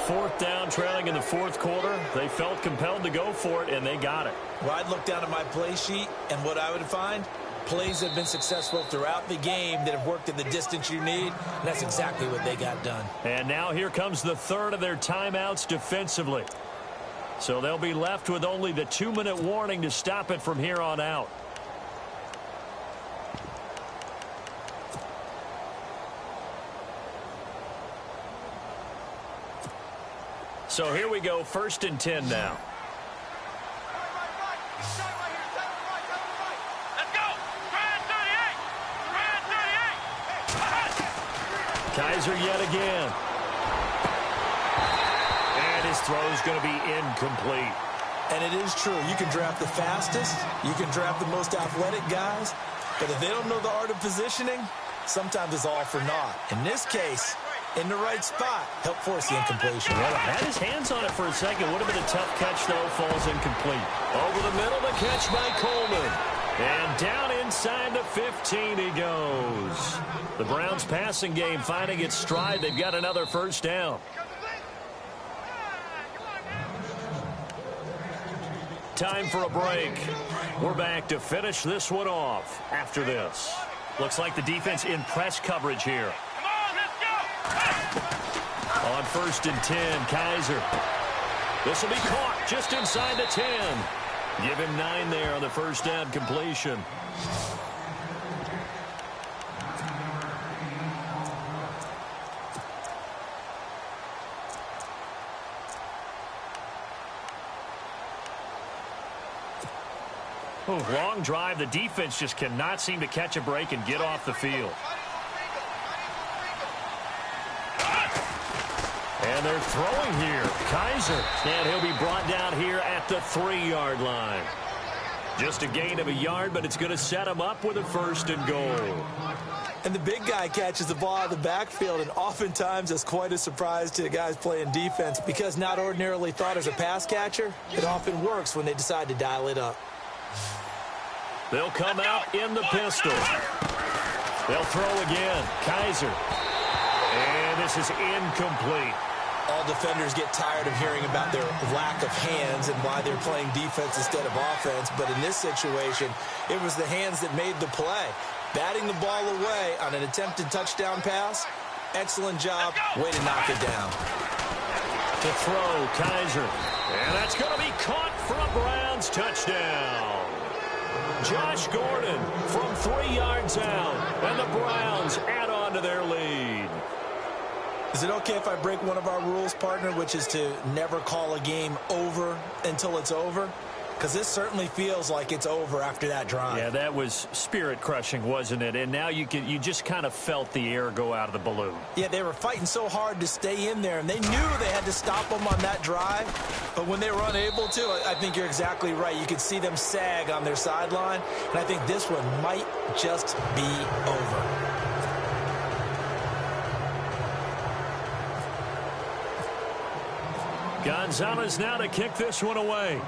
4th down, trailing in the fourth quarter. They felt compelled to go for it, and they got it. Well, I'd look down at my play sheet, and what I would find, plays have been successful throughout the game that have worked in the distance you need, and that's exactly what they got done. And now here comes the 3rd of their timeouts defensively. So they'll be left with only the 2-minute warning to stop it from here on out. So here we go, 1st and 10 now. Let's go! Brand 38! Kaiser yet again. And his throw's going to be incomplete. And it is true. You can draft the fastest. You can draft the most athletic guys. But if they don't know the art of positioning, sometimes it's all for naught. In this case, in the right spot, help force the incompletion. Well, had his hands on it for a second. Would have been a tough catch, though. Falls incomplete. Over the middle, the catch by Coleman. And down inside the 15 he goes. The Browns passing game finding its stride. They've got another 1st down. Time for a break. We're back to finish this one off after this. Looks like the defense in press coverage here. On 1st and 10, Kaiser. This will be caught just inside the 10. Give him 9 there on the 1st down completion. Oh, long drive. The defense just cannot seem to catch a break and get off the field. And they're throwing here. Kaiser. And he'll be brought down here at the 3-yard line. Just a gain of a yard, but it's going to set him up with a 1st and goal. And the big guy catches the ball out of the backfield, and oftentimes it's quite a surprise to the guys playing defense because not ordinarily thought as a pass catcher, it often works when they decide to dial it up. They'll come out in the pistol. They'll throw again. Kaiser. And this is incomplete. All defenders get tired of hearing about their lack of hands and why they're playing defense instead of offense. But in this situation, it was the hands that made the play. Batting the ball away on an attempted touchdown pass. Excellent job. Way to knock it down. To throw, Kaiser. And that's going to be caught for a Browns touchdown. Josh Gordon from 3 yards out. And the Browns add on to their lead. Is it okay if I break one of our rules, partner, which is to never call a game over until it's over? Because this certainly feels like it's over after that drive. Yeah, that was spirit-crushing, wasn't it? And now you just kind of felt the air go out of the balloon. Yeah, they were fighting so hard to stay in there, and they knew they had to stop them on that drive. But when they were unable to, I think you're exactly right. You could see them sag on their sideline, and I think this one might just be over. Gonzalez now to kick this one away.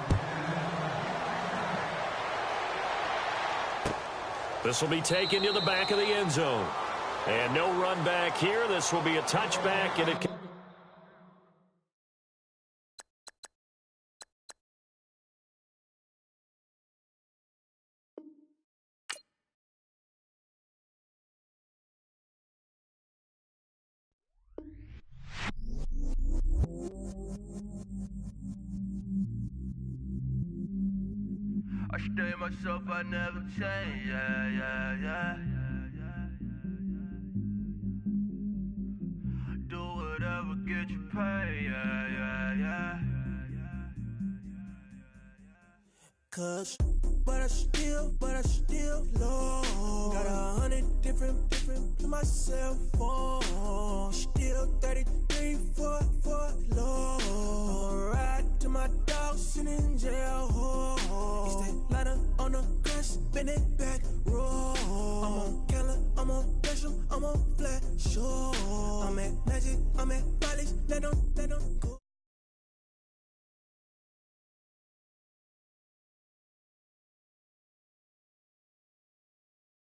This will be taken to the back of the end zone. And no run back here. This will be a touchback, and it can... I stay myself, I never change, yeah. Do whatever, get you paid, yeah. Cause, but I still low. Got 100 different in my cell phone. Still 33 for low. I'ma ride to my dog sitting in jail. It's that ladder on the grass, bend it back, roll. I'm on Keller, I'm on Bishop, I'm on Flat Shore. I'm at Magic, I'm at Bally's, let them